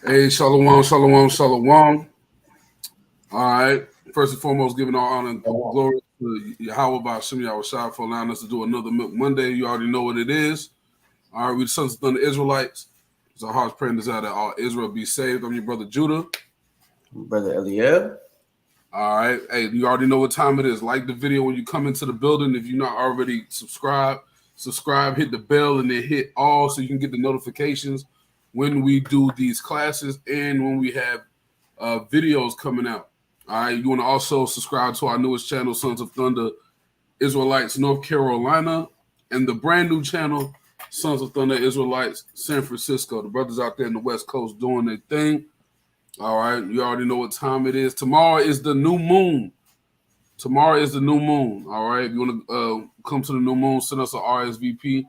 Hey, shalom, shalom, shalom. All right. First and foremost, giving all honor and glory to Yahweh by Shem Yahushua for allowing us to do another Milk Monday. You already know what it is. All right, we the sons of Thunder Israelites. It's our heart's praying desire that all Israel be saved. I'm your brother Judah. Brother Eliab. All right. Hey, you already know what time it is. Like the video when you come into the building. If you're not already subscribed, hit the bell, and then hit all so you can get the notifications when we do these classes and when we have videos coming out. All right. You want to also subscribe to our newest channel, Sons of Thunder Israelites North Carolina, and the brand new channel, Sons of Thunder Israelites San Francisco. The brothers out there in the West Coast doing their thing. All right, you already know what time it is. Tomorrow is the new moon. All right, if you want to come to the new moon, send us an RSVP.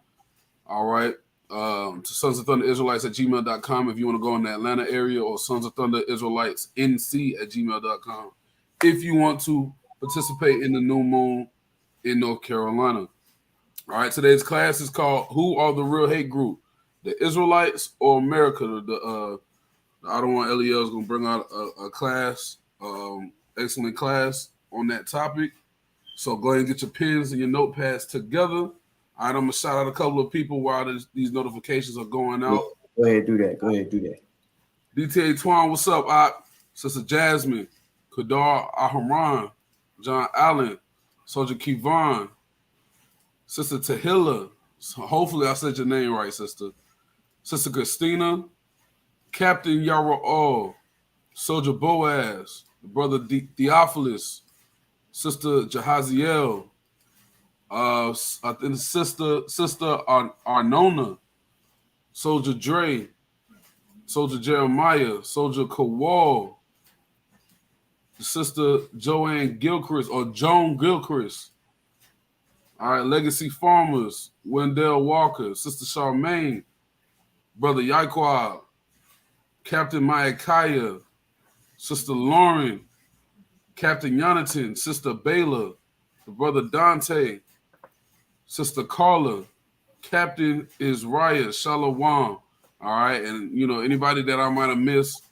All right, to Sons of Thunder Israelites at gmail.com if you want to go in the Atlanta area, or Sons of Thunder Israelites NC at gmail.com if you want to participate in the new moon in North Carolina. All right, today's class is called "Who Are the Real Hate Group? The Israelites or America?" I don't want Eliel's going to bring out a class, excellent class on that topic. So go ahead and get your pens and your notepads together. All right, I'm going to shout out a couple of people while these notifications are going out. Go ahead, do that. DTA Twan, what's up, Op? Sister Jasmine, Kadar Ahran, John Allen, Soldier Kivon, Sister Tahila. So hopefully I said your name right, sister. Sister Christina, Captain Yara, Soldier Boaz, Brother Theophilus, Sister Jahaziel, I think Sister Arnona, Soldier Dre, Soldier Jeremiah, Soldier Kowal, Sister Joanne Gilchrist or Joan Gilchrist. All right, Legacy Farmers, Wendell Walker, Sister Charmaine, Brother Yaquab, Captain Maikaya, Sister Lauren, Captain Yonatan, Sister Bayla, the Brother Dante, Sister Carla, Captain Israel, Shalom. All right, and anybody that I might have missed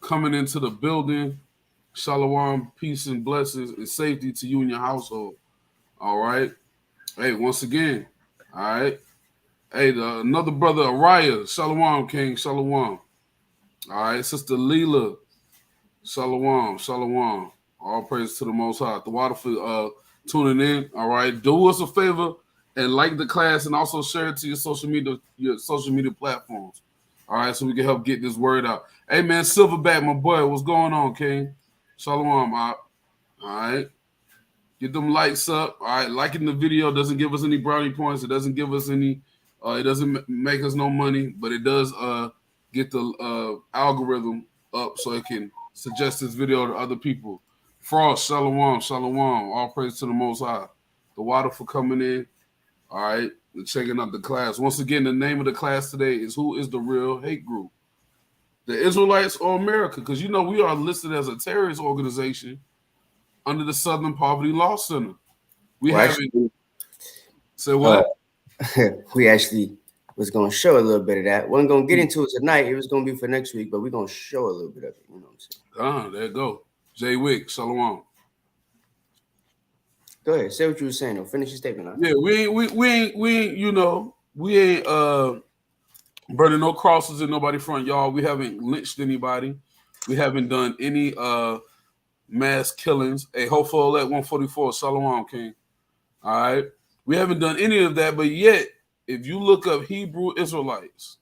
coming into the building, Shalom, peace and blessings and safety to you and your household. All right. Hey, once again, all right. Hey, another brother, Araya, Shalom, King, Shalom. All right, Sister Leela, Shalom. All praise to the Most High. The water for tuning in. All right, do us a favor and like the class, and also share it to your social media platforms. All right, so we can help get this word out. Hey man, Silverback, my boy, what's going on, King? Shalom, all right. Get them likes up. All right, liking the video doesn't give us any brownie points. It doesn't give us any. It doesn't make us no money, but it does get the algorithm up so it can suggest this video to other people. Frost, Shalom. All praise to the Most High. The water for coming in. All right, and checking out the class. Once again, the name of the class today is "Who is the Real Hate Group? The Israelites or America?" Because we are listed as a terrorist organization under the Southern Poverty Law Center. We we actually was going to show a little bit of that. Wasn't going to get into it tonight. It was going to be for next week, but we're going to show a little bit of it. You know what I'm saying? There you go. Jay Wick, Shalom. Go ahead. Say what you were saying. Finish your statement. Yeah, we ain't burning no crosses in nobody's front yard. We haven't lynched anybody. We haven't done any mass killings. Hey, hopeful at 144, Shalom, King. All right. We haven't done any of that, but yet, if you look up Hebrew Israelites,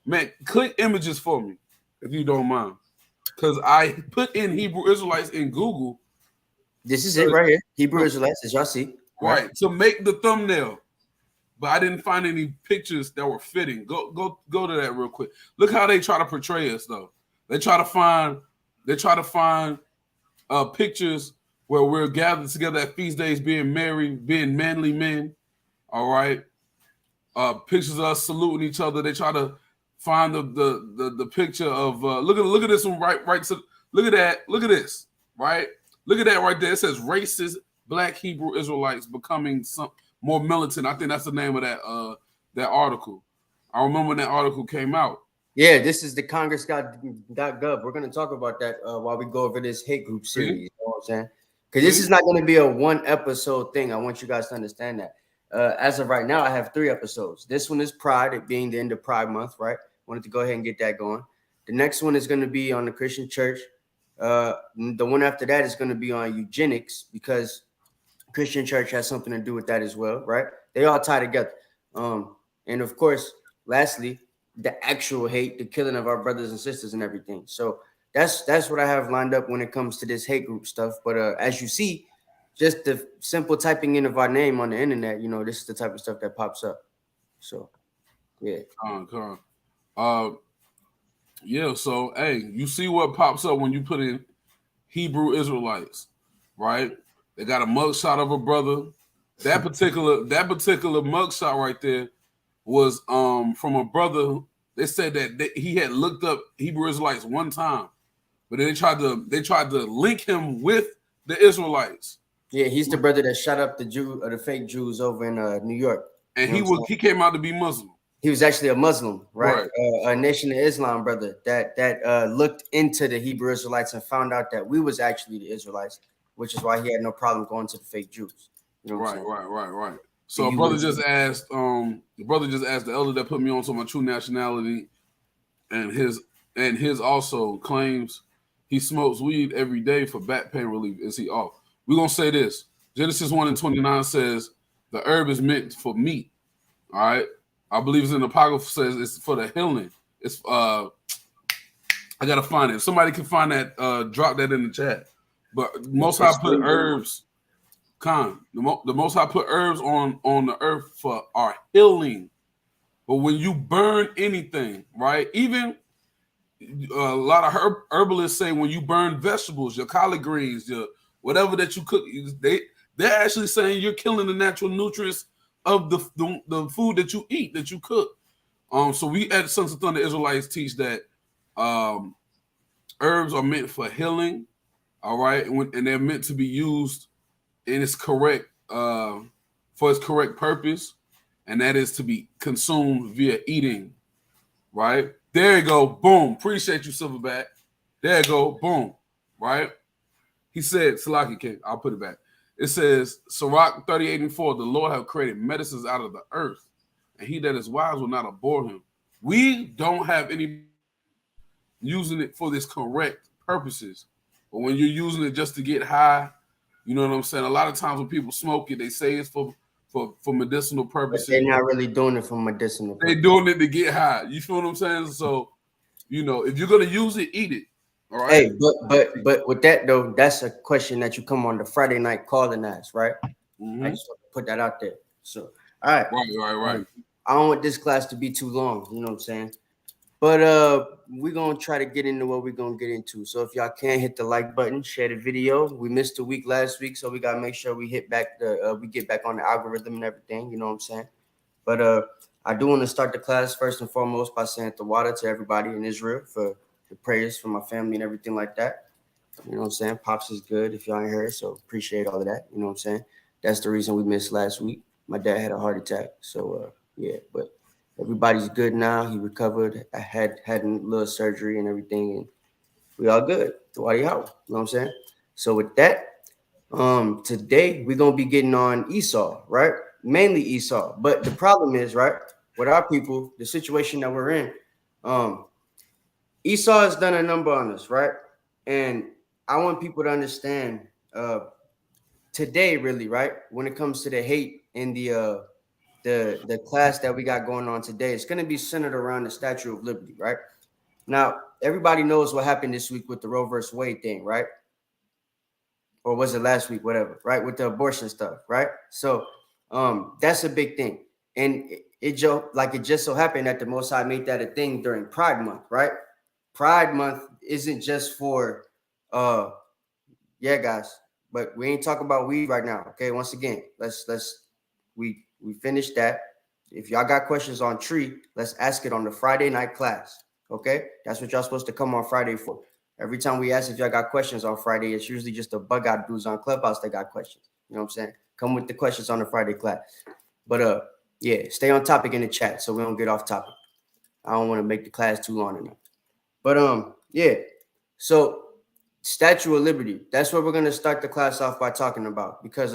man, click images for me, if you don't mind. Because I put in Hebrew Israelites in Google. This is it right here. Hebrew Israelites, as y'all see. Right. To make the thumbnail. But I didn't find any pictures that were fitting. Go to that real quick. Look how they try to portray us, though. They try to find pictures where we're gathered together at feast days, being married, being manly men. All right. Pictures of us saluting each other. They try to find the picture of look at this one right. So look at that. Look at this. Right. Look at that right there. It says racist Black Hebrew Israelites becoming some more militant. I think that's the name of that article. I remember when that article came out. Yeah, this is the Congress.gov. We're going to talk about that while we go over this hate group series. You know what I'm saying? Because this is not going to be a one episode thing. I want you guys to understand that. As of right now, I have 3 episodes. This one is Pride, it being the end of Pride Month, right? Wanted to go ahead and get that going. The next one is going to be on the Christian church. The one after that is going to be on eugenics, because Christian church has something to do with that as well, right? They all tie together. And of course, lastly, the actual hate, the killing of our brothers and sisters and everything. So that's what I have lined up when it comes to this hate group stuff. But as you see, just the simple typing in of our name on the internet, you know, this is the type of stuff that pops up. So yeah. Yeah, so hey, you see what pops up when you put in Hebrew Israelites, right? They got a mugshot of a brother. That particular mugshot right there was from a brother. They said that he had looked up Hebrew Israelites one time, but they tried to link him with the Israelites. Yeah, he's the brother that shot up the fake Jews over in New York. And he came out to be Muslim. He was actually a Muslim, right? A Nation of Islam brother that looked into the Hebrew Israelites and found out that we was actually the Israelites, which is why he had no problem going to the fake Jews. You know what I'm saying? Right. So the brother just asked the elder that put me on to my true nationality, and his also claims he smokes weed every day for back pain relief. Is he off? We're gonna say this. Genesis 1:29 says the herb is meant for meat. All right. I believe it's in the Apocrypha, says it's for the healing. It's I gotta find it. If somebody can find that, drop that in the chat. But Most High put herbs. The Most High put herbs on the earth for our healing. But when you burn anything, right? Even a lot of herbalists say when you burn vegetables, your collard greens, your whatever that you cook, they're actually saying you're killing the natural nutrients of the food that you eat, that you cook. So we at Sons of Thunder Israelites teach that herbs are meant for healing, all right, and they're meant to be used in its correct for its correct purpose, and that is to be consumed via eating, right? There you go, boom. Appreciate you, Silverback. There you go, boom, right? He said, Salaki King, I'll put it back. It says, Sirach 38:4, the Lord have created medicines out of the earth, and he that is wise will not abhor him. We don't have any using it for this correct purposes. But when you're using it just to get high, you know what I'm saying? A lot of times when people smoke it, they say it's for medicinal purposes. But they're not really doing it for medicinal purposes. They're doing it to get high. You feel what I'm saying? So, you know, if you're going to use it, eat it. All right. Hey, but with that though, that's a question that you come on the Friday night call and ask, right? I just want to put that out there. So, all right. Right. I don't want this class to be too long, you know what I'm saying? But we're gonna try to get into what we're gonna get into. So if y'all can hit the like button, share the video. We missed a week last week, so we gotta make sure we hit back we get back on the algorithm and everything, you know what I'm saying? But I do want to start the class first and foremost by saying the water to everybody in Israel for the prayers for my family and everything like that. You know what I'm saying? Pops is good if y'all ain't heard, so appreciate all of that. You know what I'm saying? That's the reason we missed last week. My dad had a heart attack, so yeah, but everybody's good now. He recovered. I had a little surgery and everything, and we all good. Wadi how? You know what I'm saying? So with that, today we're gonna be getting on Esau, right? Mainly Esau. But the problem is, right, with our people, the situation that we're in, Esau has done a number on us, right? And I want people to understand today, really, right, when it comes to the hate and the class that we got going on today, it's going to be centered around the Statue of Liberty, right? Now, everybody knows what happened this week with the Roe versus Wade thing, right? Or was it last week, whatever, right? With the abortion stuff, right? So that's a big thing. And it just so happened that the Most High made that a thing during Pride Month, right? Pride Month isn't just for yeah, guys, but we ain't talking about weed right now. Okay, once again, we finished that. If y'all got questions on tree, let's ask it on the Friday night class. Okay, that's what y'all supposed to come on Friday for. Every time we ask if y'all got questions on Friday, it's usually just the bug out dudes on Clubhouse that got questions. You know what I'm saying? Come with the questions on the Friday class. But yeah, stay on topic in the chat so we don't get off topic. I don't want to make the class too long enough. But yeah. So Statue of Liberty. That's what we're gonna start the class off by talking about. Because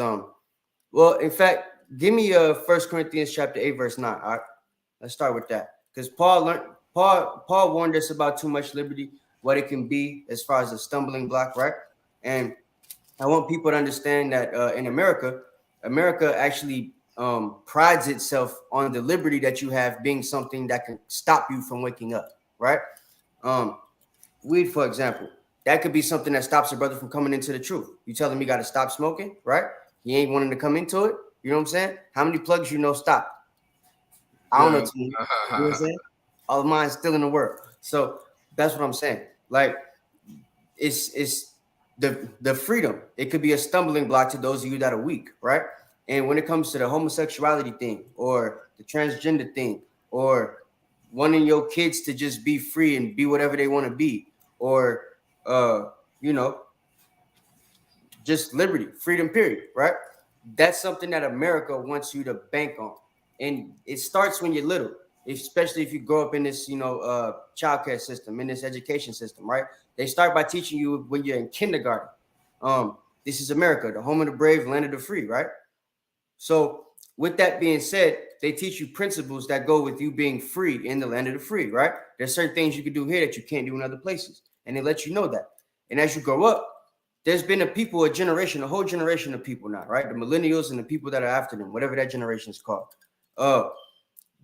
well, in fact, give me 1 Corinthians chapter 8, verse 9. All right. Let's start with that. Because Paul warned us about too much liberty, what it can be as far as a stumbling block, right? And I want people to understand that in America actually prides itself on the liberty that you have being something that can stop you from waking up, right? Weed, for example, that could be something that stops a brother from coming into the truth. You tell him he got to stop smoking, right? He ain't wanting to come into it. You know what I'm saying? How many plugs stop? I don't know. To me. You know what I'm saying? All of mine's still in the world. So that's what I'm saying. Like, it's the freedom. It could be a stumbling block to those of you that are weak, right? And when it comes to the homosexuality thing or the transgender thing or wanting your kids to just be free and be whatever they want to be, or you know, just liberty, freedom, period, right? That's something that America wants you to bank on. And it starts when you're little, especially if you grow up in this, childcare system, in this education system, right? They start by teaching you when you're in kindergarten. This is America, the home of the brave, land of the free, right? So with that being said, they teach you principles that go with you being free in the land of the free, right? There's certain things you can do here that you can't do in other places. And they let you know that. And as you grow up, there's been a generation, a whole generation of people now, right? The millennials and the people that are after them, whatever that generation is called.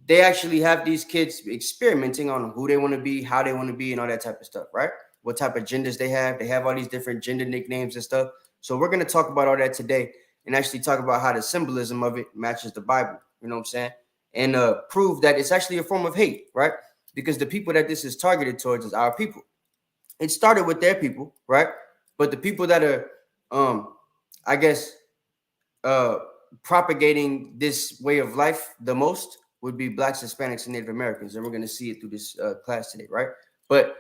They actually have these kids experimenting on who they want to be, how they want to be, and all that type of stuff, right? What type of genders they have. They have all these different gender nicknames and stuff. So we're going to talk about all that today and actually talk about how the symbolism of it matches the Bible, you know what I'm saying? And prove that it's actually a form of hate, right? Because the people that this is targeted towards is our people. It started with their people, right? But the people that are, I guess, propagating this way of life the most would be Blacks, Hispanics, and Native Americans, and we're going to see it through this class today, right? But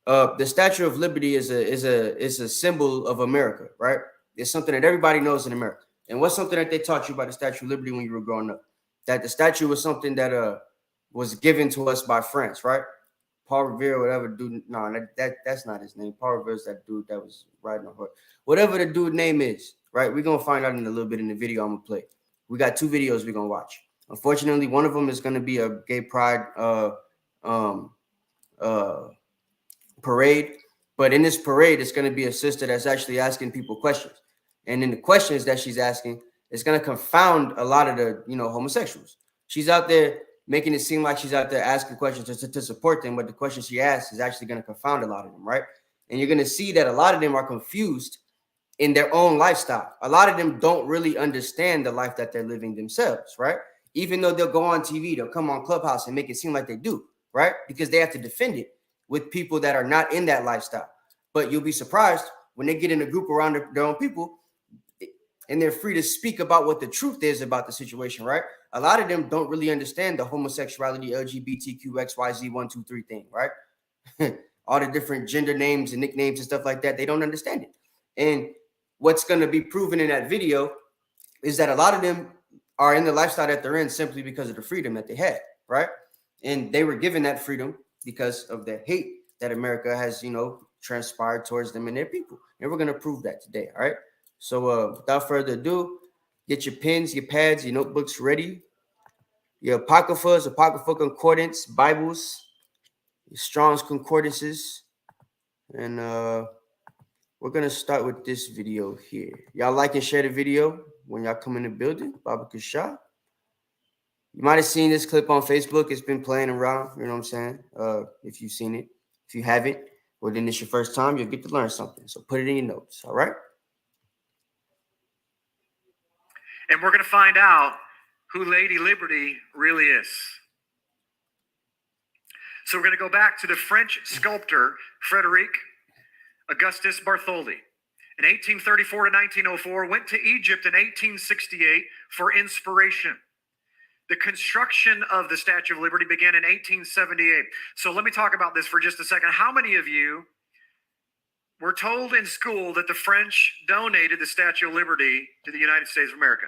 the Statue of Liberty is a symbol of America, right? It's something that everybody knows in America. And what's something that they taught you about the Statue of Liberty when you were growing up? That the statue was something that was given to us by France, right? Paul Revere, whatever dude. No, that's not his name. Paul Revere's that dude that was riding a horse. Whatever the dude name is, right? We're gonna find out in a little bit in the video I'm gonna play. We got 2 videos we're gonna watch. Unfortunately, one of them is gonna be a gay pride parade. But in this parade, it's gonna be a sister that's actually asking people questions. And in the questions that she's asking, it's gonna confound a lot of the homosexuals. She's out there making it seem like she's out there asking questions to support them, but the questions she asks is actually going to confound a lot of them, right? And you're going to see that a lot of them are confused in their own lifestyle. A lot of them don't really understand the life that they're living themselves, right? Even though they'll go on TV, they'll come on Clubhouse and make it seem like they do, right? Because they have to defend it with people that are not in that lifestyle. But you'll be surprised when they get in a group around their own people and they're free to speak about what the truth is about the situation, right? A lot of them don't really understand the homosexuality, LGBTQ, XYZ, 1, 2, 3 thing, right? All the different gender names and nicknames and stuff like that, they don't understand it. And what's going to be proven in that video is that a lot of them are in the lifestyle that they're in simply because of the freedom that they had, right? And they were given that freedom because of the hate that America has, transpired towards them and their people. And we're going to prove that today, all right? So without further ado, get your pens, your pads, your notebooks ready. Your apocryphas, apocryphal concordance, Bibles, your Strong's concordances. And we're going to start with this video here. Y'all like and share the video when y'all come in the building. Baba Kasha. You might have seen this clip on Facebook. It's been playing around. You know what I'm saying? If you've seen it. If you haven't, well, then it's your first time. You'll get to learn something. So put it in your notes. All right? And we're going to find out who Lady Liberty really is. So we're going to go back to the French sculptor Frederic Augustus Bartholdi. In 1834 to 1904, went to Egypt in 1868 for inspiration. The construction of the Statue of Liberty began in 1878. So let me talk about this for just a second. How many of you were told in school that the French donated the Statue of Liberty to the United States of America?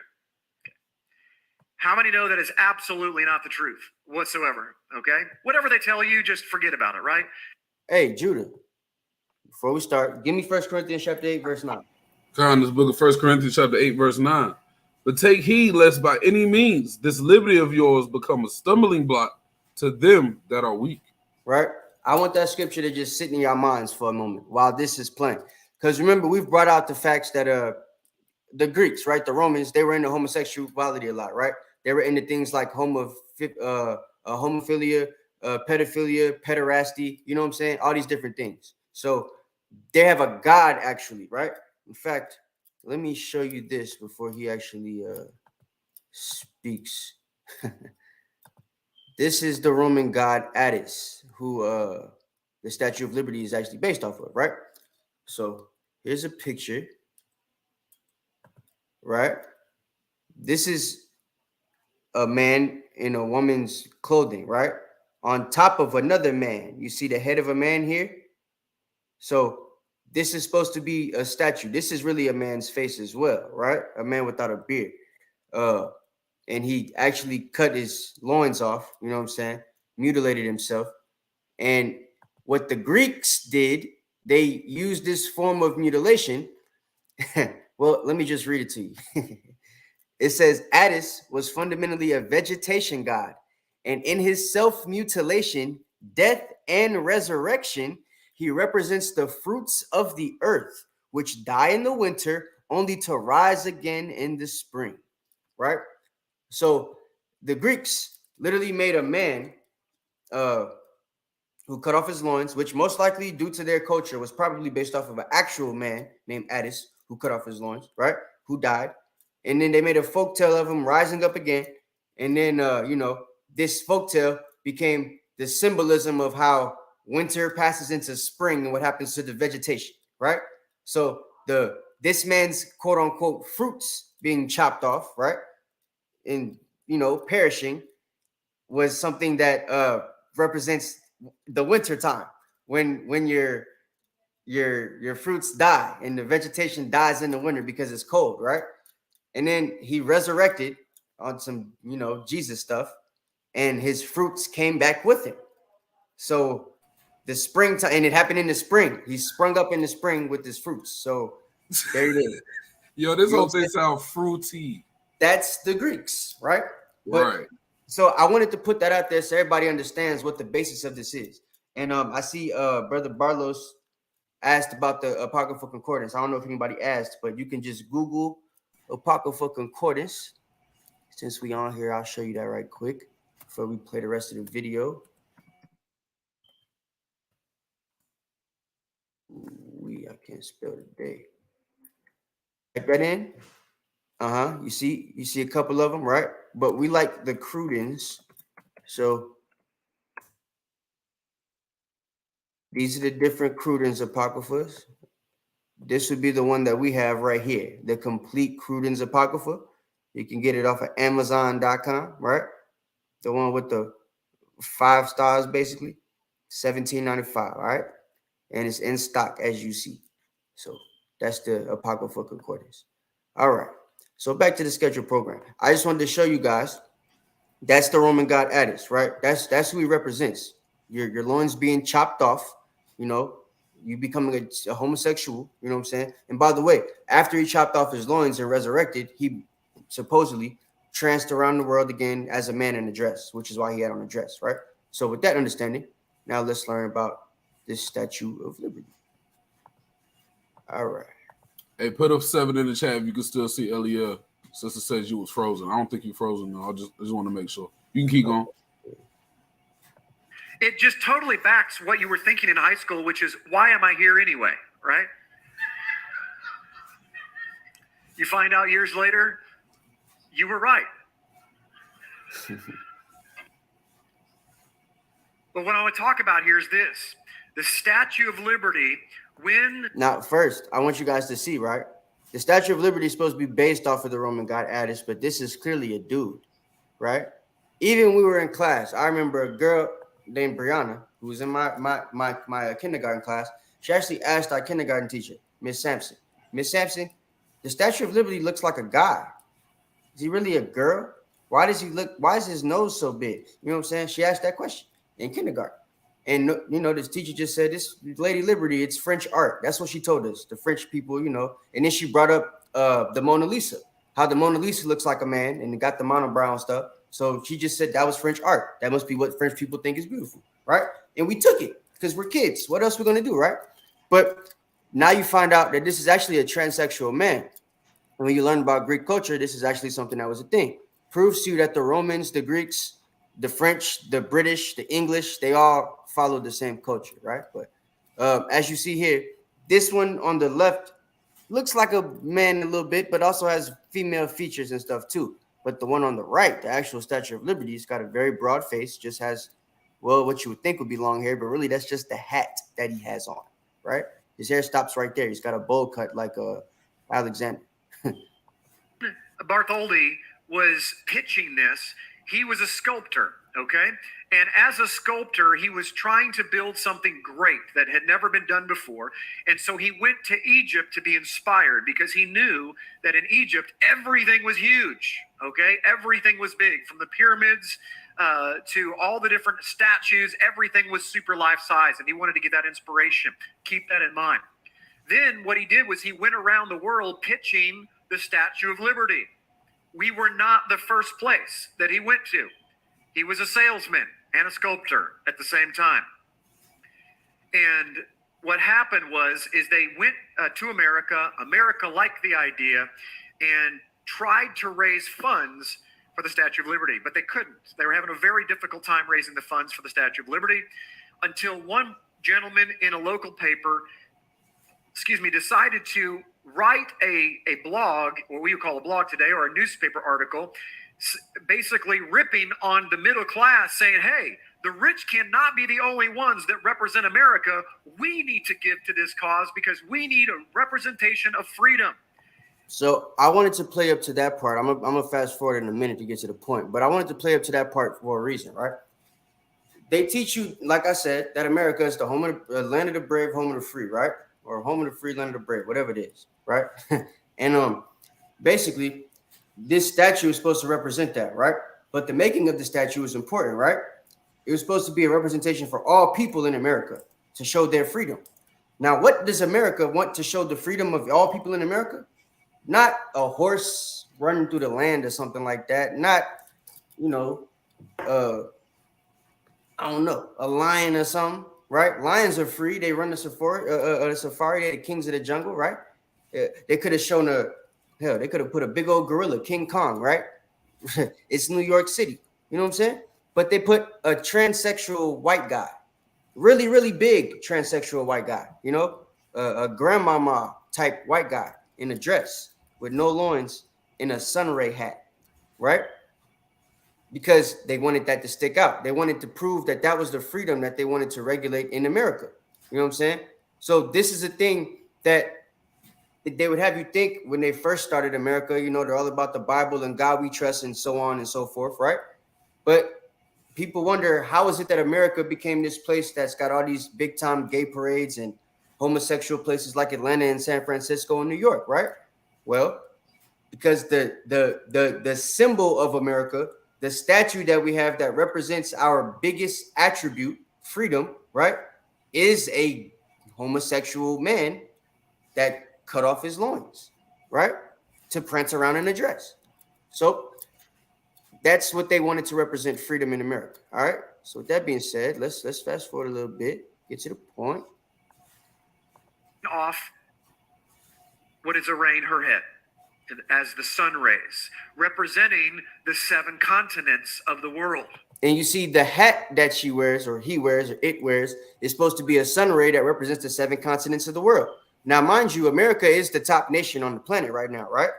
How many know that is absolutely not the truth whatsoever? Okay? Whatever they tell you, just forget about it, right? Hey, Judah, before we start, give me 1 Corinthians chapter 8, verse 9. This book of 1 Corinthians chapter 8, verse 9. But take heed lest by any means this liberty of yours become a stumbling block to them that are weak. Right? I want that scripture to just sit in your minds for a moment while this is playing. Because remember, we've brought out the facts that the Greeks, right? The Romans, they were into homosexuality a lot, right? They were into things like homophilia, pedophilia, pederasty, you know what I'm saying? All these different things. So they have a God, actually, right? In fact, let me show you this before he actually speaks. This is the Roman god Addis, who the Statue of Liberty is actually based off of, right? So here's a picture, right? This is a man in a woman's clothing, right? On top of another man. You see the head of a man here? So this is supposed to be a statue. This is really a man's face as well, right? A man without a beard. And he actually cut his loins off, you know what I'm saying? Mutilated himself. And what the Greeks did, they used this form of mutilation. Well, let me just read it to you. It says, Addis was fundamentally a vegetation god, and in his self-mutilation, death, and resurrection, he represents the fruits of the earth, which die in the winter, only to rise again in the spring, right? So the Greeks literally made a man who cut off his loins, which most likely, due to their culture, was probably based off of an actual man named Addis who cut off his loins, right? Who died. And then they made a folktale of him rising up again. And then, this folktale became the symbolism of how winter passes into spring and what happens to the vegetation, right? So this man's quote unquote fruits being chopped off, right? And, perishing was something that represents the winter time when your fruits die and the vegetation dies in the winter because it's cold, right? And then he resurrected on some, Jesus stuff, and his fruits came back with him. So the springtime, and it happened in the spring. He sprung up in the spring with his fruits. So there it is. Yo, this whole thing sounds fruity. That's the Greeks, right? Right. So I wanted to put that out there so everybody understands what the basis of this is. And I see Brother Barlos asked about the Apocryphal Concordance. I don't know if anybody asked, but you can just Google Apocryphal Concordance. Since we on here, I'll show you that right quick before we play the rest of the video. I can't spell today. Type that in. You see a couple of them, right? But we like the Crudens. So these are the different Crudens Apocryphas. This would be the one that we have right here, the complete Crudens Apocrypha. You can get it off of Amazon.com, right? The one with the 5 stars, basically, $17.95, all right? And it's in stock, as you see. So that's the Apocryphal Concordance. All right. So back to the scheduled program. I just wanted to show you guys that's the Roman god Addis, right? That's who he represents. Your loins being chopped off, you becoming a homosexual, you know what I'm saying? And by the way, after he chopped off his loins and resurrected, he supposedly tranced around the world again as a man in a dress, which is why he had on a dress, right? So with that understanding, now let's learn about this Statue of Liberty. All right. Hey, put up 7 in the chat if you can still see Elia. Sister says you was frozen. I don't think you frozen though. I just want to make sure. You can keep going. It just totally backs what you were thinking in high school, which is, why am I here anyway, right? You find out years later, you were right. But what I want to talk about here is this. The Statue of Liberty, Now, first, I want you guys to see, right? The Statue of Liberty is supposed to be based off of the Roman god Addis, but this is clearly a dude, right? Even when we were in class, I remember a girl named Brianna, who was in my kindergarten class. She actually asked our kindergarten teacher, Miss Sampson, the Statue of Liberty looks like a guy. Is he really a girl? Why does he look? Why is his nose so big? You know what I'm saying? She asked that question in kindergarten. And, you know, this teacher just said, this Lady Liberty, it's French art. That's what she told us, the French people, you know. And then she brought up the Mona Lisa, how the Mona Lisa looks like a man and it got the monobrow and stuff. So she just said that was French art. That must be what French people think is beautiful, right? And we took it because we're kids. What else are we going to do, right? But now you find out that this is actually a transsexual man. And when you learn about Greek culture, this is actually something that was a thing. Proves to you that the Romans, the Greeks, the French, the British, the English, they all follow the same culture, right? But as you see here, this one on the left looks like a man a little bit, but also has female features and stuff too. But the one on the right, the actual Statue of Liberty, has got a very broad face, just has, well, what you would think would be long hair, but really that's just the hat that he has on, right? His hair stops right there. He's got a bowl cut like Alexander. Bartholdi was pitching this. He was a sculptor, okay? And as a sculptor, he was trying to build something great that had never been done before. And so he went to Egypt to be inspired because he knew that in Egypt, everything was huge, okay? Everything was big, from the pyramids to all the different statues. Everything was super life size, and he wanted to get that inspiration. Keep that in mind. Then what he did was he went around the world pitching the Statue of Liberty. We were not the first place that he went to. He was a salesman and a sculptor at the same time. And what happened is they went to America. America liked the idea and tried to raise funds for the Statue of Liberty, but they couldn't. They were having a very difficult time raising the funds for the Statue of Liberty until one gentleman in a local paper, decided to write a blog, what we would call a blog today, or a newspaper article, basically ripping on the middle class, saying, hey, the rich cannot be the only ones that represent America. We need to give to this cause because we need a representation of freedom. So I wanted to play up to that part. I'm gonna fast forward in a minute to get to the point, but I wanted to play up to that part for a reason, right? They teach you, like I said, that America is the home of the land of the brave, home of the free, right? Or home of the free, land of the brave, whatever it is, right? And basically, this statue is supposed to represent that, right? But the making of the statue is important, right? It was supposed to be a representation for all people in America to show their freedom. Now, what does America want to show the freedom of all people in America? Not a horse running through the land or something like that. Not, you know, I don't know, a lion or something, right? Lions are free. They run the safari. They're the kings of the jungle, right? They could have shown they could have put a big old gorilla, King Kong, right? It's New York City. You know what I'm saying? But they put a transsexual white guy, really, really big transsexual white guy, you know, a grandmama type white guy in a dress with no loins in a sunray hat, right? Because they wanted that to stick out. They wanted to prove that that was the freedom that they wanted to regulate in America. You know what I'm saying? So this is a thing that they would have you think when they first started America. You know, they're all about the Bible and God we trust and so on and so forth, right? But people wonder, how is it that America became this place that's got all these big time gay parades and homosexual places like Atlanta and San Francisco and New York, right? Well, because the symbol of America, the statue that we have that represents our biggest attribute, freedom, right, is a homosexual man that cut off his loins, right, to prance around in a dress. So that's what they wanted to represent, freedom in America. All right. So with that being said, let's fast forward a little bit, get to the point. Off what is arraying her head as the sun rays, representing the 7 continents of the world. And you see the hat that she wears, or he wears, or it wears, is supposed to be a sun ray that represents the 7 continents of the world. Now, mind you, America is the top nation on the planet right now, right?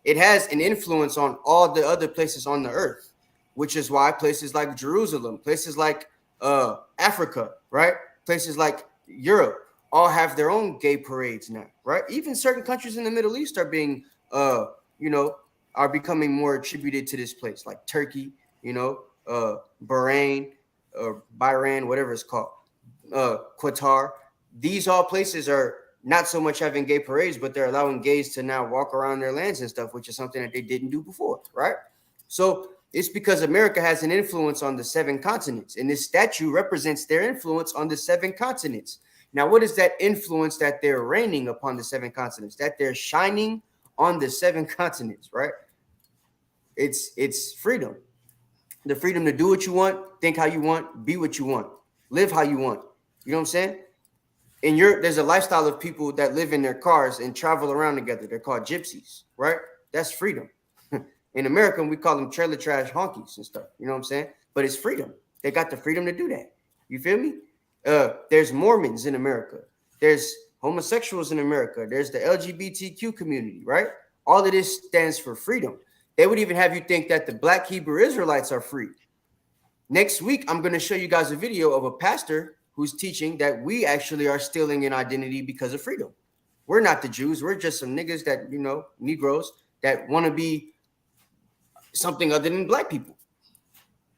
It has an influence on all the other places on the earth, which is why places like Jerusalem, places like Africa, right? Places like Europe all have their own gay parades now, right? Even certain countries in the Middle East are being, are becoming more attributed to this place, like Turkey, Bahrain, or Bahrain, whatever it's called, Qatar. These all places are not so much having gay parades, but they're allowing gays to now walk around their lands and stuff, which is something that they didn't do before, right? So It's because America has an influence on the 7 continents, and this statue represents their influence on the 7 continents. Now, what is that influence that they're reigning upon the 7 continents? That they're shining on the 7 continents, right? It's freedom. The freedom to do what you want, think how you want, be what you want, live how you want. You know what I'm saying? In Europe, there's a lifestyle of people that live in their cars and travel around together. They're called gypsies, right? That's freedom. In America, we call them trailer trash honkies and stuff. You know what I'm saying? But it's freedom. They got the freedom to do that. You feel me? There's Mormons in America. There's homosexuals in America. There's the LGBTQ community, right? All of this stands for freedom. They would even have you think that the Black Hebrew Israelites are free. Next week, I'm going to show you guys a video of a pastor who's teaching that we actually are stealing an identity because of freedom. We're not the Jews. We're just some niggas that, you know, Negroes that want to be something other than black people.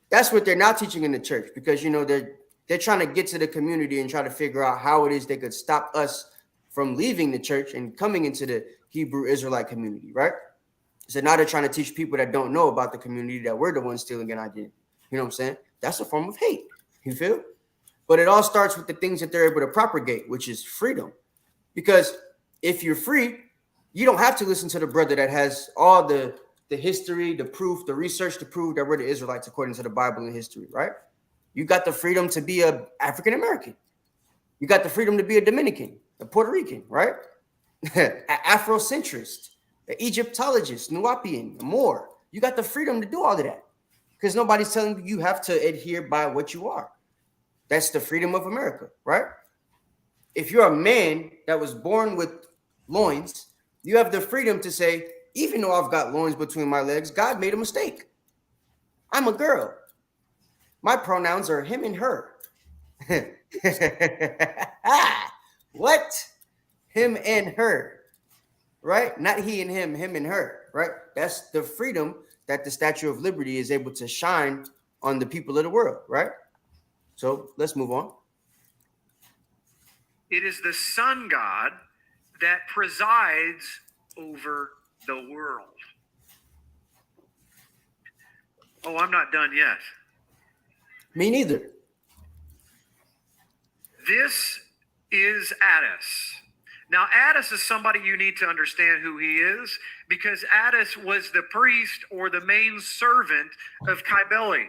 That's what they're now teaching in the church, because, you know, they're trying to get to the community and try to figure out how it is they could stop us from leaving the church and coming into the Hebrew Israelite community, right? So now they're trying to teach people that don't know about the community that we're the ones stealing an identity. You know what I'm saying? That's a form of hate. You feel? But it all starts with the things that they're able to propagate, which is freedom. Because if you're free, you don't have to listen to the brother that has all the history, the proof, the research to prove that we're the Israelites according to the Bible and history, right? You got the freedom to be a African American. You got the freedom to be a Dominican, a Puerto Rican, right? An Afrocentrist, an Egyptologist, Nuwapian, more. You got the freedom to do all of that because nobody's telling you you have to adhere by what you are. That's the freedom of America, right? If you're a man that was born with loins, you have the freedom to say, even though I've got loins between my legs, God made a mistake. I'm a girl. My pronouns are him and her. What? Him and her, right? Not he and him and her, right? That's the freedom that the Statue of Liberty is able to shine on the people of the world, right? So let's move on. It is the sun god that presides over the world. Oh, I'm not done yet. Me neither. This is Addis. Now, Addis is somebody you need to understand who he is, because Addis was the priest or the main servant of Kybele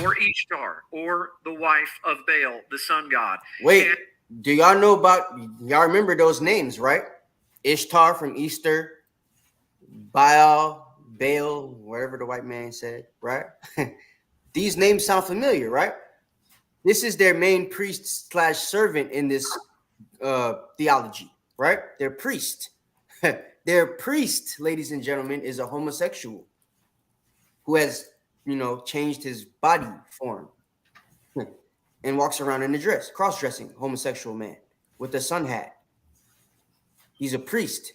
or Ishtar or the wife of Baal, the sun god. Wait, And do y'all know about, y'all remember those names, right? Ishtar from Easter, Baal, whatever the white man said, right? These names sound familiar, right? This is their main priest / servant in this theology, right? Their priest. Their priest, ladies and gentlemen, is a homosexual who has, you know, changed his body form and walks around in a dress, cross-dressing homosexual man with a sun hat. He's a priest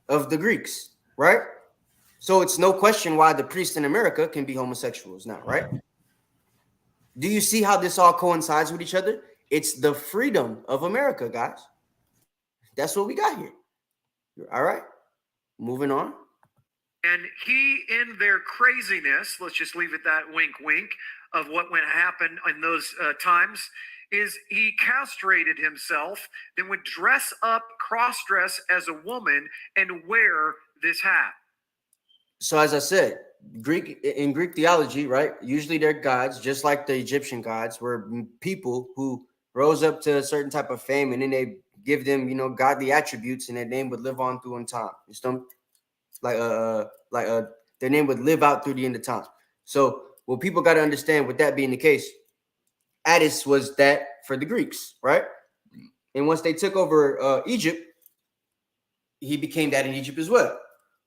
of the Greeks, right? So it's no question why the priests in America can be homosexuals now, right? Do you see how this all coincides with each other? It's the freedom of America, guys. That's what we got here. All right, moving on. And he, in their craziness, let's just leave it that wink, wink, of what went happen in those times, is he castrated himself, then would dress up, cross-dress as a woman, and wear this hat. So as I said, in Greek theology, right? Usually their gods, just like the Egyptian gods, were people who rose up to a certain type of fame, and then they give them, you know, godly attributes, and their name would live on through in time. You know, their name would live out through the end of time. So what people got to understand, with that being the case, Addis was that for the Greeks, right? And once they took over Egypt, he became that in Egypt as well.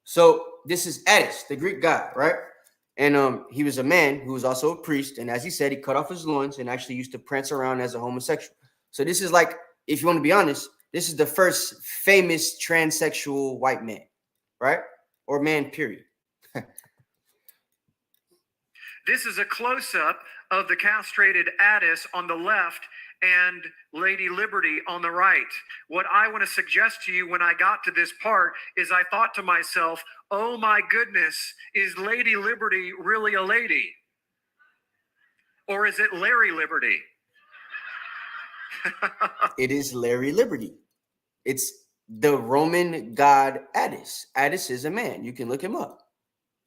So this is Addis, the Greek god, right? And he was a man who was also a priest. And as he said, he cut off his loins and actually used to prance around as a homosexual. So this is like, if you want to be honest, this is the first famous transsexual white man, right? Or man, period. This is a close-up of the castrated Addis on the left, and Lady Liberty on the right. What I want to suggest to you when I got to this part is I thought to myself, oh my goodness, is Lady Liberty really a lady? Or is it Larry Liberty? It is Larry Liberty. It's the Roman god Addis. Addis is a man. You can look him up.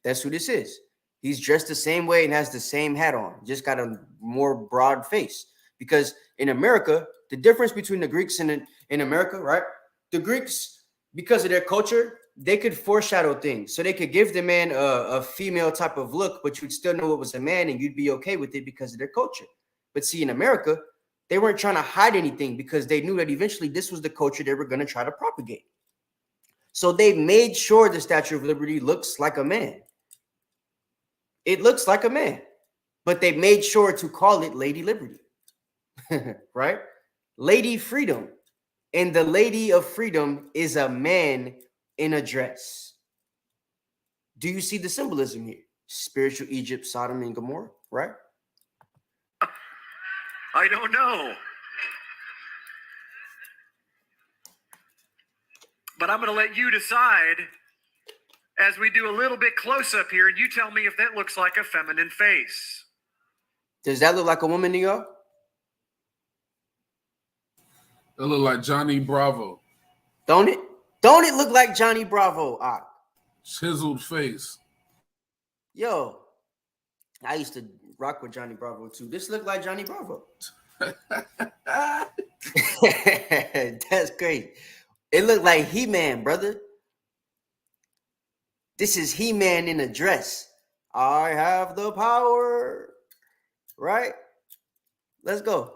That's who this is. He's dressed the same way and has the same hat on, just got a more broad face. Because in America, the difference between the Greeks and in America, right? The Greeks, because of their culture, they could foreshadow things. So they could give the man a female type of look, but you'd still know it was a man and you'd be okay with it because of their culture. But see, in America, they weren't trying to hide anything because they knew that eventually this was the culture they were going to try to propagate. So they made sure the Statue of Liberty looks like a man. It looks like a man, but they made sure to call it Lady Liberty, right? Lady Freedom. And the Lady of Freedom is a man in a dress. Do you see the symbolism here? Spiritual Egypt, Sodom, and Gomorrah, right? I don't know. But I'm going to let you decide as we do a little bit close up here, and you tell me if that looks like a feminine face. Does that look like a woman to y'all? It look like Johnny Bravo. Don't it? Don't it look like Johnny Bravo? Chiseled face. Yo, I used to rock with Johnny Bravo too. This look like Johnny Bravo. That's crazy. It looked like He-Man, brother. This is He-Man in a dress. I have the power. Right? Let's go.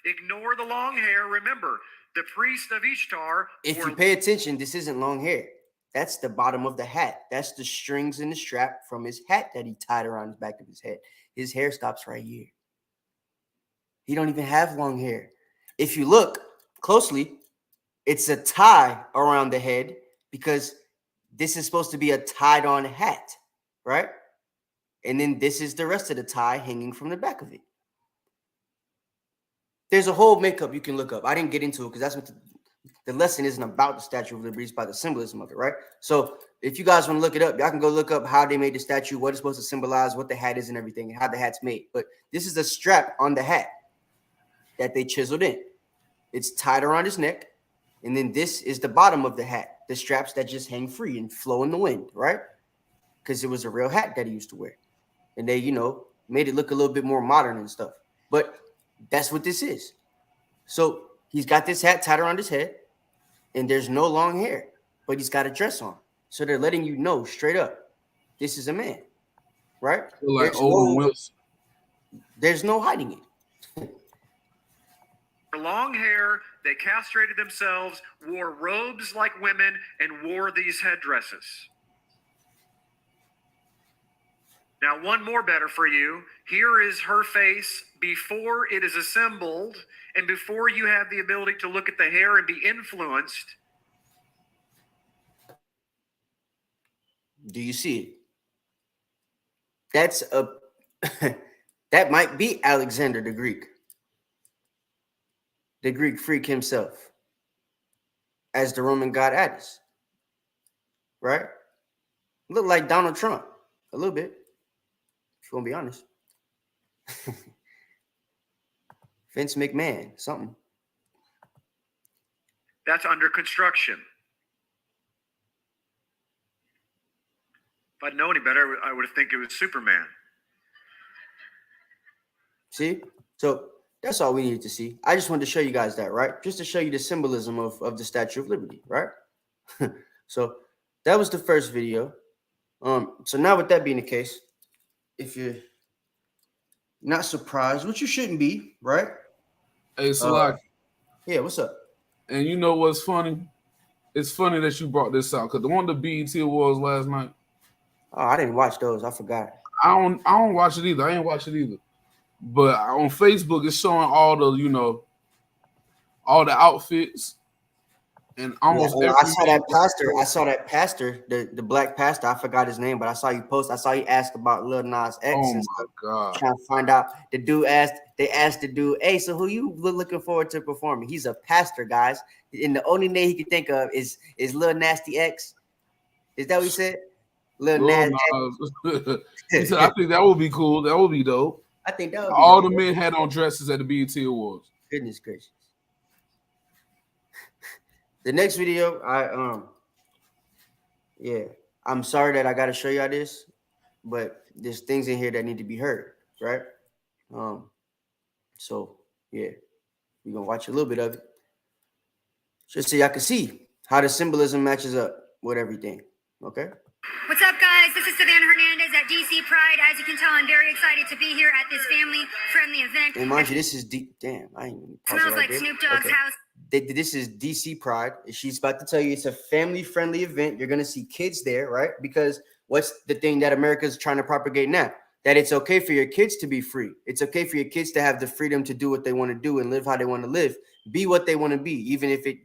Ignore the long hair. Remember, the priest of Ishtar. If you pay attention, this isn't long hair. That's the bottom of the hat. That's the strings and the strap from his hat that he tied around the back of his head. His hair stops right here. He don't even have long hair. If you look closely, it's a tie around the head because this is supposed to be a tied-on hat, right? And then this is the rest of the tie hanging from the back of it. There's a whole makeup you can look up. I didn't get into it because that's what the lesson isn't about the Statue of Liberty. It's about the symbolism of it, right? So if you guys want to look it up, y'all can go look up how they made the statue, what it's supposed to symbolize, what the hat is and everything, and how the hat's made. But this is a strap on the hat that they chiseled in. It's tied around his neck. And then this is the bottom of the hat, the straps that just hang free and flow in the wind, right? Because it was a real hat that he used to wear. And they, made it look a little bit more modern and stuff. But that's what this is. So he's got this hat tied around his head, and there's no long hair, but he's got a dress on. So they're letting you know straight up, this is a man, right? Like Owen Wilson. There's no hiding it. Long hair, they castrated themselves, wore robes like women, and wore these headdresses. Now, one more better for you. Here is her face before it is assembled and before you have the ability to look at the hair and be influenced. Do you see it? That's that might be Alexander the Greek freak himself as the Roman god Addis, right? Look like Donald Trump a little bit. If you want to be honest. Vince McMahon, something. That's under construction. If I'd known any better, I would think it was Superman. See? So that's all we needed to see. I just wanted to show you guys that, right? Just to show you the symbolism of the Statue of Liberty, right? So that was the first video. So now with that being the case, if you're not surprised, which you shouldn't be, right? Hey, Salak. Yeah, what's up? And you know what's funny? It's funny that you brought this out because the one of the BET Awards last night. Oh, I didn't watch those. I forgot. I don't watch it either. I ain't watch it either. But on Facebook, it's showing all the, all the outfits And almost I every saw man that pastor. I saw that pastor, the black pastor. I forgot his name, but I saw you post. I saw you ask about Lil Nas X Oh and my stuff. God. Trying to find out. The dude asked. They asked the dude, "Hey, so who you looking forward to performing?" He's a pastor, guys, and the only name he could think of is Lil Nasty X. Is that what he said? Lil Lil Nas Nas. He X. said, I think that would be cool. That would be dope. I think that would be All dope. the men had on dresses at the BET Awards. Goodness gracious. The next video, yeah, I'm sorry that I got to show y'all this, but there's things in here that need to be heard, right? So yeah, we're gonna watch a little bit of it, just so y'all can see how the symbolism matches up with everything. Okay. What's up, guys? This is Savannah Hernandez at DC Pride. As you can tell, I'm very excited to be here at this family-friendly event. And mind you, this is damn. I ain't even pause it Smells right like there. Snoop Dogg's Okay. house. This is DC Pride. She's about to tell you it's a family-friendly event. You're gonna see kids there, right? Because what's the thing that America's trying to propagate now? That it's okay for your kids to be free. It's okay for your kids to have the freedom to do what they want to do and live how they want to live, be what they want to be, even if it,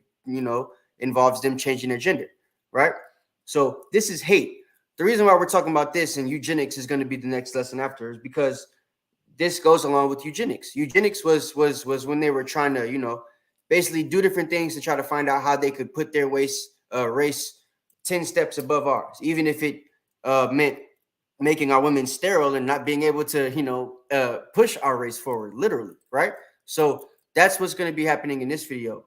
involves them changing their gender, right? So this is hate. The reason why we're talking about this and eugenics is going to be the next lesson after is because this goes along with eugenics. Eugenics was when they were trying to, basically do different things to try to find out how they could put their race 10 steps above ours, even if it meant making our women sterile and not being able to, push our race forward, literally, right? So that's what's going to be happening in this video.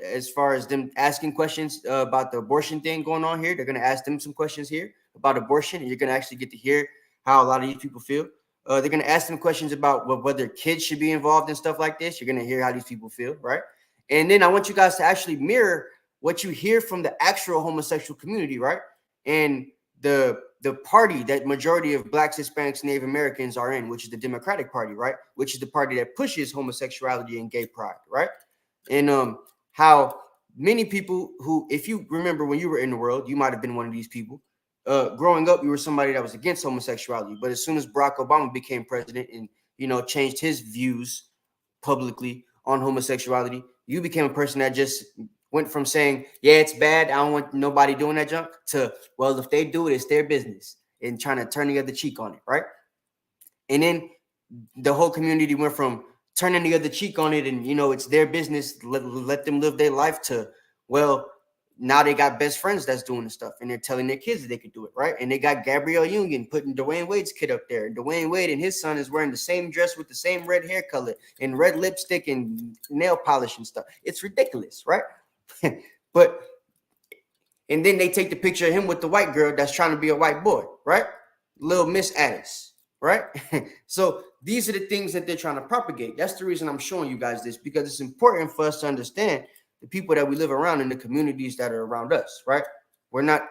As far as them asking questions about the abortion thing going on here, they're going to ask them some questions here about abortion, and you're going to actually get to hear how a lot of these people feel. They're going to ask them questions about whether kids should be involved in stuff like this. You're going to hear how these people feel, right? And then I want you guys to actually mirror what you hear from the actual homosexual community, right? And the party that majority of Blacks, Hispanics, Native Americans are in, which is the Democratic Party, right? Which is the party that pushes homosexuality and gay pride, right? And how many people who, if you remember when you were in the world, you might have been one of these people. Growing up, you were somebody that was against homosexuality, but as soon as Barack Obama became president and changed his views publicly on homosexuality, you became a person that just went from saying, yeah, it's bad, I don't want nobody doing that junk, to, well, if they do it, it's their business, and trying to turn the other cheek on it, right? And then the whole community went from turning the other cheek on it and, it's their business, let them live their life, to, well, now they got best friends that's doing the stuff, and they're telling their kids that they could do it, right? And they got Gabrielle Union putting Dwayne Wade's kid up there. And Dwayne Wade and his son is wearing the same dress with the same red hair color and red lipstick and nail polish and stuff. It's ridiculous, right? But, and then they take the picture of him with the white girl that's trying to be a white boy, right? Little Miss Addis, right? So these are the things that they're trying to propagate. That's the reason I'm showing you guys this, because it's important for us to understand the people that we live around in the communities that are around us, right? We're not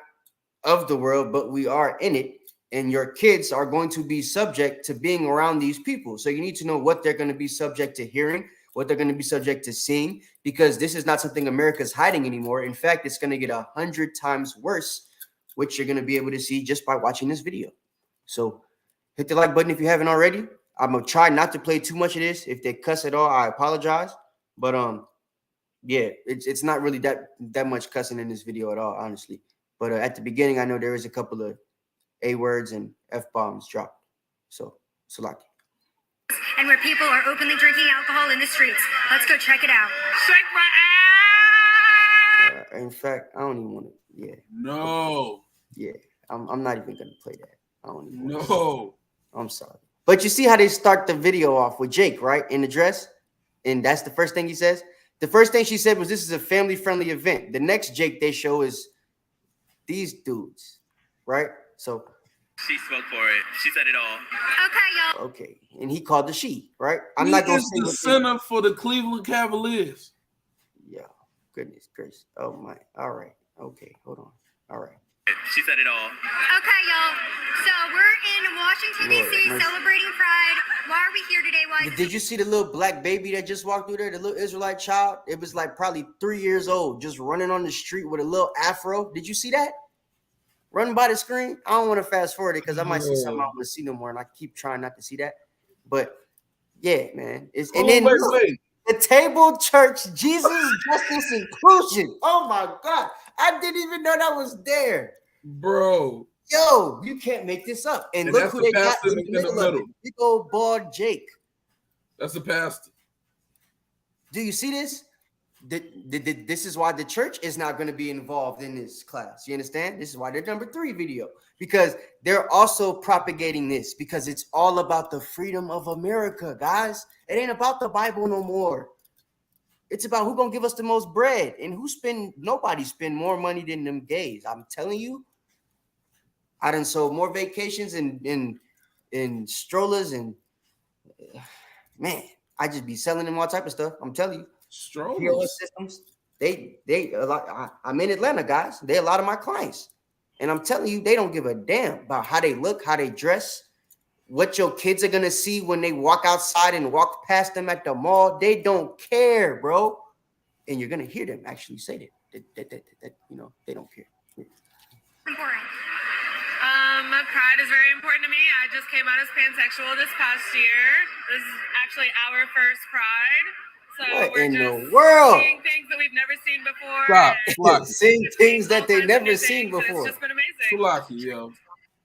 of the world, but we are in it. And your kids are going to be subject to being around these people. So you need to know what they're going to be subject to hearing, what they're going to be subject to seeing, because this is not something America's hiding anymore. In fact, it's going to get 100 times worse, which you're going to be able to see just by watching this video. So hit the like button if you haven't already. I'm going to try not to play too much of this. If they cuss at all, I apologize. But yeah, it's not really that much cussing in this video at all, honestly. But at the beginning, I know there is a couple of A words and F bombs dropped. So, Salaki. And where people are openly drinking alcohol in the streets. Let's go check it out. Shake my ass! In fact, I don't even want to. Yeah. No. Yeah. I'm not even gonna play that. I don't even wanna No. I'm sorry. But you see how they start the video off with Jake, right? In the dress. And that's the first thing he says. The first thing she said was, this is a family-friendly event. The next Jake they show is these dudes, right? So She spoke for it. She said it all. Okay, y'all. okay, and he called the she, right? I'm He not gonna is say the what center for the Cleveland Cavaliers. yeah, goodness gracious. Oh my. All right. Okay, hold on. All right. She said it all. Okay, y'all. So we're in Washington, Lord, D.C. mercy. celebrating Pride. Why are we here today? Why? Did you see the little black baby that just walked through there? The little Israelite child? It was like probably 3 years old, just running on the street with a little afro. Did you see that? Running by the screen? I don't want to fast forward it because I might see something I don't want to see no more, and I keep trying not to see that. But yeah, man. And then wait. The Table Church, Jesus, Justice, Inclusion. Oh my God. I didn't even know that was there. Bro. Yo, you can't make this up. And look that's who the they got pastor in the middle of it. Big old bald Jake. That's the pastor. Do you see this? This is why the church is not going to be involved in this class. You understand? This is why they're number 3 video, because they're also propagating this, because it's all about the freedom of America, guys. It ain't about the Bible no more. It's about who gonna give us the most bread, and nobody spend more money than them gays. I'm telling you, I done sold more vacations and strollers, and man, I just be selling them all type of stuff. I'm telling you. POS systems, they a lot. I'm in Atlanta, guys. They're a lot of my clients, and I'm telling you, they don't give a damn about how they look, how they dress, what your kids are gonna see when they walk outside and walk past them at the mall. They don't care, bro. And you're gonna hear them actually say that you know, they don't care. Important. Pride is very important to me. I just came out as pansexual this past year. This is actually our first Pride. So What we're in just the world? seeing things that we've never seen before. Stop. Seeing things that they all kinds of never new seen things, and before. It's just been amazing. Sulaki, yo.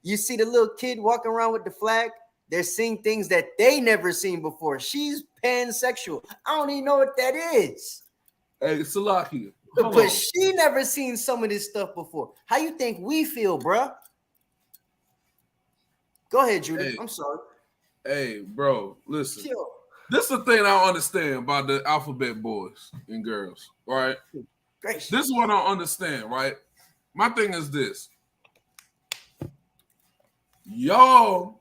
You see the little kid walking around with the flag? They're seeing things that they never seen before. She's pansexual. I don't even know what that is. Hey, Sulaki. But she never seen some of this stuff before. How you think we feel, bruh? Go ahead, Judah. Hey. I'm sorry. Hey, bro, listen. Chill. This is the thing I don't understand about the alphabet boys and girls, right? Gracious. This is what I don't understand, right? My thing is this. Y'all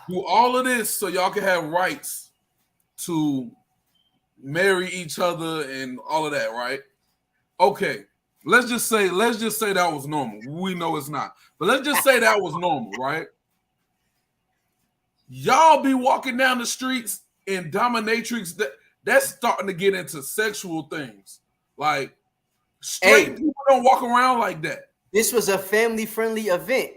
do all of this so y'all can have rights to marry each other and all of that, right? Okay. Let's just say that was normal. We know it's not. But let's just say that was normal, right? Y'all be walking down the streets in dominatrix that's starting to get into sexual things. Like straight people don't walk around like that. This was a family-friendly event.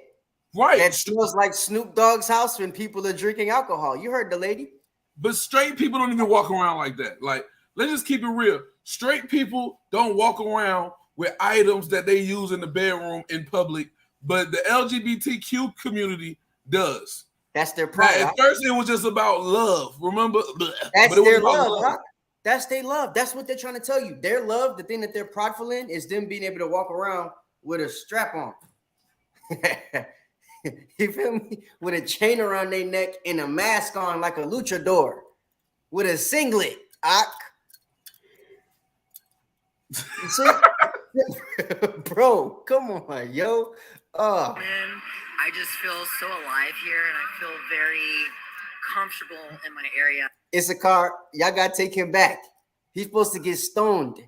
Right. That smells like Snoop Dogg's house when people are drinking alcohol. You heard the lady. But straight people don't even walk around like that. Like, let's just keep it real. Straight people don't walk around with items that they use in the bedroom in public, but the LGBTQ community does. That's their pride. At first, it was just about love. Remember? That's their love. Huh? That's their love. That's what they're trying to tell you. Their love, the thing that they're prideful in, is them being able to walk around with a strap on. You feel me? With a chain around their neck and a mask on like a luchador. With a singlet. You see? Bro, come on, yo. I just feel so alive here, and I feel very comfortable in my area. Issachar, y'all gotta take him back. He's supposed to get stoned.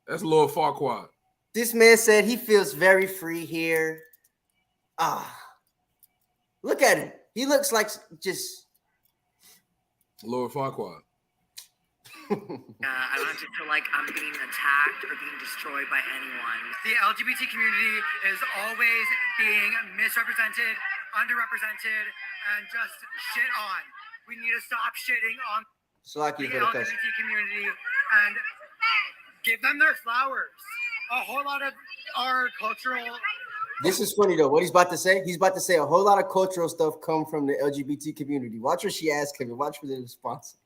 That's Lord Farquaad. This man said he feels very free here. Look at him. He looks like just Lord Farquaad. I don't have to feel like I'm being attacked or being destroyed by anyone. The LGBT community is always being misrepresented, underrepresented, and just shit on. We need to stop shitting on the LGBT community and give them their flowers. A whole lot of our cultural... This is funny though. What he's about to say? He's about to say a whole lot of cultural stuff come from the LGBT community. Watch what she asked him and watch for the response.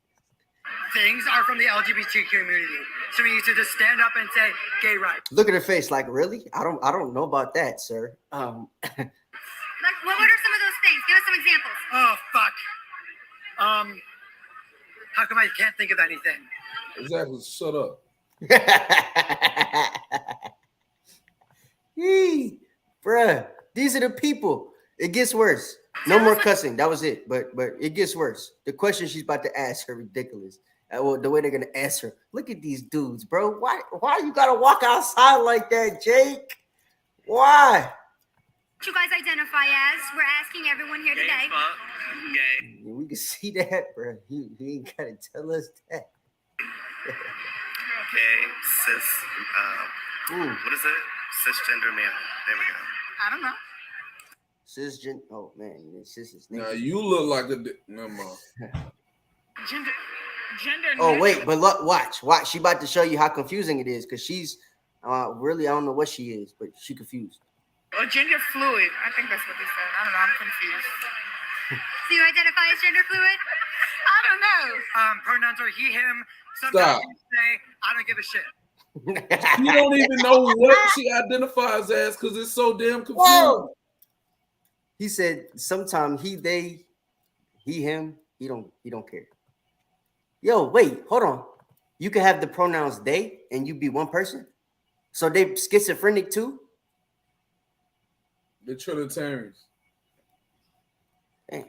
Things are from the LGBT community. So we need to just stand up and say gay rights. Look at her face, like, really? I don't know about that, sir. Like, what are some of those things? Give us some examples. Oh fuck. How come I can't think of anything? Exactly. Shut up. Bruh, these are the people. It gets worse. No more cussing. That was it. But it gets worse. The question she's about to ask are ridiculous. Well, the way they're gonna answer. Look at these dudes, bro. Why you gotta walk outside like that, Jake? Why? What you guys identify as? We're asking everyone here today. Gay. We can see that, bro. He ain't gotta tell us that. Gay, cis, what is it? Cisgender male. There we go. I don't know. Cisgender. Oh man, cis is Now you look like a. Never mind. Gender. gender. Oh neutral. wait, but look, watch. She about to show you how confusing it is because she's really, I don't know what she is, but she confused. Or gender fluid. I think that's what they said. I don't know. I'm confused. So you identify as gender fluid? I don't know. Pronouns are he, him. Sometimes Stop. you say, I don't give a shit. You don't even know what she identifies as because it's so damn confusing. Whoa! He said sometimes he, they, he, him, he don't care. Yo, wait, hold on. You can have the pronouns they and you be one person. So they schizophrenic too? The Trinitarians. Damn.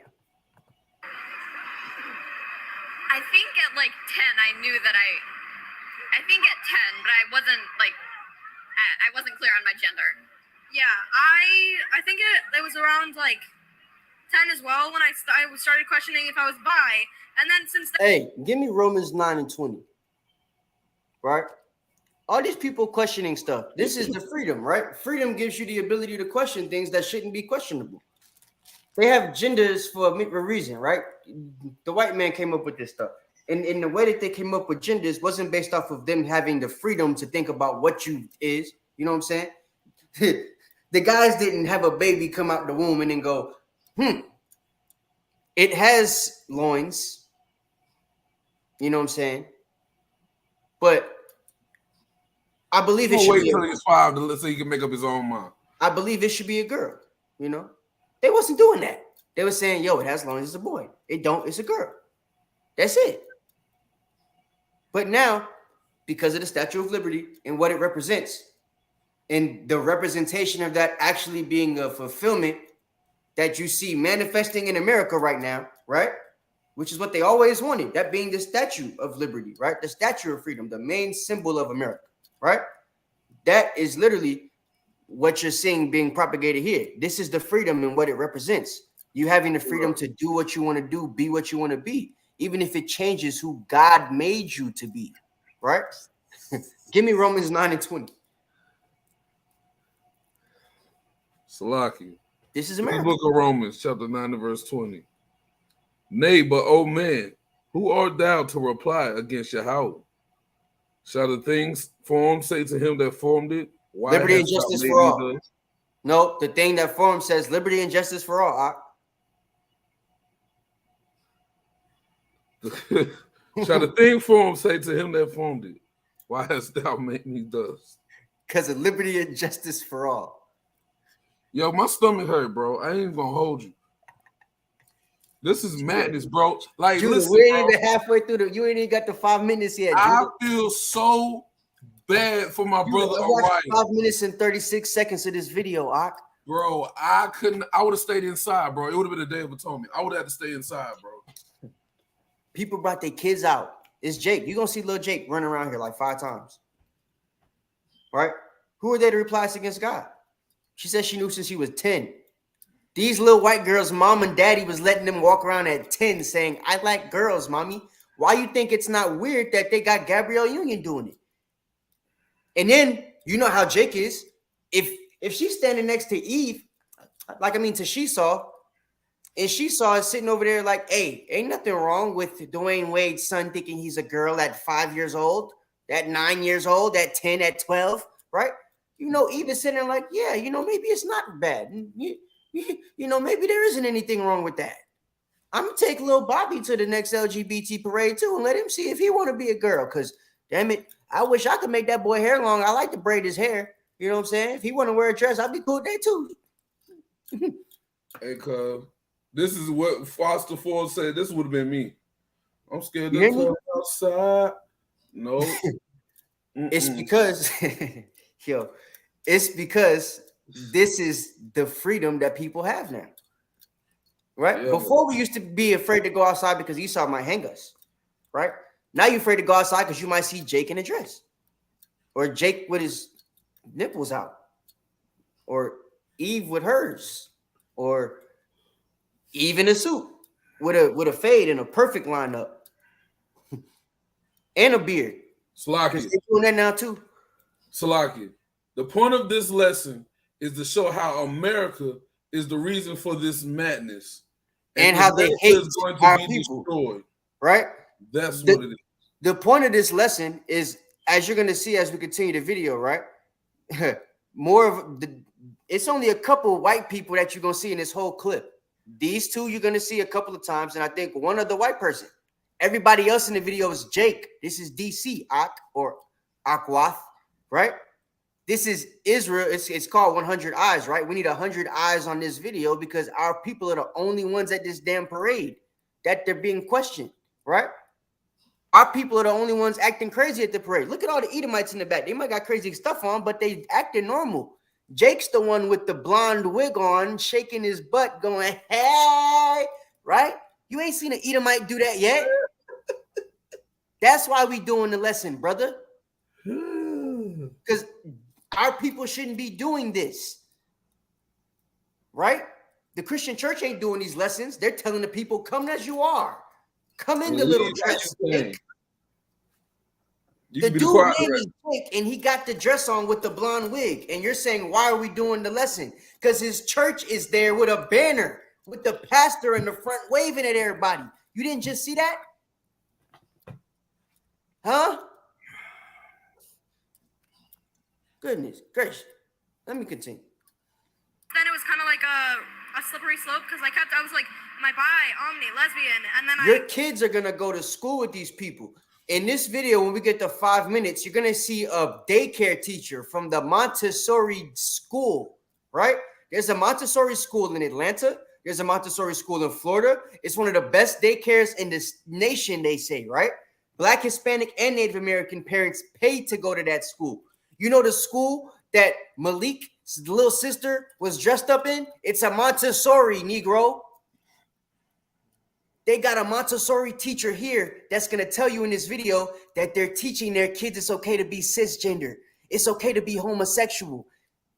I think at like 10, I knew that I think at 10, but I wasn't clear on my gender. Yeah, I think it was around like 10 as well when I started questioning if I was bi, and then since then, Hey, give me Romans 9 and 20. Right? All these people questioning stuff. This is the freedom, right? Freedom gives you the ability to question things that shouldn't be questionable. They have genders for a reason, right? The white man came up with this stuff. And the way that they came up with genders wasn't based off of them having the freedom to think about what you is. You know what I'm saying? The guys didn't have a baby come out the womb and then go, it has loins. You know what I'm saying? But I believe it should Wait be till he's 5 so he can make up his own mind. I believe it should be a girl, you know? They wasn't doing that. They were saying, yo, it has loins, it's a boy. It don't, it's a girl. That's it. But now, because of the Statue of Liberty and what it represents, and the representation of that actually being a fulfillment that you see manifesting in America right now, right? Which is what they always wanted, that being the Statue of Liberty, right? The Statue of Freedom, the main symbol of America, right? That is literally what you're seeing being propagated here. This is the freedom and what it represents. You having the freedom to do what you want to do, be what you want to be, even if it changes who God made you to be, right? Give me Romans 9 and 20. Salaki. This is The America. book of Romans, chapter 9 and verse 20. Nay, but, O man, who art thou to reply against Yahweh? Shall the things formed say to him that formed it, why Liberty and hast thou justice made for me all. thus? No, the thing that form says liberty and justice for all. Shall the thing formed say to him that formed it, why hast thou made me thus? Because of liberty and justice for all. Yo, my stomach hurt, bro. I ain't gonna hold you. This is madness, bro. Like, Judah, listen, we ain't bro, even halfway through you ain't even got the 5 minutes yet, I Judah. feel so bad for my Judah, brother I watched Orion. 5 minutes and 36 seconds of this video, Ak. Bro, I would have stayed inside, bro. It would have been a day of atonement. I would have had to stay inside, bro. People brought their kids out. It's Jake. You're gonna see little Jake running around here like 5 times. Right? Who are they to reply against God? She said she knew since she was 10. These little white girls' mom and daddy was letting them walk around at 10 saying, I like girls, mommy. Why you think it's not weird that they got Gabrielle Union doing it? And then, you know how Jake is. If she's standing next to Eve, to Shesaw, and Shesaw is sitting over there like, hey, ain't nothing wrong with Dwayne Wade's son thinking he's a girl at 5 years old, at 9 years old, at 10, at 12, right? You know, Eve is sitting there like, yeah, you know, maybe it's not bad. You know, maybe there isn't anything wrong with that. I'm going to take little Bobby to the next LGBT parade too and let him see if he want to be a girl because, damn it, I wish I could make that boy hair long. I like to braid his hair. You know what I'm saying? If he want to wear a dress, I'd be cool with that too. Hey, cuz, this is what Foster Ford said. This would have been me. I'm scared You to hear me? come outside. No. It's because, it's because this is the freedom that people have now. Right? Yeah. Before we used to be afraid to go outside because Esau might hang us. Right? Now you're afraid to go outside because you might see Jake in a dress. Or Jake with his nipples out. Or Eve with hers. Or Eve in a suit with a fade and a perfect lineup. And a beard. Salaki. They're doing that now too. Salaki. The point of this lesson is to show how America is the reason for this madness. And how they America hate is going our to be people. destroyed. Right? That's what it is. The point of this lesson is, as you're going to see as we continue the video, right? It's only a couple white people that you're going to see in this whole clip. These two you're going to see a couple of times, and I think one other white person. Everybody else in the video is Jake. This is DC, or Akwath, right? This is Israel. It's called 100 Eyes, right? We need 100 eyes on this video because our people are the only ones at this damn parade that they're being questioned, right? Our people are the only ones acting crazy at the parade. Look at all the Edomites in the back. They might got crazy stuff on, but they acting normal. Jake's the one with the blonde wig on, shaking his butt, going, hey, right? You ain't seen an Edomite do that yet. That's why we doing the lesson, brother. Because our people shouldn't be doing this, right? The Christian church ain't doing these lessons. They're telling the people, come as you are. Come in the little dress. The dude name is Jake, and he got the dress on with the blonde wig. And you're saying, why are we doing the lesson? Because his church is there with a banner, with the pastor in the front waving at everybody. You didn't just see that? Huh? Goodness gracious. Let me continue. Then it was kind of like a slippery slope because I was like, am I bi, omni, lesbian? And then your kids are going to go to school with these people. In this video, when we get to 5 minutes, you're going to see a daycare teacher from the Montessori school, right? There's a Montessori school in Atlanta. There's a Montessori school in Florida. It's one of the best daycares in this nation, they say, right? Black, Hispanic, and Native American parents pay to go to that school. You know the school that Malik's little sister was dressed up in? It's a Montessori, Negro. They got a Montessori teacher here that's going to tell you in this video that they're teaching their kids it's okay to be cisgender. It's okay to be homosexual.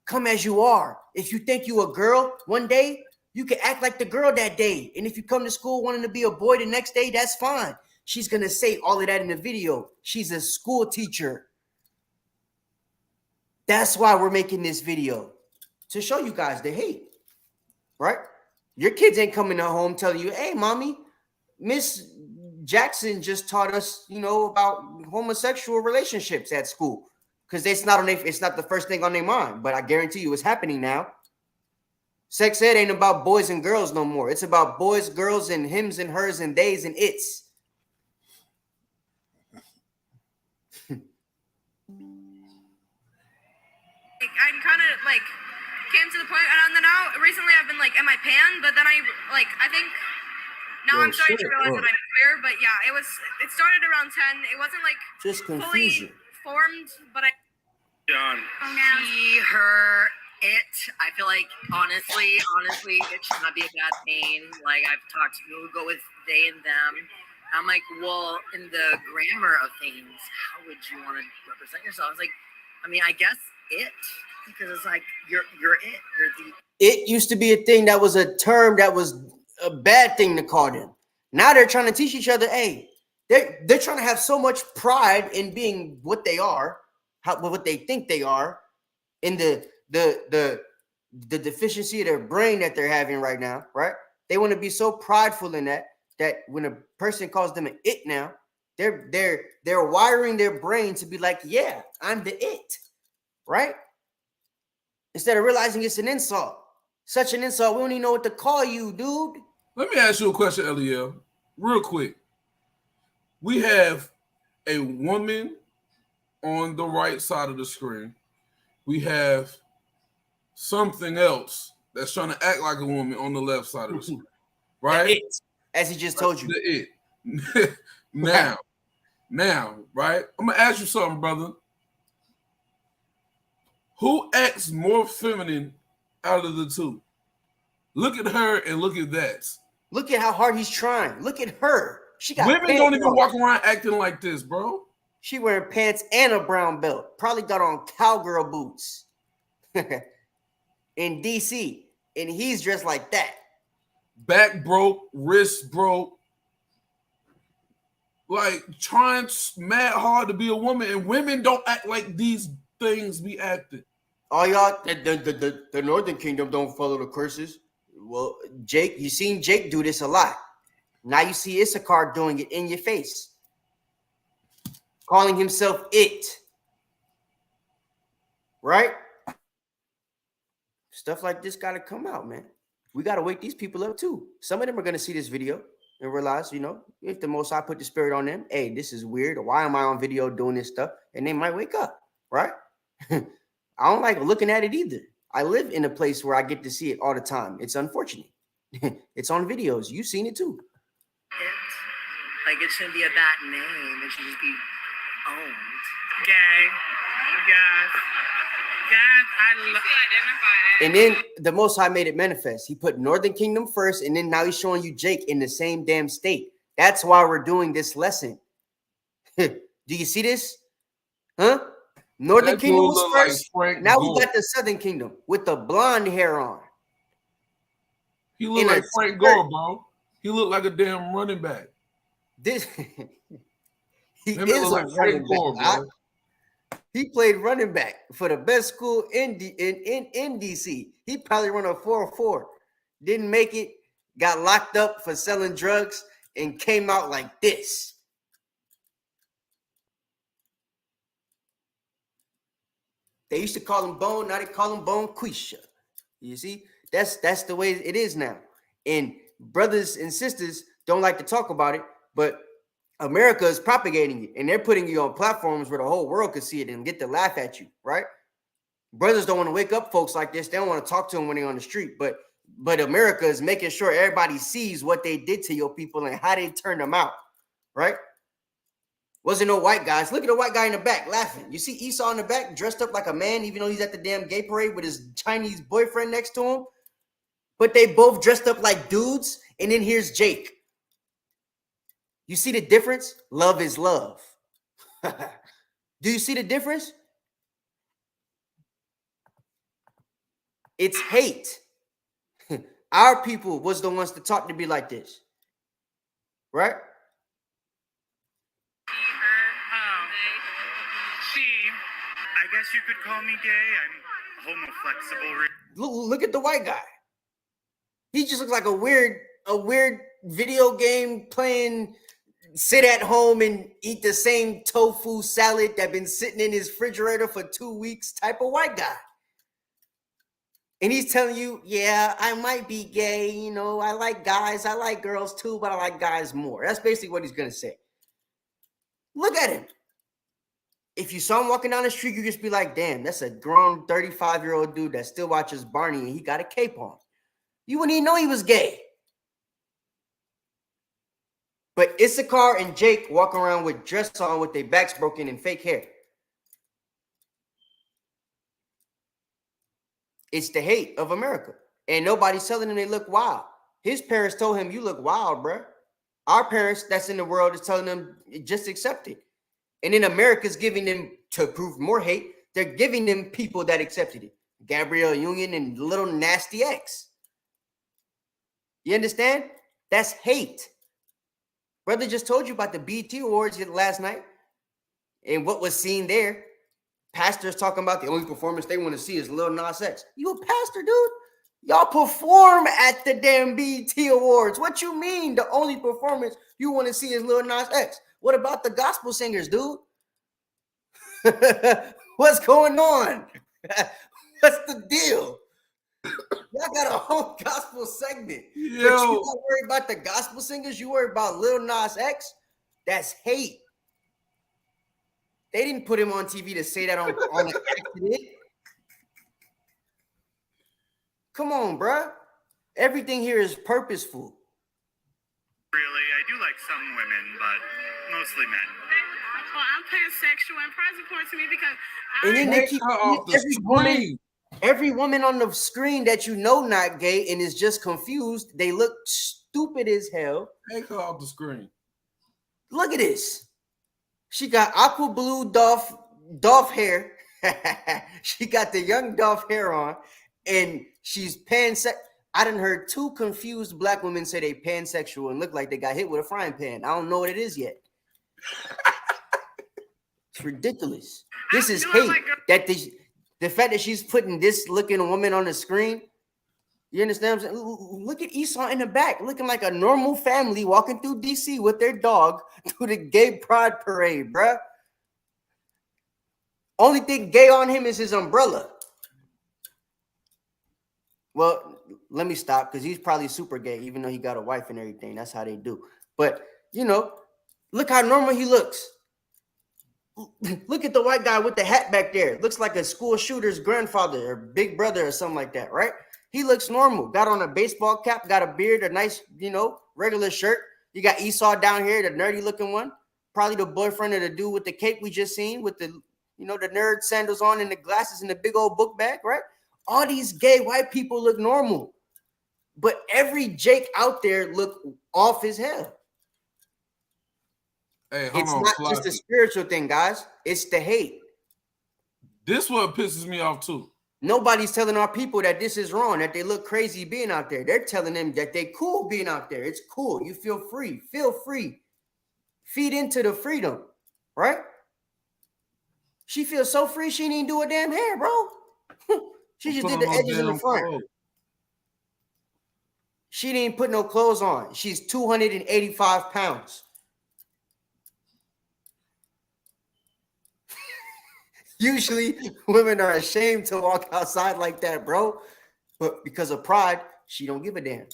Come as you are. If you think you a girl one day, you can act like the girl that day. And if you come to school wanting to be a boy the next day, that's fine. She's going to say all of that in the video. She's a school teacher. That's why we're making this video, to show you guys the hate, right? Your kids ain't coming to home telling you, hey, mommy, Miss Jackson just taught us, about homosexual relationships at school, because it's not the first thing on their mind. But I guarantee you, it's happening now. Sex ed ain't about boys and girls no more. It's about boys, girls, and hims and hers and theys and its. I kind of came to the point, and then now recently I've been am I pan? But then I think. Now I'm starting to realize that I'm queer, but yeah, it started around 10. It wasn't just confusion. Fully formed, but John. She, her, it. I feel like honestly, it should not be a bad thing. I've talked to people who go with they and them. I'm like, well, in the grammar of things, how would you want to represent yourself? I guess it, because it's you're it. You're the. It used to be a thing that was a term that was a bad thing to call them. Now they're trying to teach each other, hey, they're trying to have so much pride in being what they are, what they think they are, in the deficiency of their brain that they're having right now, right? They want to be so prideful in that when a person calls them an it now, they're wiring their brain to be like, yeah, I'm the it, right? Instead of realizing it's an insult. Such an insult, we don't even know what to call you, dude. Let me ask you a question, Eliel, real quick. We have a woman on the right side of the screen. We have something else that's trying to act like a woman on the left side of the screen, right? As he just told you. The it. now, right? I'm going to ask you something, brother. Who acts more feminine out of the two? Look at her and look at that. Look at how hard he's trying. Look at her. She got women don't even walk around acting like this, bro. She wearing pants and a brown belt. Probably got on cowgirl boots in DC, and he's dressed like that. Back broke, wrist broke. Trying mad hard to be a woman, and women don't act like these things be acting. Oh, y'all, the Northern Kingdom don't follow the curses. Well, Jake, you seen Jake do this a lot. Now you see Issachar doing it in your face. calling himself it. Right? Stuff like this got to come out, man. We got to wake these people up too. Some of them are going to see this video and realize, you know, if the Most High put the spirit on them, hey, this is weird. Why am I on video doing this stuff? And they might wake up, right? I don't like looking at it either. I live in a place where I get to see it all the time. It's unfortunate. It's on videos. You've seen it too. Like, it shouldn't be a bad name. It should just be owned. Gay. Yes. Yes, I love identify. And then the Most High made it manifest. He put Northern Kingdom first, and then now he's showing you Jake in the same damn state. That's why we're doing this lesson. Do you see this? Huh? Northern Kingdom was first. Like now we got the Southern Kingdom with the blonde hair on. He looked like Frank Gore, bro. He looked like a damn running back. This he Him is like a Frank running Gore, back. bro. He played running back for the best school in DC. He probably run a 4.4. Didn't make it, got locked up for selling drugs, and came out like this. They used to call him Bone, now they call him Bone Quisha. You see, that's the way it is now. And brothers and sisters don't like to talk about it, but America is propagating it, and they're putting you on platforms where the whole world can see it and get to laugh at you, right? Brothers don't want to wake up folks like this. They don't want to talk to them when they're on the street, but America is making sure everybody sees what they did to your people and how they turned them out, right? Wasn't no white guys. Look at the white guy in the back laughing. You see Esau in the back dressed up like a man, even though he's at the damn gay parade with his Chinese boyfriend next to him. But they both dressed up like dudes. And then here's Jake. You see the difference? Love is love. Do you see the difference? It's hate. Our people was the ones to talk to be like this. Right? I guess you could call me gay. I'm homoflexible. Look at the white guy. He just looks like a weird video game playing, sit at home and eat the same tofu salad that been sitting in his refrigerator for 2 weeks type of white guy. And he's telling you, yeah, I might be gay. You know, I like guys. I like girls too, but I like guys more. That's basically what he's going to say. Look at him. If you saw him walking down the street, you just be like, damn, that's a grown 35-year-old dude that still watches Barney and he got a cape on. You wouldn't even know he was gay. But Issachar and Jake walk around with dress on with their backs broken and fake hair. It's the hate of America. And nobody's telling them they look wild. His parents told him, you look wild, bro. Our parents that's in the world is telling them, just accept it. And then America's giving them, to prove more hate, they're giving them people that accepted it. Gabrielle Union and little nasty X. You understand? That's hate. Brother just told you about the BET Awards last night and what was seen there. Pastors talking about the only performance they want to see is Lil Nas X. You a pastor, dude? Y'all perform at the damn BET Awards. What you mean the only performance you want to see is Lil Nas X? What about the gospel singers, dude? What's going on? What's the deal? Y'all got a whole gospel segment. Yo. But you don't worry about the gospel singers. You worry about Lil Nas X. That's hate. They didn't put him on TV to say that on accident. Come on, bruh. Everything here is purposeful. Really, I do like some women, but mostly men. Well, I'm pansexual, and prize important to me because and then they keep every woman on the screen that you know not gay and is just confused. They look stupid as hell. Take her off the screen. Look at this. She got aqua blue Dolph hair. She got the young Dolph hair on, and she's pansexual. I done heard 2 confused black women say they pansexual and look like they got hit with a frying pan. I don't know what it is yet. It's ridiculous. This is hate. That the fact that she's putting this looking woman on the screen. You understand what I'm saying? Look at Esau in the back, looking like a normal family walking through DC with their dog through the gay pride parade, bruh. Only thing gay on him is his umbrella. Well, let me stop because he's probably super gay, even though he got a wife and everything. That's how they do. But, you know, look how normal he looks. Look at the white guy with the hat back there. Looks like a school shooter's grandfather or big brother or something like that, right? He looks normal. Got on a baseball cap, got a beard, a nice, you know, regular shirt. You got Esau down here, the nerdy looking one. Probably the boyfriend of the dude with the cape we just seen with the, you know, the nerd sandals on and the glasses and the big old book bag, right? All these gay white people look normal. But every Jake out there look off as hell. Hey, It's not just a spiritual thing, guys. It's the hate. This what pisses me off too. Nobody's telling our people that this is wrong, that they look crazy being out there. They're telling them that they cool being out there. It's cool. You feel free. Feel free. Feed into the freedom, right? She feels so free she didn't do a damn hair, bro. She just did the edges in the front. She didn't put no clothes on. She's 285 pounds. Usually, women are ashamed to walk outside like that, bro. But because of pride, she don't give a damn.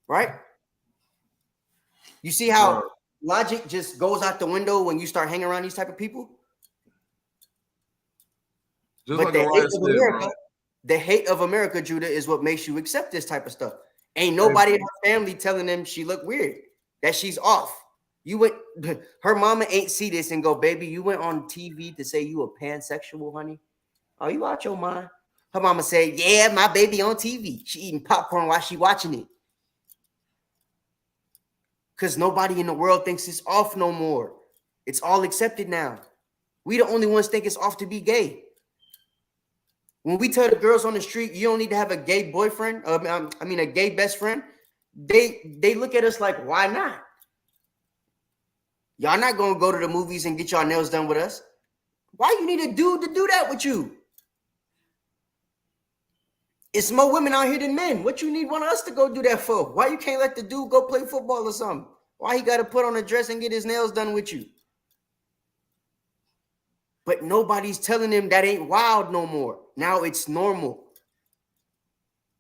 Right? You see how logic just goes out the window when you start hanging around these type of people? Just but like the hate of America, the hate of America, Judah, is what makes you accept this type of stuff. Ain't nobody in her family telling them she look weird, that she's off. You went, her mama ain't see this and go, baby, you went on TV to say you a pansexual, honey. Oh, you out your mind? Her mama said, yeah, my baby on TV. She eating popcorn while she watching it. Because nobody in the world thinks it's off no more. It's all accepted now. We the only ones think it's off to be gay. When we tell the girls on the street, you don't need to have a gay boyfriend, a gay best friend, they look at us like, why not? Y'all not going to go to the movies and get y'all nails done with us. Why you need a dude to do that with you? It's more women out here than men. What you need one of us to go do that for? Why you can't let the dude go play football or something? Why he got to put on a dress and get his nails done with you? But nobody's telling him that ain't wild no more. Now it's normal.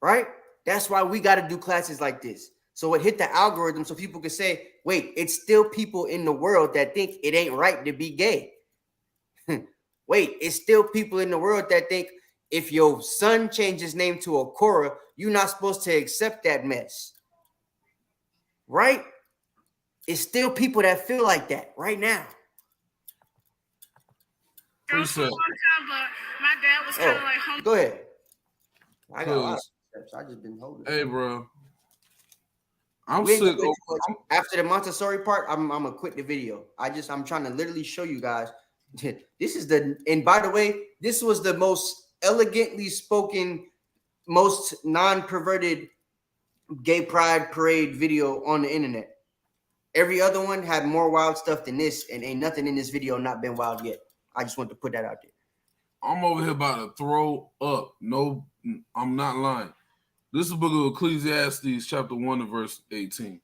Right? That's why we got to do classes like this. So it hit the algorithm so people can say, wait, it's still people in the world that think it ain't right to be gay. Wait, it's still people in the world that think if your son changes his name to a Korah, you're not supposed to accept that mess. Right? It's still people that feel like that right now. Precepts. My dad was kind of like, go ahead. I got a lot of steps. I just been holding. Hey, bro. I'm sick. After the Montessori part, I'm gonna quit the video. I'm trying to literally show you guys. This is and by the way, this was the most elegantly spoken, most non-perverted gay pride parade video on the internet. Every other one had more wild stuff than this, and ain't nothing in this video not been wild yet. I just want to put that out there. I'm over here about to throw up. No, I'm not lying. This is the book of Ecclesiastes, chapter 1 and verse 18.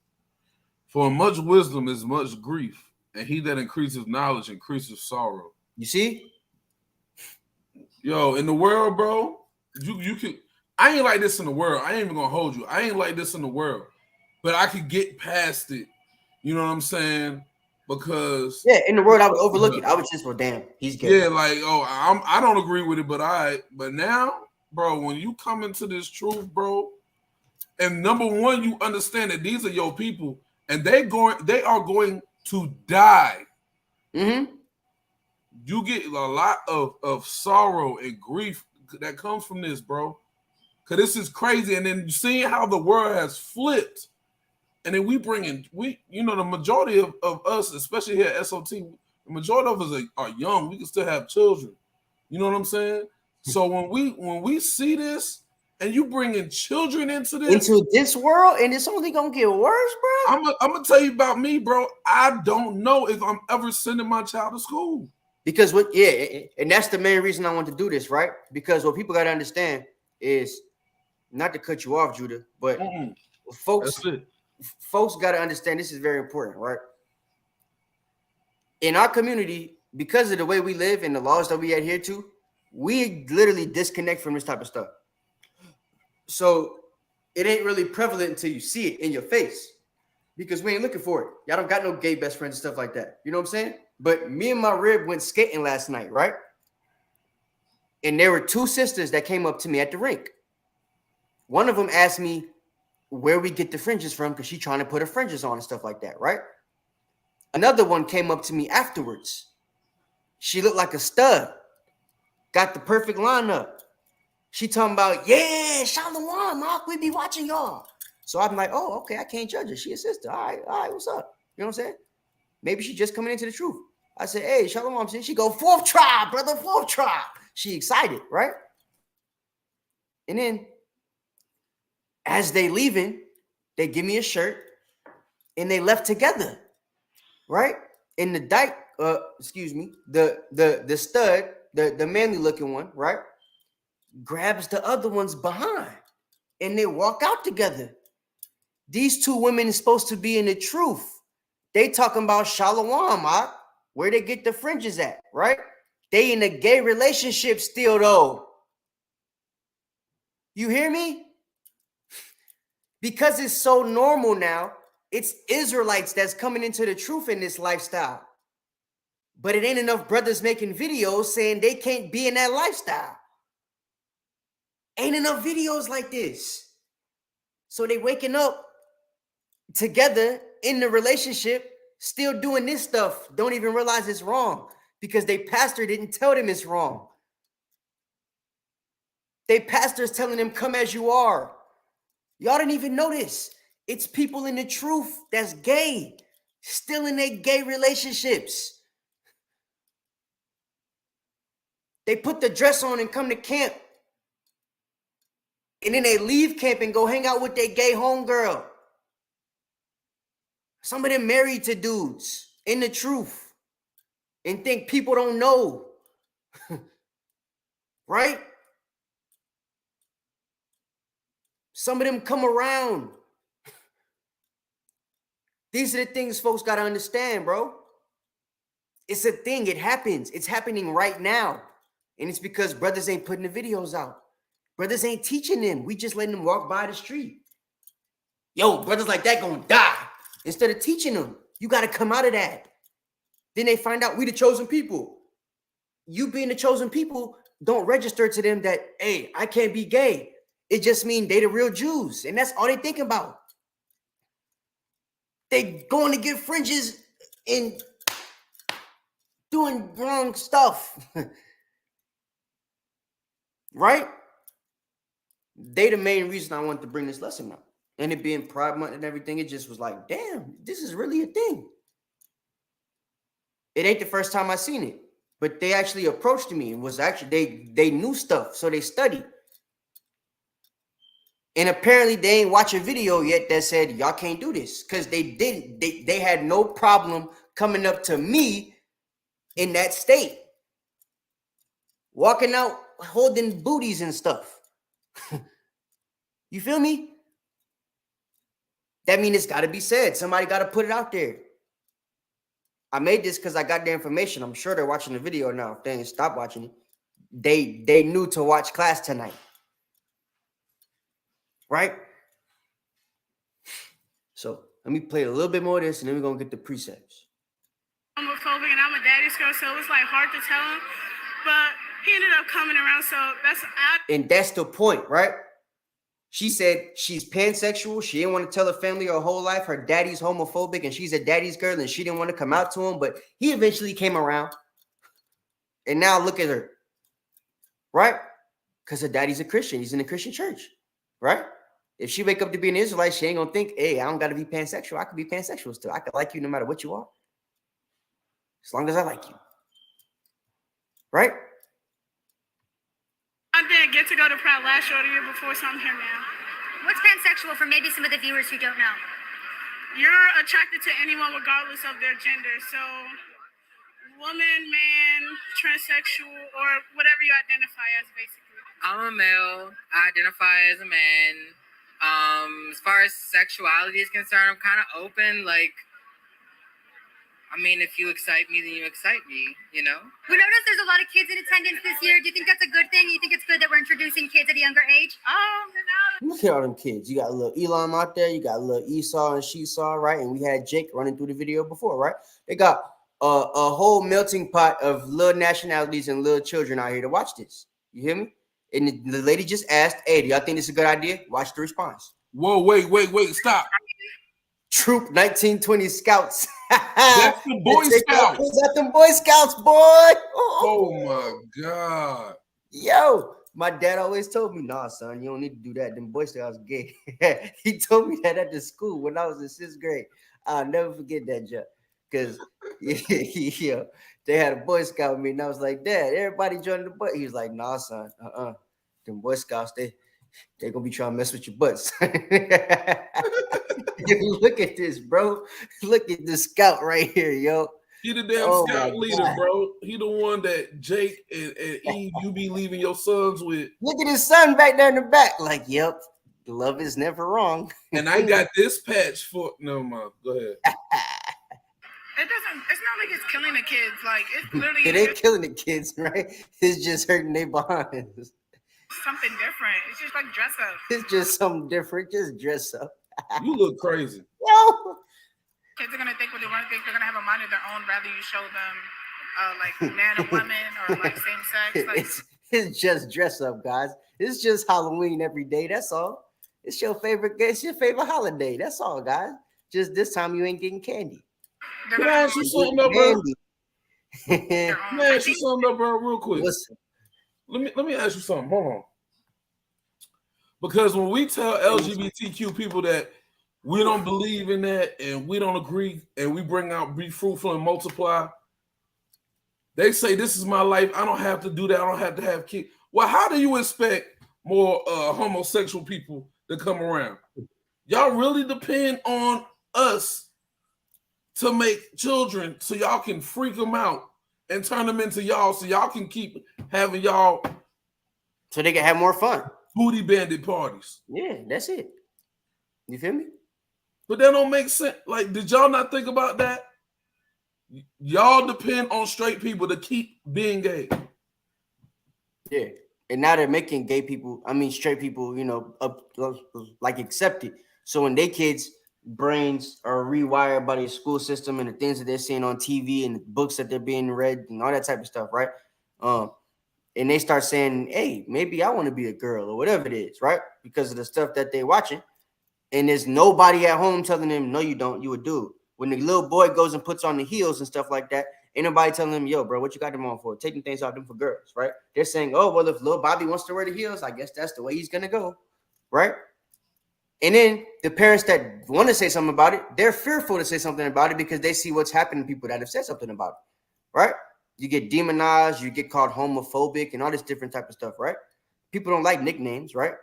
For much wisdom is much grief, and he that increases knowledge increases sorrow. You see? Yo, in the world, bro, you can. I ain't like this in the world. I ain't even gonna hold you. I ain't like this in the world, but I could get past it. You know what I'm saying? Because in the world I would overlook it. I would just go, damn, he's gay. Yeah, like I don't agree with it, but now, bro, when you come into this truth, bro, and number one, you understand that these are your people, and they are going to die. Mm-hmm. You get a lot of sorrow and grief that comes from this, bro. Because this is crazy. And then seeing how the world has flipped. And then the majority of us, especially here at SOT, the majority of us are young. We can still have children. You know what I'm saying? So when we see this and you bringing children into this world, and it's only gonna get worse, bro. I'm gonna tell you about me, bro. I don't know if I'm ever sending my child to school. Because and that's the main reason I want to do this, right? Because what people gotta understand is, not to cut you off, Judah, but folks got to understand this is very important, right? In our community, because of the way we live and the laws that we adhere to, we literally disconnect from this type of stuff. So it ain't really prevalent until you see it in your face, because we ain't looking for it. Y'all don't got no gay best friends and stuff like that. You know what I'm saying? But me and my rib went skating last night, right? And there were two sisters that came up to me at the rink. One of them asked me where we get the fringes from, because she's trying to put her fringes on and stuff like that, right? Another one came up to me afterwards. She looked like a stud. Got the perfect lineup. She talking about, yeah, Shalom, Mark, we be watching y'all. So I'm like, oh, okay, I can't judge her. She a sister. All right, what's up? You know what I'm saying? Maybe she just coming into the truth. I said, hey, Shalom. She go, fourth tribe, brother, fourth tribe. She excited, right? And then as they leaving, they give me a shirt and they left together, right? And the the stud, the manly looking one, right, grabs the other one's behind and they walk out together. These two women is supposed to be in the truth. They talking about Shalom, where they get the fringes at, right? They in a gay relationship still, though. You hear me? Because it's so normal now, it's Israelites that's coming into the truth in this lifestyle. But it ain't enough brothers making videos saying they can't be in that lifestyle. Ain't enough videos like this. So they waking up together in the relationship, still doing this stuff, don't even realize it's wrong because their pastor didn't tell them it's wrong. Their pastor's telling them, come as you are. Y'all didn't even notice. It's people in the truth that's gay, still in their gay relationships. They put the dress on and come to camp. And then they leave camp and go hang out with their gay homegirl. Some of them married to dudes in the truth and think people don't know. Right? Some of them come around. These are the things folks got to understand, bro. It's a thing. It happens. It's happening right now. And it's because brothers ain't putting the videos out. Brothers ain't teaching them. We just letting them walk by the street. Yo, brothers like that gonna die. Instead of teaching them, you got to come out of that. Then they find out we the chosen people. You being the chosen people don't register to them that, hey, I can't be gay. It just means they the real Jews. And that's all they thinking about. They going to get fringes and doing wrong stuff. Right? They the main reason I wanted to bring this lesson up. And it being Pride Month and everything, it just was like, damn, this is really a thing. It ain't the first time I seen it, but they actually approached me and was actually, they knew stuff, so they studied. And apparently they ain't watch a video yet that said, y'all can't do this, because they had no problem coming up to me in that state. Walking out, holding booties and stuff. You feel me? That means it's got to be said. Somebody got to put it out there. I made this because I got the information. I'm sure they're watching the video now. If they didn't stop watching it, they knew to watch class tonight. Right? So let me play a little bit more of this and then we're going to get the precepts. Homophobic, and I'm a daddy's girl, so it was like hard to tell him. But he ended up coming around, so and that's the point, right? She said she's pansexual. She didn't want to tell her family her whole life. Her daddy's homophobic and she's a daddy's girl and she didn't want to come out to him, but he eventually came around. And now look at her, right? Because her daddy's a Christian. He's in a Christian church, right? If she wake up to be an Israelite, she ain't going to think, hey, I don't got to be pansexual. I could be pansexual still. I could like you no matter what you are. As long as I like you. Right? I didn't get to go to Pride last year or the year before, so I'm here now. What's pansexual for maybe some of the viewers who don't know? You're attracted to anyone regardless of their gender. So woman, man, transsexual, or whatever you identify as, basically. I'm a male. I identify as a man. As far as sexuality is concerned, I'm kind of open. Like, I mean, if you excite me, then you excite me, you know? We noticed there's a lot of kids in attendance this year. Do you think that's a good thing? You think it's good that we're introducing kids at a younger age? Look at all them kids. You got a little Elam out there. You got a little Esau and Shesaw, right? And we had Jake running through the video before, right? They got a whole melting pot of little nationalities and little children out here to watch this. You hear me? And the lady just asked, hey, do y'all think this is a good idea? Watch the response. Whoa, wait, stop. Troop 1920 Scouts. That's the Boy Scouts. That's them Boy Scouts, boy. Oh my God. Yo, my dad always told me, nah, son, you don't need to do that. Them Boy Scouts gay. He told me that at the school when I was in 6th grade. I'll never forget that, Joe. Because yeah, they had a Boy Scout meeting. I was like, Dad, everybody joined the Boy. He was like, nah, son, them Boy Scouts, they're gonna be trying to mess with your butts. Look at this, bro. Look at the scout right here, yo. He the damn scout leader, bro. He the one that Jake and Eve, you be leaving your sons with. Look at his son back there in the back. Like, yep, love is never wrong. And I got this patch for no, Mom. Go ahead. It's not like it's killing the kids. Like, it's literally. It ain't killing the kids, right? It's just hurting their behinds. Something different. It's just like dress up. It's just something different. Just dress up. You look crazy. Yo. Kids are gonna think what they want to think. They're gonna have a mind of their own. Rather you show them, like man and woman or like same sex. Like, it's just dress up, guys. It's just Halloween every day. That's all. It's your favorite. It's your favorite holiday. That's all, guys. Just this time you ain't getting candy. Can I ask you something up, bro? Can I ask you something up, bro, real quick? Listen. Let me ask you something. Hold on. Because when we tell LGBTQ people that we don't believe in that and we don't agree and we bring out be fruitful and multiply, they say this is my life. I don't have to do that. I don't have to have kids. Well, how do you expect more homosexual people to come around? Y'all really depend on us to make children so y'all can freak them out and turn them into y'all so y'all can keep having y'all so they can have more fun. Booty bandit parties. Yeah, that's it. You feel me? But that don't make sense. Like, did y'all not think about that? Y'all depend on straight people to keep being gay. Yeah. And now they're making gay people, straight people, like accepted. So when their kids' brains are rewired by the school system and the things that they're seeing on TV and the books that they're being read and all that type of stuff, right? And they start saying, hey, maybe I want to be a girl or whatever it is, right? Because of the stuff that they're watching. And there's nobody at home telling them, no, you don't. You a dude. When the little boy goes and puts on the heels and stuff like that, ain't nobody telling them, yo, bro, what you got them on for? Taking things out them for girls, right? They're saying, oh, well, if little Bobby wants to wear the heels, I guess that's the way he's going to go, right? And then the parents that want to say something about it, they're fearful to say something about it because they see what's happening to people that have said something about it, right? You get demonized, you get called homophobic and all this different type of stuff, right? People don't like nicknames, right?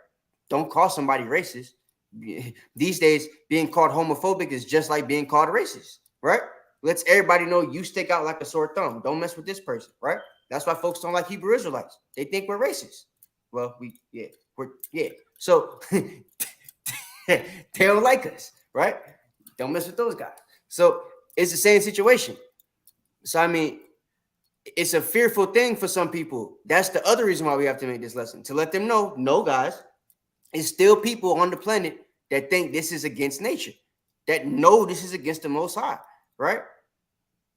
Don't call somebody racist. These days, being called homophobic is just like being called racist, right? Lets everybody know you stick out like a sore thumb. Don't mess with this person, right? That's why folks don't like Hebrew Israelites. They think we're racist. Well, So they don't like us, right? Don't mess with those guys. So it's the same situation. So, it's a fearful thing for some people. That's the other reason why we have to make this lesson, to let them know, no, guys, it's still people on the planet that think this is against nature, that know this is against the Most High, right?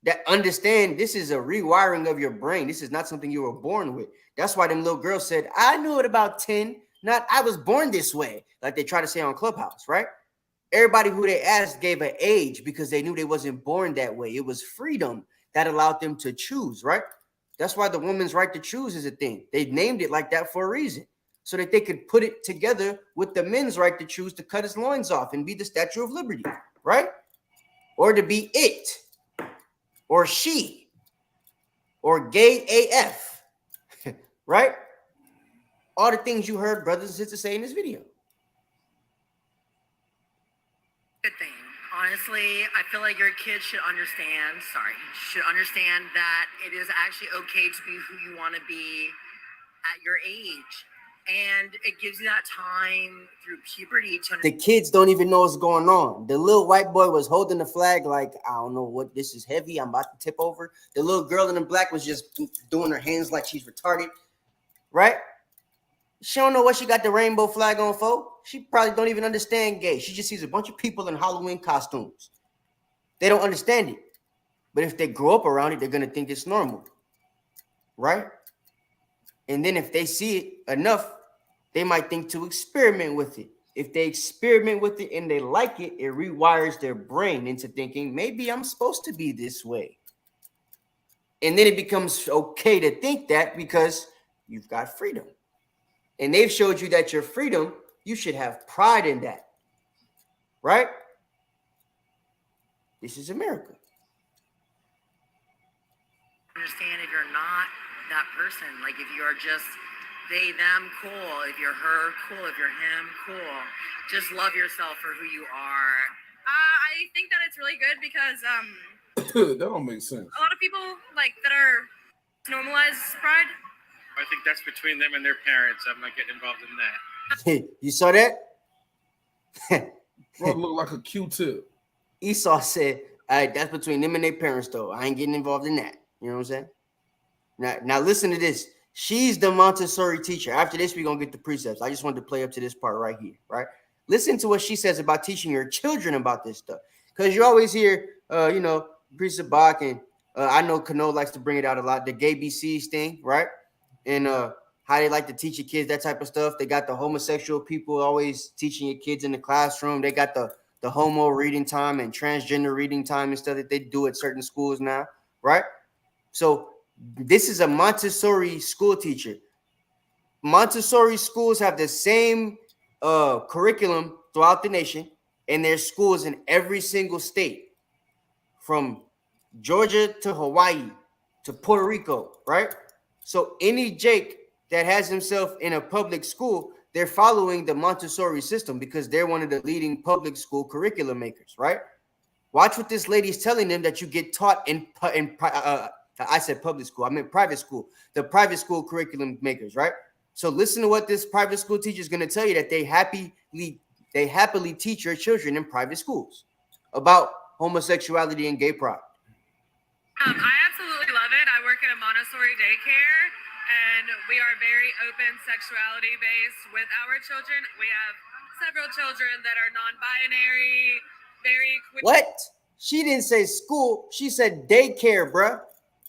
That understand this is a rewiring of your brain. This is not something you were born with. That's why them little girls said, I knew it about 10, not I was born this way, like they try to say on Clubhouse, right? Everybody who they asked gave an age because they knew they wasn't born that way. It was freedom that allowed them to choose, right? That's why the woman's right to choose is a thing. They named it like that for a reason, so that they could put it together with the men's right to choose to cut his loins off and be the Statue of Liberty, right? Or to be it, or she, or gay AF, right? All the things you heard brothers and sisters say in this video. Good thing. Honestly, I feel like your kids should understand that it is actually okay to be who you want to be at your age. And it gives you that time through puberty to The kids don't even know what's going on. The little white boy was holding the flag like, I don't know what, this is heavy, I'm about to tip over. The little girl in the black was just doing her hands like she's retarded, right? She don't know what she got the rainbow flag on for. She probably don't even understand gay. She just sees a bunch of people in Halloween costumes. They don't understand it. But if they grow up around it, they're going to think it's normal, right? And then if they see it enough, they might think to experiment with it. If they experiment with it and they like it, it rewires their brain into thinking, maybe I'm supposed to be this way. And then it becomes okay to think that because you've got freedom. And they've showed you that your freedom, you should have pride in that, right? This is America. understand if you're not that person. Like if you're just they, them, cool. If you're her, cool. If you're him, cool. Just love yourself for who you are. I think that it's really good because That don't make sense. a lot of people like that are normalize pride. I think that's between them and their parents. I'm not getting involved in that. You saw that? Bro, look like a Q-tip. Esau said, all right, that's between them and their parents, though. I ain't getting involved in that. You know what I'm saying? Now listen to this. She's the Montessori teacher. After this, we're going to get the precepts. I just wanted to play up to this part right here, right? Listen to what she says about teaching your children about this stuff. Because you always hear, Precept Bach, and I know Kano likes to bring it out a lot, the gay BCs thing, right? And how they like to teach your kids that type of stuff. They got the homosexual people always teaching your kids in the classroom. They got the homo reading time and transgender reading time and stuff that they do at certain schools now, right? So this is a Montessori school teacher. Montessori schools have the same curriculum throughout the nation, and there's schools in every single state, from Georgia to Hawaii to Puerto Rico, right? So any Jake that has himself in a public school, they're following the Montessori system because they're one of the leading public school curriculum makers, right? Watch what this lady's telling them that you get taught in I said public school, I meant private school, the private school curriculum makers, right? So listen to what this private school teacher is going to tell you, that they happily teach your children in private schools about homosexuality and gay pride. I absolutely love it. I work at a Montessori daycare, and we are very open sexuality based with our children. We have several children that are non-binary, very queer. What? She didn't say school. She said daycare, bruh.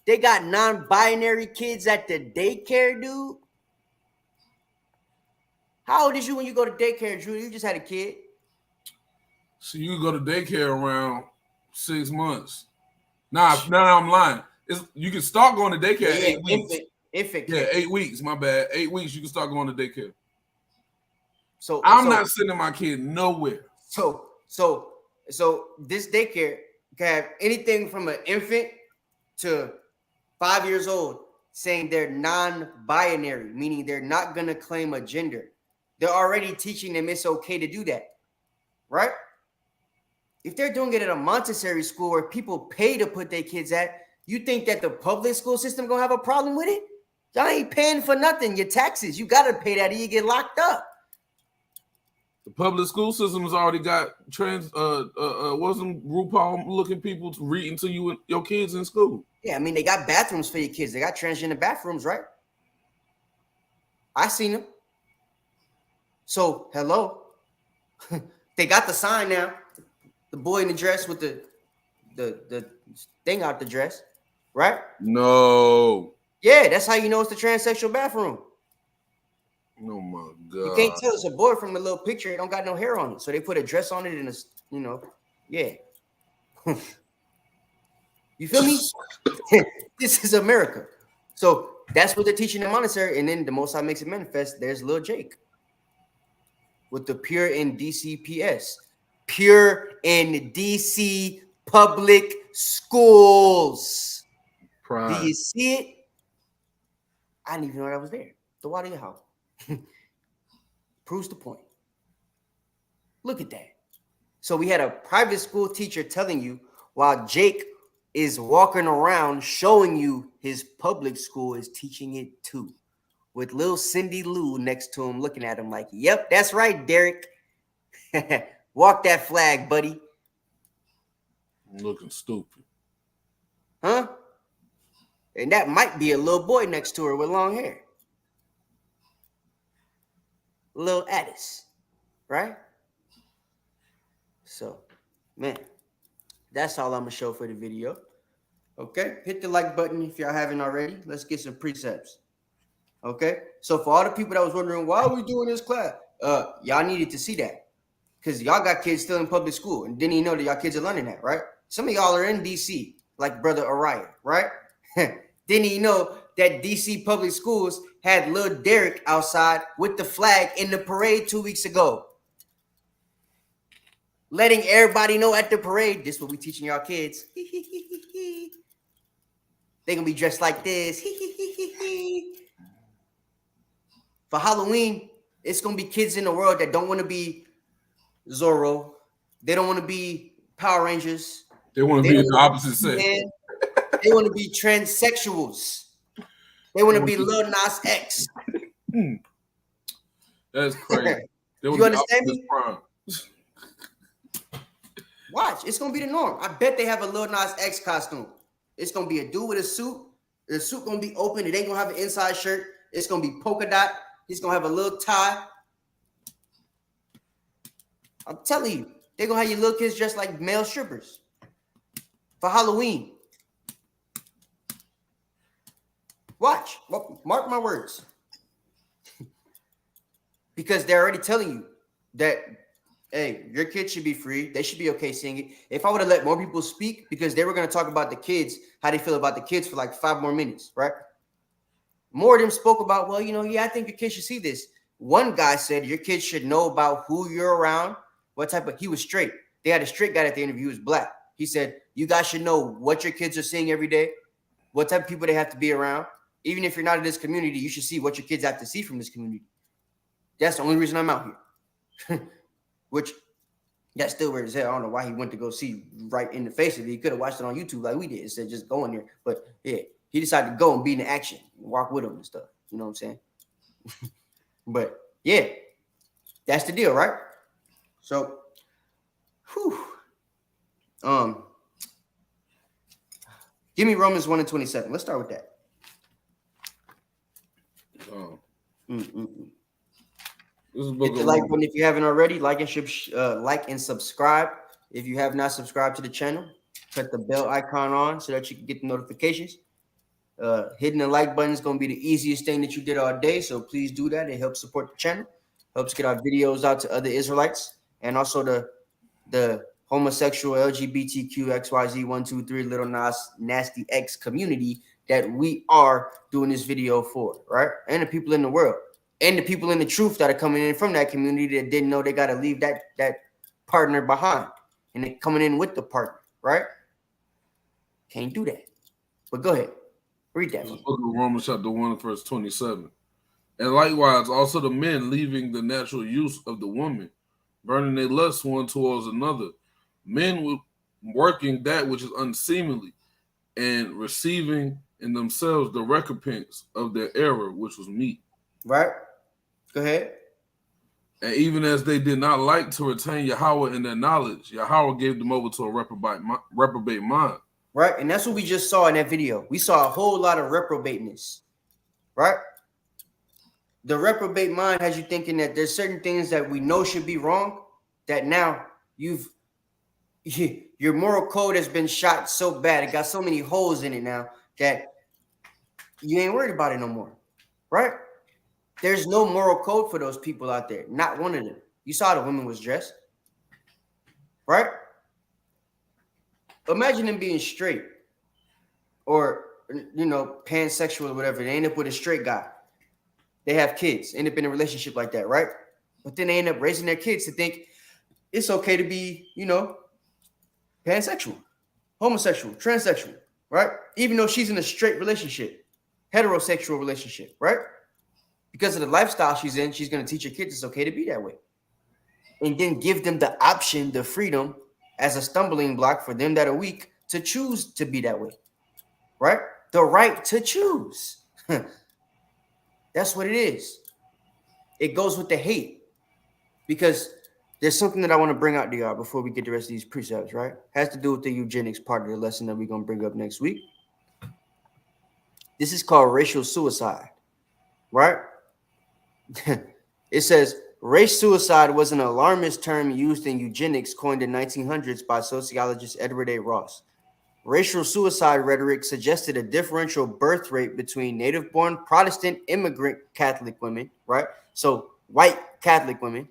They got non-binary kids at the daycare, dude. How old is you when you go to daycare, Drew? You just had a kid. So you go to daycare around 6 months. Nah, I'm lying. You can start going to daycare at 8 weeks. Infant yeah, 8 weeks. My bad. 8 weeks. You can start going to daycare. So I'm not sending my kid nowhere. So this daycare can have anything from an infant to 5 years old, saying they're non-binary, meaning they're not going to claim a gender. They're already teaching them it's okay to do that, right? If they're doing it at a Montessori school where people pay to put their kids at, you think that the public school system going to have a problem with it? Y'all ain't paying for nothing. Your taxes, you got to pay that or you get locked up. The public school system has already got wasn't RuPaul looking people reading to you and your kids in school? Yeah, I mean, they got bathrooms for your kids. They got transgender bathrooms, right? I seen them. So, hello. They got the sign now. The boy in the dress with the thing out the dress, right? No. Yeah, that's how you know it's the transsexual bathroom. Oh my God. You can't tell it's a boy from the little picture. It don't got no hair on it. So they put a dress on it and yeah. You feel me? This is America. So that's what they're teaching in Montessori. And then the Most High makes it manifest. There's little Jake with the Pure in DCPS. Pure in DC public schools. Pride. Do you see it? I didn't even know that was there. The water your house. Proves the point. Look at that. So we had a private school teacher telling you while Jake is walking around showing you his public school is teaching it too. with little Cindy Lou next to him, looking at him like, "Yep, that's right, Derek. Walk that flag, buddy." Looking stupid. Huh? And that might be a little boy next to her with long hair. Little Addis, right? So, man, that's all I'm going to show for the video. Okay? Hit the like button if y'all haven't already. Let's get some precepts. Okay? So, for all the people that was wondering, why are we doing this class? Y'all needed to see that. Because y'all got kids still in public school. And didn't even know that y'all kids are learning that, right? Some of y'all are in D.C., like Brother Orion, right? Didn't he know that DC public schools had little Derek outside with the flag in the parade 2 weeks ago? Letting everybody know at the parade, this is what we teaching y'all kids. They gonna be dressed like this. For Halloween, it's gonna be kids in the world that don't want to be Zorro. They don't want to be Power Rangers. They want to be the opposite sex. They want to be transsexuals. They want to be Lil Nas X. That's crazy. You understand me? Watch, it's gonna be the norm. I bet they have a Lil Nas X costume. It's gonna be a dude with a suit. The suit gonna be open. It ain't gonna have an inside shirt. It's gonna be polka dot. He's gonna have a little tie. I'm telling you, they're gonna have your little kids dressed like male strippers for Halloween. Watch, mark my words. Because they're already telling you that, hey, your kids should be free. They should be okay singing. If I would have let more people speak, because they were going to talk about the kids, how they feel about the kids for like 5 more minutes, right? More of them spoke about, well, I think your kids should see this. One guy said your kids should know about who you're around, he was straight. They had a straight guy at the interview, he was black. He said, you guys should know what your kids are seeing every day, what type of people they have to be around. Even if you're not in this community, you should see what your kids have to see from this community. That's the only reason I'm out here. Which, that's still weird as hell. I don't know why he went to go see right in the face of it. He could have watched it on YouTube like we did. Instead, just go in there. But yeah, he decided to go and be in the action, and walk with him and stuff. You know what I'm saying? But yeah, that's the deal, right? So, give me Romans 1:27. Let's start with that. This is hit the like button if you haven't already. Like and subscribe. If you have not subscribed to the channel, put the bell icon on so that you can get the notifications. Hitting the like button is going to be the easiest thing that you did all day, so please do that. It helps support the channel, helps get our videos out to other Israelites, and also the homosexual LGBTQ XYZ 1 2 3 Little Nas Nasty X community that we are doing this video for, right? And the people in the world, and the people in the truth that are coming in from that community that didn't know they got to leave that partner behind, and they're coming in with the partner, right? Can't do that. But go ahead, read that. Book of Romans chapter 1 verse 27. And likewise, also the men leaving the natural use of the woman, burning their lust one towards another, men working that which is unseemly, and receiving in themselves the recompense of their error, which was meat. Right? Go ahead. And even as they did not like to retain Yahweh in their knowledge, Yahweh gave them over to a reprobate mind. Right? And that's what we just saw in that video. We saw a whole lot of reprobateness. Right? The reprobate mind has you thinking that there's certain things that we know should be wrong, that now your moral code has been shot so bad, it got so many holes in it now that you ain't worried about it no more, right? There's no moral code for those people out there. Not one of them. You saw the woman was dressed, right? Imagine them being straight or, pansexual or whatever. They end up with a straight guy. They have kids, end up in a relationship like that, right? But then they end up raising their kids to think it's okay to be, pansexual, homosexual, transsexual, right? Even though she's in a straight relationship, heterosexual relationship, right? Because of the lifestyle she's in, she's going to teach her kids it's okay to be that way. And then give them the option, the freedom as a stumbling block for them that are weak to choose to be that way, right? The right to choose. That's what it is. It goes with the hate, because there's something that I want to bring out to y'all before we get the rest of these precepts, right? Has to do with the eugenics part of the lesson that we're going to bring up next week. This is called racial suicide, right? It says race suicide was an alarmist term used in eugenics coined in 1900s by sociologist Edward A. Ross. Racial suicide rhetoric suggested a differential birth rate between native-born Protestant immigrant Catholic women, right? So white Catholic women,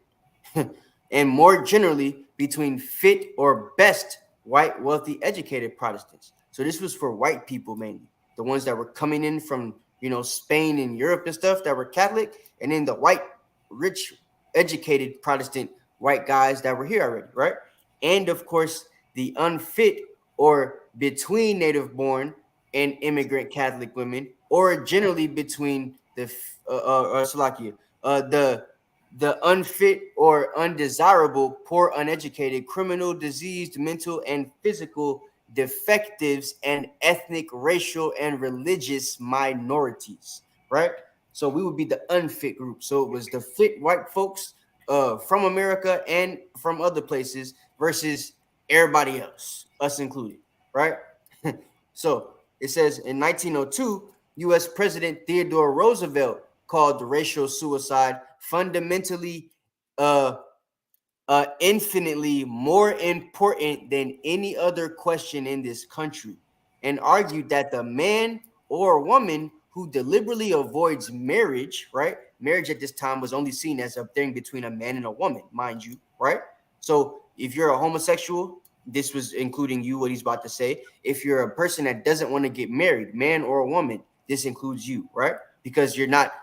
and more generally between fit or best white, wealthy, educated Protestants. So this was for white people mainly, the ones that were coming in from, Spain and Europe and stuff that were Catholic, and then the white, rich, educated Protestant white guys that were here already, right? And of course, the unfit or between native-born and immigrant Catholic women, or generally between the unfit or undesirable, poor, uneducated, criminal, diseased, mental, and physical defectives, and ethnic, racial, and religious minorities, right? So we would be the unfit group. So it was the fit white folks from America and from other places versus everybody else, us included, right? So it says in 1902, U.S. President Theodore Roosevelt called racial suicide fundamentally infinitely more important than any other question in this country, and argued that the man or woman who deliberately avoids marriage, right? Marriage at this time was only seen as a thing between a man and a woman, mind you, right? So if you're a homosexual, this was including you, what he's about to say. If you're a person that doesn't want to get married, man or woman, this includes you, right? Because you're not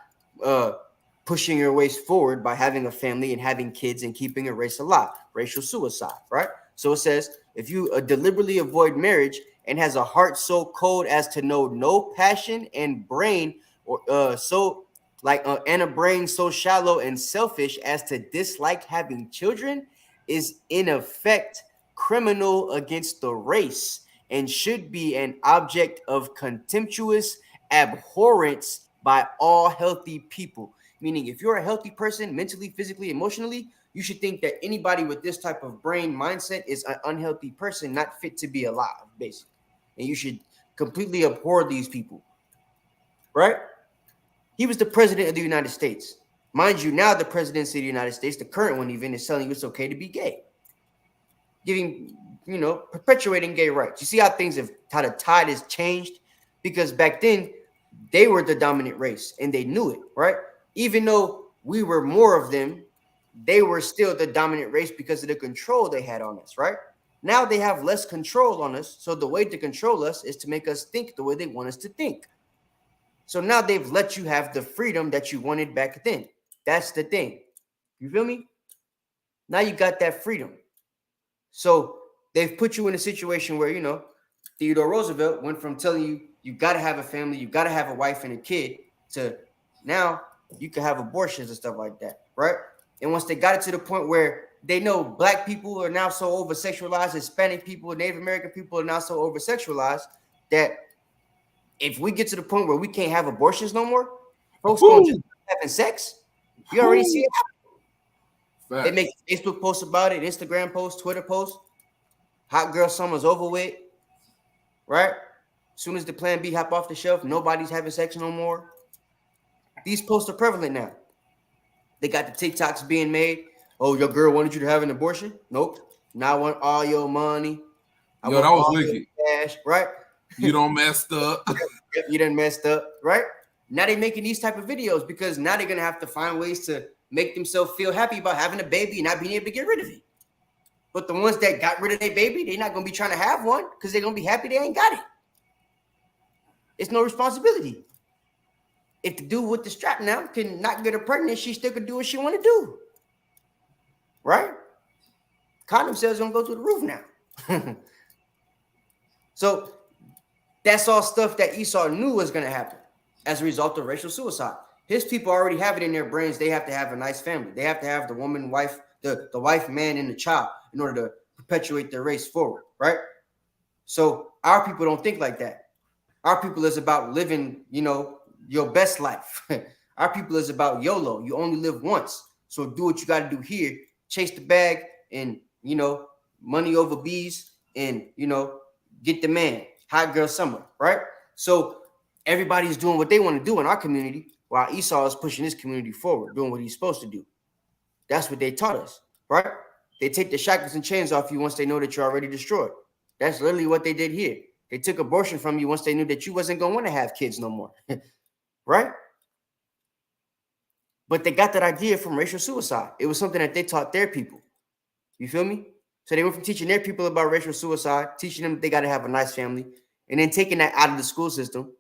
pushing your ways forward by having a family and having kids and keeping a race alive, racial suicide, right? So it says, if you deliberately avoid marriage and has a heart so cold as to know no passion and brain, or and a brain so shallow and selfish as to dislike having children, is in effect criminal against the race and should be an object of contemptuous abhorrence by all healthy people. Meaning, if you're a healthy person, mentally, physically, emotionally, you should think that anybody with this type of brain mindset is an unhealthy person, not fit to be alive, basically. And you should completely abhor these people, right? He was the president of the United States. Mind you, now the presidency of the United States, the current one even, is telling you it's okay to be gay. Perpetuating gay rights. You see how the tide has changed? Because back then, they were the dominant race, and they knew it, right? Even though we were more of them, they were still the dominant race because of the control they had on us, right? Now they have less control on us. So the way to control us is to make us think the way they want us to think. So now they've let you have the freedom that you wanted back then. That's the thing. You feel me? Now you got that freedom. So they've put you in a situation where, Theodore Roosevelt went from telling you got to have a family, you got to have a wife and a kid, to now you can have abortions and stuff like that, right? And once they got it to the point where they know black people are now so over-sexualized, Hispanic people, Native American people are now so over-sexualized that if we get to the point where we can't have abortions no more, folks going to having sex. You already see it happen. They make Facebook posts about it, Instagram posts, Twitter posts. Hot girl summer's over with, right? As soon as the plan B hop off the shelf, nobody's having sex no more. These posts are prevalent now. They got the TikToks being made. Oh, your girl wanted you to have an abortion? Nope. Now I want all your money. That was wicked. Cash, right? You don't messed up. You done messed up, right? Now they're making these type of videos because now they're going to have to find ways to make themselves feel happy about having a baby and not being able to get rid of it. But the ones that got rid of their baby, they're not going to be trying to have one because they're going to be happy they ain't got it. It's no responsibility. If the dude with the strap now can not get her pregnant, she still can do what she want to do. Right? Condom sales going to go through the roof now. So that's all stuff that Esau knew was going to happen as a result of racial suicide. His people already have it in their brains. They have to have a nice family. They have to have the woman, wife, the wife, man, and the child in order to perpetuate their race forward, right? So our people don't think like that. Our people is about living, your best life. Our people is about YOLO. You only live once. So do what you got to do here. Chase the bag and, you know, money over bees and, you know, get the man. Hot girl summer, right? So everybody's doing what they want to do in our community while Esau is pushing his community forward, doing what he's supposed to do. That's what they taught us, right? They take the shackles and chains off you once they know that you're already destroyed. That's literally what they did here. They took abortion from you once they knew that you wasn't going to want to have kids no more, right? But they got that idea from racial suicide. It was something that they taught their people. You feel me? So they went from teaching their people about racial suicide, teaching them that they got to have a nice family, and then taking that out of the school system.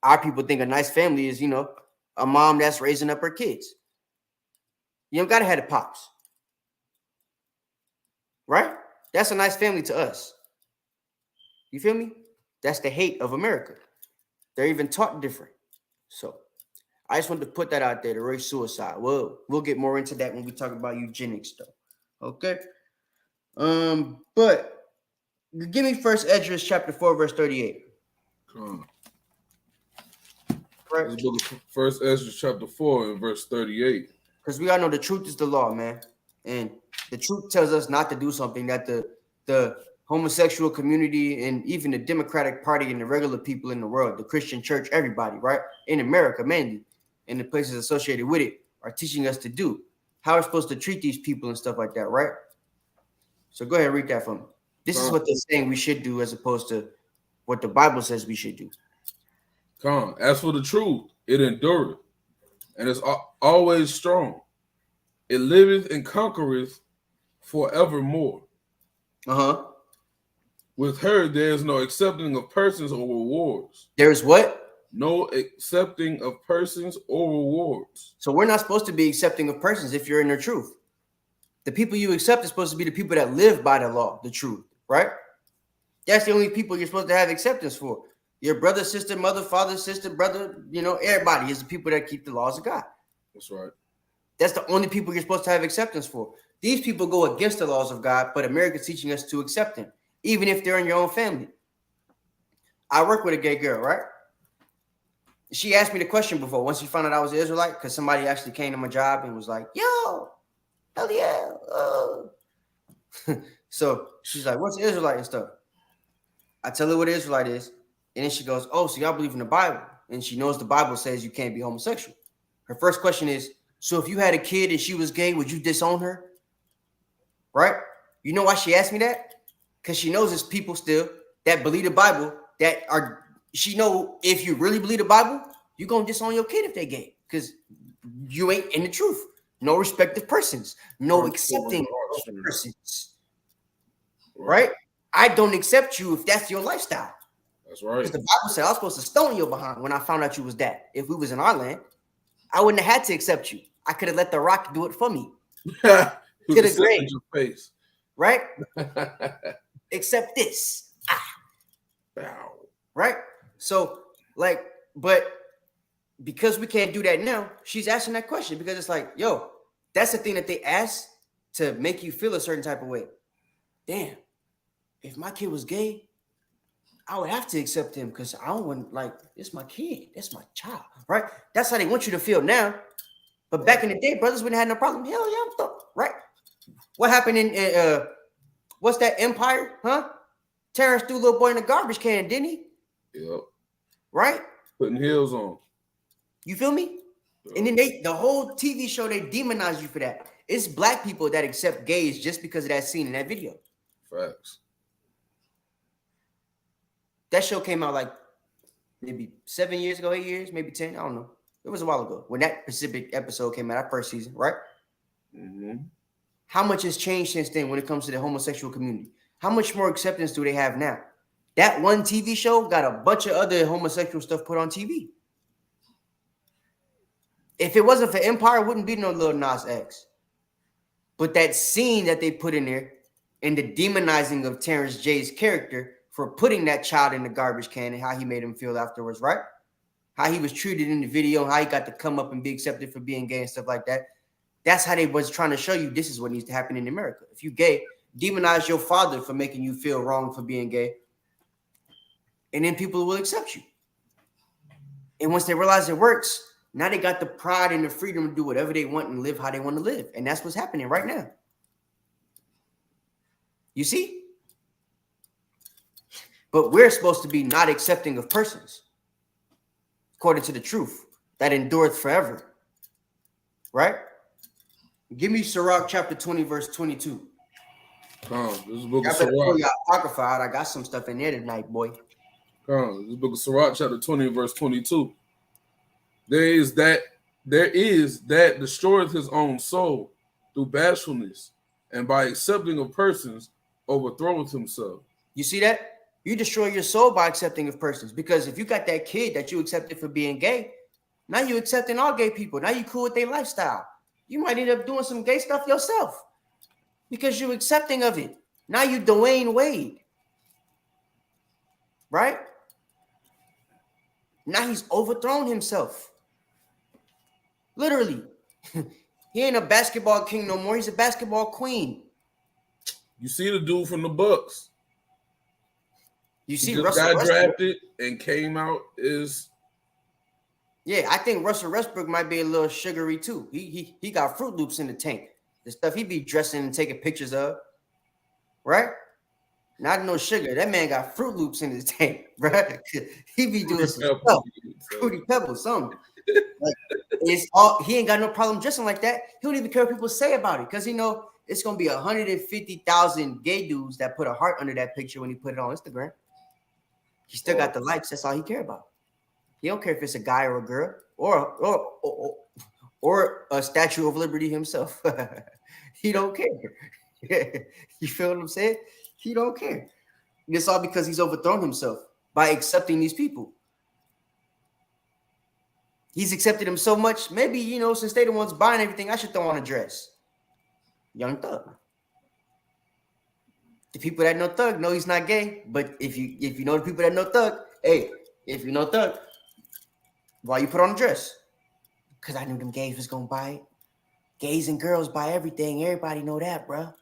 Our people think a nice family is, you know, a mom that's raising up her kids. You don't got to have the pops. Right? That's a nice family to us. You feel me? That's the hate of America. They're even taught different. So I just wanted to put that out there, the race suicide. Well, we'll get more into that when we talk about eugenics, though. Okay. But give me first Esdras chapter 4, verse 38. Right. This book of First Esdras chapter 4 and verse 38. Because we all know the truth is the law, man. And the truth tells us not to do something that the homosexual community and even the Democratic Party and the regular people in the world, the Christian church, everybody, right? In America, mainly, and the places associated with it are teaching us to do. How we're supposed to treat these people and stuff like that, right? So go ahead and read that for me. This is what they're saying we should do as opposed to what the Bible says we should do. As for the truth, it endureth, and is always strong. It liveth and conquereth forevermore. With her, there is no accepting of persons or rewards. There's what? No accepting of persons or rewards. So we're not supposed to be accepting of persons if you're in the truth. The people you accept is supposed to be the people that live by the law, the truth, right? That's the only people you're supposed to have acceptance for. Your brother, sister, mother, father, sister, brother, you know, everybody is the people that keep the laws of God. That's right. That's the only people you're supposed to have acceptance for. These people go against the laws of God, but America's teaching us to accept them, even if they're in your own family. I work with a gay girl, right? She asked me the question before, once she found out I was an Israelite, because somebody actually came to my job and was like, yo, hell yeah. So she's like, what's an Israelite and stuff? I tell her what an Israelite is. And then she goes, oh, so y'all believe in the Bible. And she knows the Bible says you can't be homosexual. Her first question is, so if you had a kid and she was gay, would you disown her? Right? You know why she asked me that? Because she knows there's people still that believe the Bible that are, she know if you really believe the Bible, you're going to disown your kid if they're gay because you ain't in the truth. No respect of persons. No accepting of persons. Right? I don't accept you if that's your lifestyle. That's right. Because the Bible said I was supposed to stone you behind when I found out you was that. If we was in our land, I wouldn't have had to accept you. I could have let the rock do it for me. To the grave. Your face. Right? Accept this. Right? So, like, but because we can't do that now, she's asking that question because it's like, yo, that's the thing that they ask to make you feel a certain type of way. Damn, if my kid was gay, I would have to accept him because I don't want, like, it's my kid. That's my child, right? That's how they want you to feel now. But back in the day, brothers wouldn't have no problem. Hell yeah, right? What happened in, what's that, Empire, huh? Terrence threw a little boy in a garbage can, didn't he? Yep. Right? Putting heels on. You feel me? Yep. And then the whole TV show, they demonize you for that. It's black people that accept gays just because of that scene in that video. Facts. That show came out like maybe 7 years ago, 8 years, maybe 10. I don't know. It was a while ago when that specific episode came out, that first season, right? Mm-hmm. How much has changed since then when it comes to the homosexual community? How much more acceptance do they have now? That one TV show got a bunch of other homosexual stuff put on TV. If it wasn't for Empire, it wouldn't be no Lil Nas X. But that scene that they put in there and the demonizing of Terrence J's character for putting that child in the garbage can and how he made him feel afterwards, right? How he was treated in the video, how he got to come up and be accepted for being gay and stuff like that. That's how they was trying to show you this is what needs to happen in America. If you gay, demonize your father for making you feel wrong for being gay. And then people will accept you. And once they realize it works, Now they got the pride and the freedom to do whatever they want and live how they want to live. And that's what's happening right now. You see? But we're supposed to be not accepting of persons, according to the truth that endureth forever. Right? Give me Sirach chapter 20, verse 22. This is book I of better pull Sirach. your apocrypha out. I got some stuff in there tonight, boy. This is book of Sirach, chapter 20, verse 22. There is that destroyeth his own soul through bashfulness, and by accepting of persons overthroweth himself. You see that? You destroy your soul by accepting of persons. Because if you got that kid that you accepted for being gay, now you accepting all gay people. Now you cool with their lifestyle. You might end up doing some gay stuff yourself because you're accepting of it. Now you Dwayne Wade. Right? Now he's overthrown himself. Literally. He ain't a basketball king no more. He's a basketball queen. You see the dude from the Bucks. You see he just Russell got Westbrook drafted and came out as... Yeah, I think Russell Westbrook might be a little sugary too. He got Fruit Loops in the tank. The stuff he be dressing and taking pictures of. Right? Not no sugar. That man got Fruit Loops in his tank, right? He be doing some stuff. Fruity Pebbles, something. Like, it's all, he ain't got no problem dressing like that. He don't even care what people say about it because he know it's gonna be 150,000 gay dudes that put a heart under that picture when he put it on Instagram. He still got the likes. That's all he care about. He don't care if it's a guy or a girl or a Statue of Liberty himself. He don't care. You feel what I'm saying? He don't care. And it's all because he's overthrown himself by accepting these people. He's accepted them so much. Maybe, you know, since they the ones buying everything, I should throw on a dress. Young Thug. The people that know Thug know he's not gay. But if you know the people that know Thug, hey, if you know Thug, why you put on a dress? Because I knew them gays was gonna buy it. Gays and girls buy everything. Everybody know that, bro.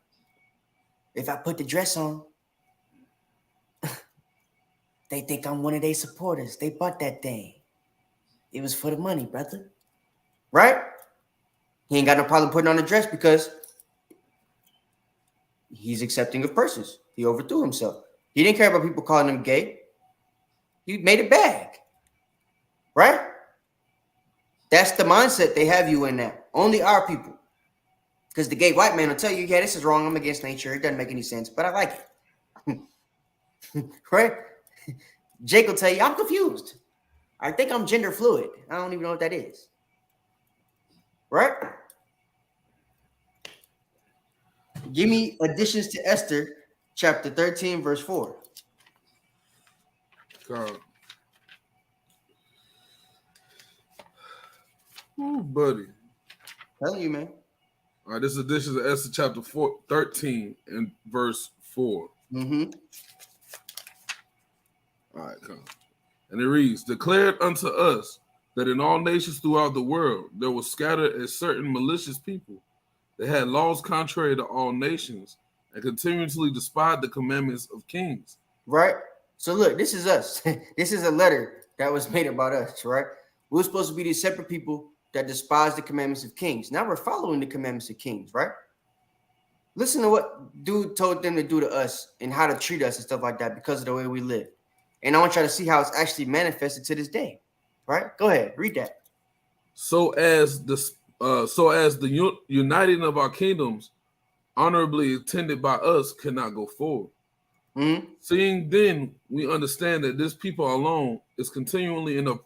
If I put the dress on, they think I'm one of their supporters. They bought that thing. It was for the money, brother. Right? He ain't got no problem putting on a dress because he's accepting of persons. He overthrew himself. He didn't care about people calling him gay. He made it bag. Right? That's the mindset they have you in now. Only our people. Because the gay white man will tell you, yeah, this is wrong. I'm against nature. It doesn't make any sense, but I like it. Right? Jake will tell you, I'm confused. I think I'm gender fluid. I don't even know what that is. Right? Give me additions to Esther, chapter 13, verse 4. God. Ooh, buddy. Telling you, man. All right, this is addition to Esther chapter 13 and verse 4. Mm-hmm. All right, come. And it reads, declared unto us that in all nations throughout the world there was scattered a certain malicious people that had laws contrary to all nations and continuously despised the commandments of kings. Right? So look, this is us. This is a letter that was made about us, right? We're supposed to be these separate people that despise the commandments of kings. Now we're following the commandments of kings, right? Listen to what dude told them to do to us and how to treat us and stuff like that because of the way we live. And I want y'all to see how it's actually manifested to this day, right? Go ahead, read that. So as the uniting of our kingdoms, honorably attended by us, cannot go forward. Mm-hmm. Seeing then we understand that this people alone is continually in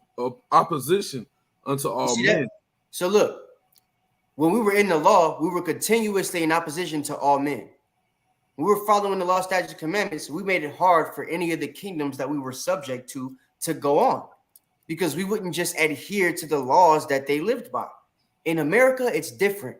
opposition unto all men. That? So look, when we were in the law, we were continuously in opposition to all men. We were following the law, statutes, and commandments. We made it hard for any of the kingdoms that we were subject to go on because we wouldn't just adhere to the laws that they lived by. In America, it's different.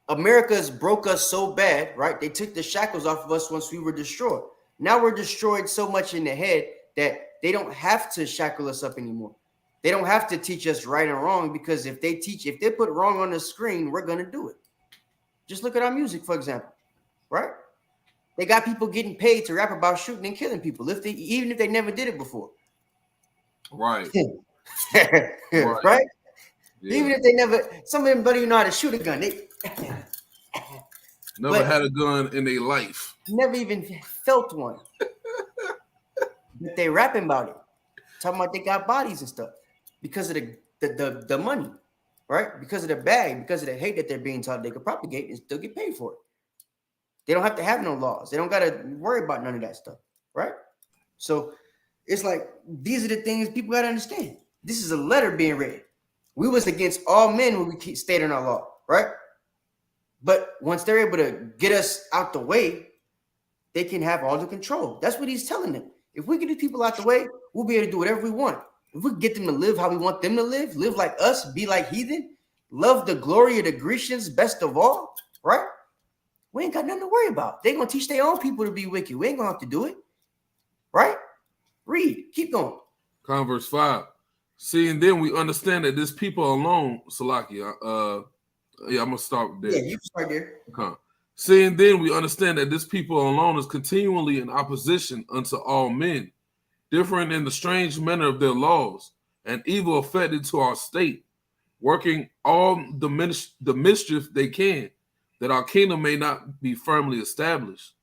America's broke us so bad, right? They took the shackles off of us once we were destroyed. Now we're destroyed so much in the head that they don't have to shackle us up anymore. They don't have to teach us right and wrong because if they put wrong on the screen, we're going to do it. Just look at our music, for example. Right? They got people getting paid to rap about shooting and killing people, even if they never did it before. Right. Right? Yeah. Even if they never, some of them don't even know how to shoot a gun. They never had a gun in their life. Never even felt one. But they rapping about it, talking about they got bodies and stuff because of the money, right? Because of the bag, because of the hate that they're being taught they could propagate and still get paid for it. They don't have to have no laws. They don't got to worry about none of that stuff, right? So it's like these are the things people got to understand. This is a letter being read. We was against all men when we stayed in our law, right? But once they're able to get us out the way, they can have all the control. That's what he's telling them. If we get these people out the way, we'll be able to do whatever we want. If we get them to live how we want them to live like us, be like heathen, love the glory of the Grecians best of all, right? We ain't got nothing to worry about. They're going to teach their own people to be wicked. We ain't going to have to do it, right? Read. Keep going. Verse 5. See, and then we understand that this people alone, Salakia, I'm going to start there. Yeah, you can start there. Okay. Seeing then we understand that this people alone is continually in opposition unto all men, differing in the strange manner of their laws, and evil affected to our state, working all the mischief they can, that our kingdom may not be firmly established.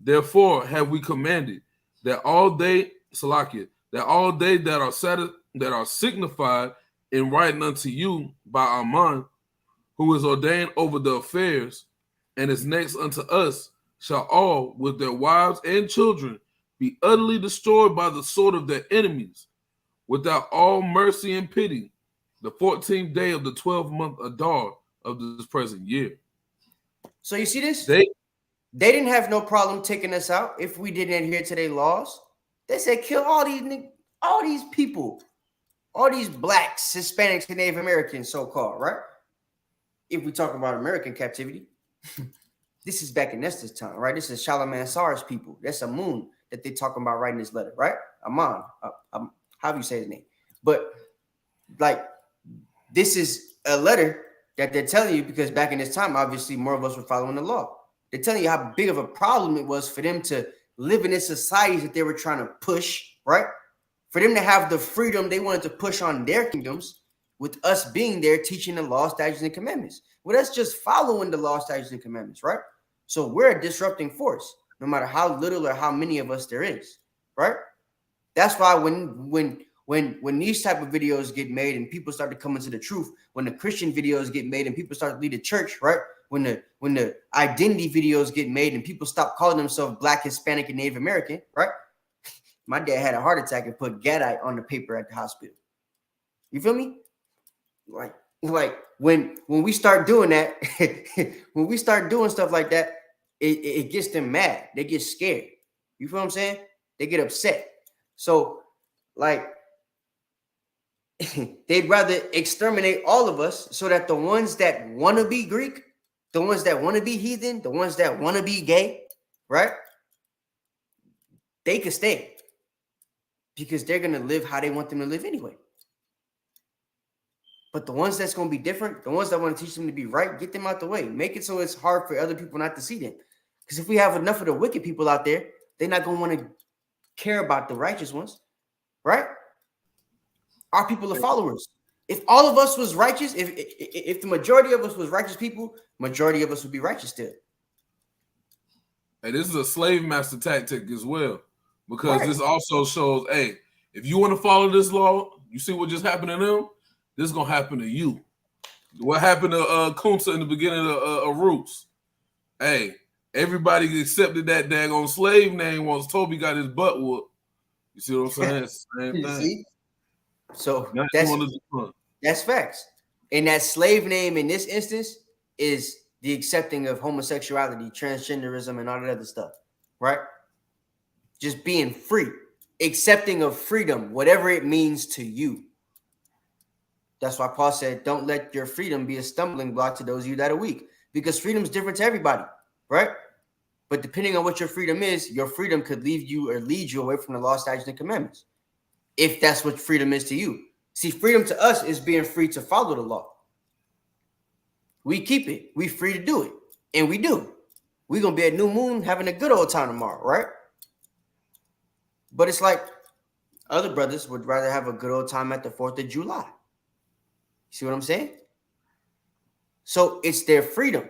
Therefore have we commanded that all they, Salakia, that are signified in writing unto you by Aman, who is ordained over the affairs, and is next unto us, shall all, with their wives and children, be utterly destroyed by the sword of their enemies, without all mercy and pity, the 14th day of the 12th month Adar of this present year. So you see this? They didn't have no problem taking us out if we didn't adhere to their laws. They said kill all these people, all these blacks, Hispanics, and Native Americans, so-called, right? If we talk about American captivity. This is back in Esther's time, right? This is Shalaman Sar's people. That's a moon that they're talking about writing this letter, right? Aman, how do you say his name? But like, this is a letter that they're telling you because back in this time, obviously, more of us were following the law. They're telling you how big of a problem it was for them to live in this society that they were trying to push, right? For them to have the freedom they wanted to push on their kingdoms, with us being there teaching the law, statutes, and commandments. Well, that's just following the law, statutes, and commandments, right? So we're a disrupting force, no matter how little or how many of us there is, right? That's why when these type of videos get made and people start to come into the truth, when the Christian videos get made and people start to lead the church, right? When the identity videos get made and people stop calling themselves Black, Hispanic, and Native American, right? My dad had a heart attack and put Gadite on the paper at the hospital. You feel me? Like when we start doing that, when we start doing stuff like that, it gets them mad. They get scared. You feel what I'm saying? They get upset. So like they'd rather exterminate all of us so that the ones that want to be Greek, the ones that want to be heathen, the ones that want to be gay, right? They could stay because they're going to live how they want them to live anyway. But the ones that's going to be different, the ones that want to teach them to be right, get them out the way. Make it so it's hard for other people not to see them. Because if we have enough of the wicked people out there, they're not going to want to care about the righteous ones, right? Our people are followers. If all of us was righteous, if the majority of us was righteous people, majority of us would be righteous still. Hey, this is a slave master tactic as well, because this also shows, hey, if you want to follow this law, you see what just happened to them, this is going to happen to you. What happened to Kunta in the beginning of Roots? Hey, everybody accepted that daggone slave name once Toby got his butt whooped. You see what I'm saying? Same thing. See? So that's facts. And that slave name in this instance is the accepting of homosexuality, transgenderism, and all that other stuff, right? Just being free, accepting of freedom, whatever it means to you. That's why Paul said, don't let your freedom be a stumbling block to those of you that are weak, because freedom is different to everybody, right? But depending on what your freedom is, your freedom could leave you or lead you away from the law, statutes, and commandments, if that's what freedom is to you. See, freedom to us is being free to follow the law. We keep it. We free to do it. And we do. We're going to be at New Moon having a good old time tomorrow, right? But it's like, Other brothers would rather have a good old time at the 4th of July. See what I'm saying? So it's their freedom.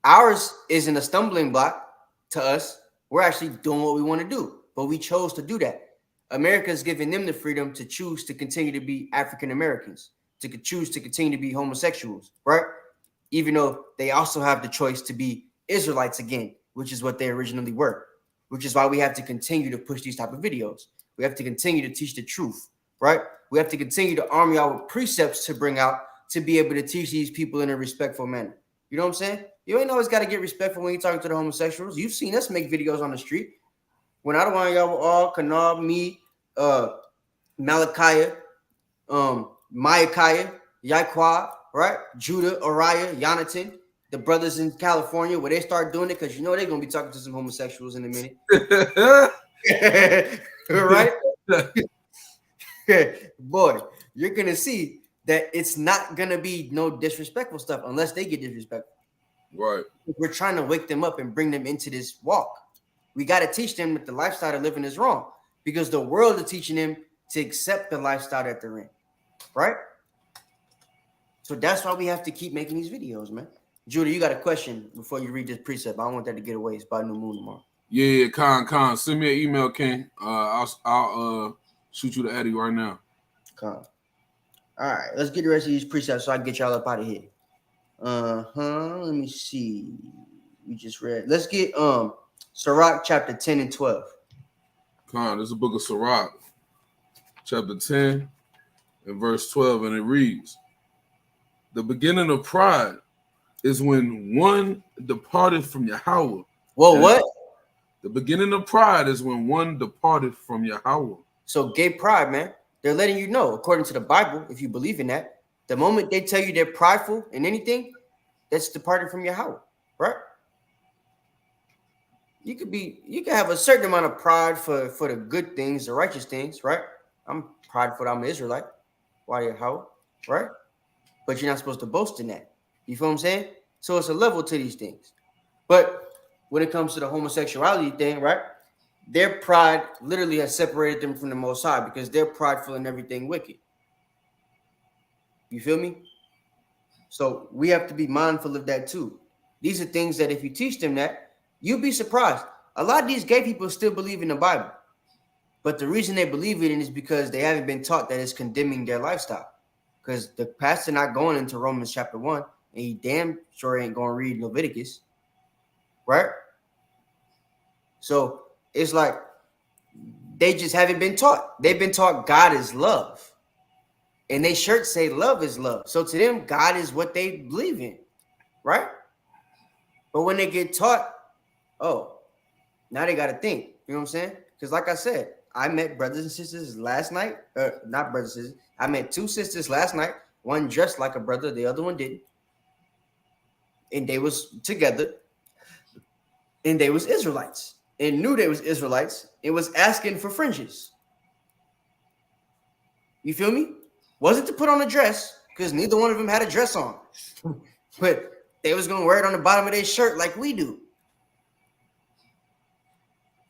Ours isn't a stumbling block to us. We're actually doing what we want to do, but we chose to do that. America's giving them the freedom to choose to continue to be African Americans, to choose to continue to be homosexuals, right? Even though they also have the choice to be Israelites again, which is what they originally were, which is why we have to continue to push these type of videos. We have to continue to teach the truth, right? We have to continue to arm y'all with precepts to bring out to be able to teach these people in a respectful manner. You know what I'm saying? You ain't always got to get respectful when you're talking to the homosexuals. You've seen us make videos on the street. When I don't want y'all were all Kanab, me, Malachiah, Maiakiah, Yaquah, right? Judah, Uriah, Yonatan, the brothers in California, where they start doing it, because you know they're going to be talking to some homosexuals in a minute. Right? Boy, you're going to see that it's not going to be no disrespectful stuff unless they get disrespectful. Right. We're trying to wake them up and bring them into this walk. We got to teach them that the lifestyle they're living is wrong, because the world is teaching them to accept the lifestyle that they're in, right? So that's why we have to keep making these videos, man. Judah, you got a question before you read this precept? I don't want that to get away. It's by new moon tomorrow. Yeah, Con. Send me an email, King. I'll shoot you the Addie right now. Con. All right, let's get the rest of these precepts so I can get y'all up out of here. Let me see. We just read. Let's get Sirach chapter 10 and 12. Con, this is the book of Sirach, chapter 10 and verse 12, and it reads, "The beginning of pride is when one departed from Yahweh." Whoa, what? The beginning of pride is when one departed from Yahweh. So gay pride, man. They're letting you know, according to the Bible, if you believe in that, the moment they tell you they're prideful in anything, that's departed from Yahweh, right? You can have a certain amount of pride for the good things, the righteous things, right? I'm prideful that I'm an Israelite. Why Yahweh, right? But you're not supposed to boast in that. You feel what I'm saying? So it's a level to these things. But when it comes to the homosexuality thing, right? Their pride literally has separated them from the Most High because they're prideful in everything wicked. You feel me? So we have to be mindful of that too. These are things that if you teach them that, you'd be surprised. A lot of these gay people still believe in the Bible. But the reason they believe it is because they haven't been taught that it's condemning their lifestyle. Because the pastor not going into Romans chapter 1, and he damn sure ain't going to read Leviticus. Right? So it's like they just haven't been taught. They've been taught God is love. And they shirts say love is love. So to them, God is what they believe in. Right? But when they get taught, oh, now they got to think. You know what I'm saying? Because like I said, I met brothers and sisters last night. Not brothers and sisters. I met two sisters last night. One dressed like a brother. The other one didn't. And they was together. And they was Israelites. And knew they was Israelites. And was asking for fringes. You feel me? Wasn't to put on a dress. Because neither one of them had a dress on. But they was going to wear it on the bottom of their shirt like we do.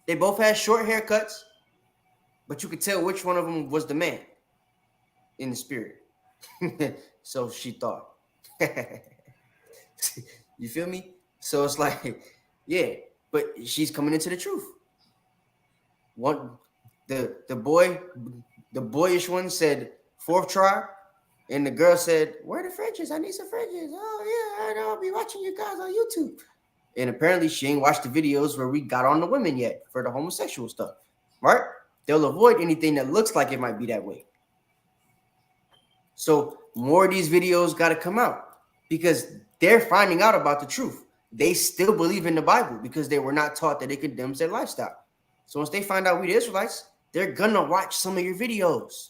They both had short haircuts. But you could tell which one of them was the man in the spirit. So she thought. You feel me? So it's like, yeah, but she's coming into the truth. One, the boyish one said 4th tribe, and the girl said, "Where are the fringes? I need some fringes." "Oh yeah, I know. I'll be watching you guys on YouTube." And apparently she ain't watched the videos where we got on the women yet for the homosexual stuff, right? They'll avoid anything that looks like it might be that way. So more of these videos got to come out because they're finding out about the truth. They still believe in the Bible because they were not taught that it condemns their lifestyle. So once they find out we the Israelites, they're going to watch some of your videos.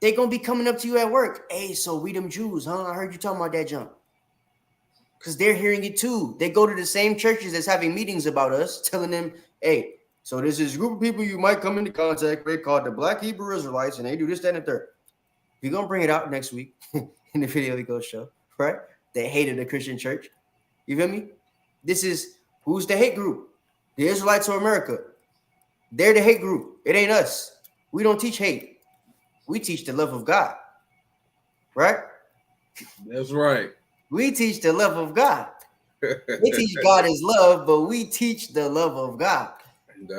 They're going to be coming up to you at work. "Hey, so we them Jews, huh? I heard you talking about that junk." Because they're hearing it too. They go to the same churches that's having meetings about us, telling them, "Hey, so there's this group of people you might come into contact with called the Black Hebrew Israelites, and they do this, that, and the third." We're going to bring it out next week in the video we go show, right? They hated the Christian church. You feel me? This is, who's the hate group? The Israelites of America. They're the hate group. It ain't us. We don't teach hate. We teach the love of God. Right? That's right. We teach the love of God. They teach God is love, but we teach the love of God.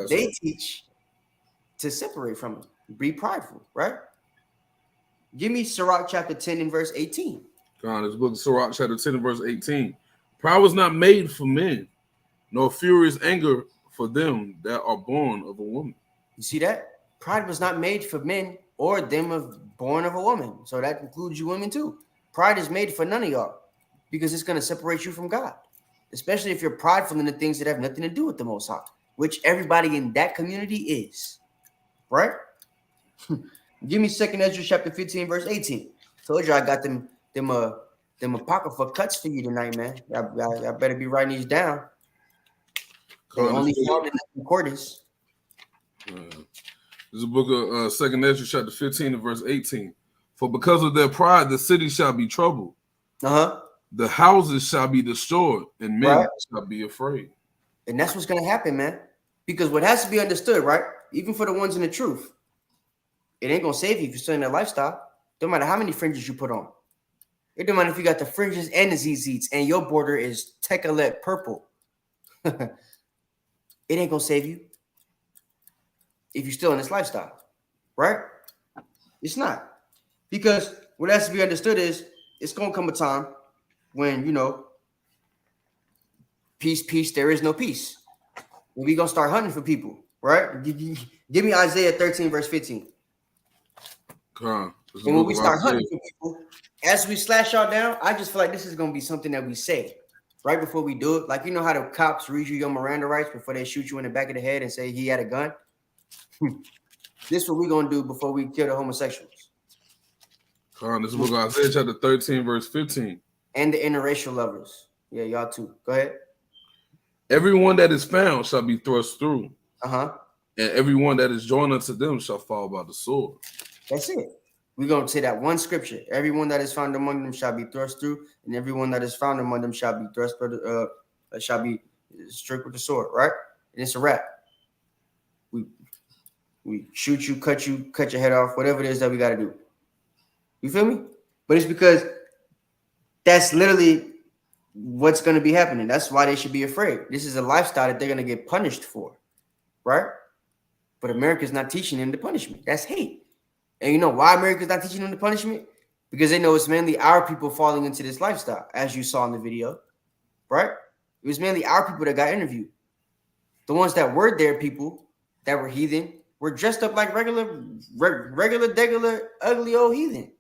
They teach to separate from him, be prideful, right? Give me Sirach chapter 10 and verse 18. God, this book, Sirach chapter 10 and verse 18. Pride was not made for men, nor furious anger for them that are born of a woman. You see that? Pride was not made for men or them born of a woman. So that includes you women too. Pride is made for none of y'all because it's going to separate you from God, especially if you're prideful in the things that have nothing to do with the Most High, which everybody in that community is, right? Give me 2nd Ezra chapter 15 verse 18. Told you I got them apocryphal cuts for you tonight, man. I better be writing these down. They only found in the concordance. This is a book of 2nd Ezra chapter 15 and verse 18. For because of their pride, the city shall be troubled. The houses shall be destroyed, and men shall be afraid. And that's what's going to happen, man. Because what has to be understood, right? Even for the ones in the truth, it ain't going to save you if you're still in that lifestyle. Don't matter how many fringes you put on. It don't matter if you got the fringes and the ZZs and your border is Tecalet purple. It ain't going to save you if you're still in this lifestyle, right? It's not. Because what has to be understood is it's going to come a time when, peace, there is no peace. And we're going to start hunting for people, right? Give me Isaiah 13, verse 15. And when we start hunting for people, as we slash y'all down, I just feel like this is going to be something that we say right before we do it. Like, you know how the cops read you your Miranda rights before they shoot you in the back of the head and say he had a gun? This is what we're going to do before we kill the homosexuals. This is book of Isaiah chapter 13, verse 15. And the interracial lovers. Yeah, y'all too. Go ahead. Everyone that is found shall be thrust through. And everyone that is joined unto them shall fall by the sword. That's it. We're going to say that one scripture. Everyone that is found among them shall be thrust through, and everyone that is found among them shall be shall be struck with the sword, right? And it's a wrap. We shoot you, cut your head off, whatever it is that we got to do. You feel me? But it's because that's literally what's going to be happening. That's why they should be afraid. This is a lifestyle that they're going to get punished for, right? But America's not teaching them the punishment. That's hate. And you know why America's not teaching them the punishment? Because they know it's mainly our people falling into this lifestyle, as you saw in the video, right? It was mainly our people that got interviewed. The ones that were their people that were heathen were dressed up like regular, ugly old heathen.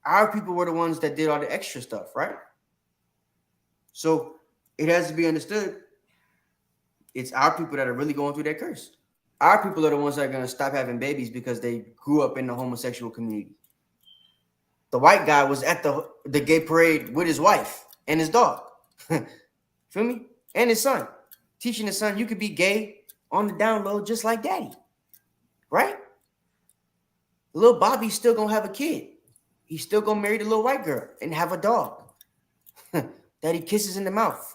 Our people were the ones that did all the extra stuff, right? So it has to be understood. It's our people that are really going through that curse. Our people are the ones that are going to stop having babies because they grew up in the homosexual community. The white guy was at the gay parade with his wife and his dog. Feel me? And his son. Teaching his son, you could be gay on the down low just like daddy. Right? Little Bobby's still going to have a kid. He's still going to marry the little white girl and have a dog that he kisses in the mouth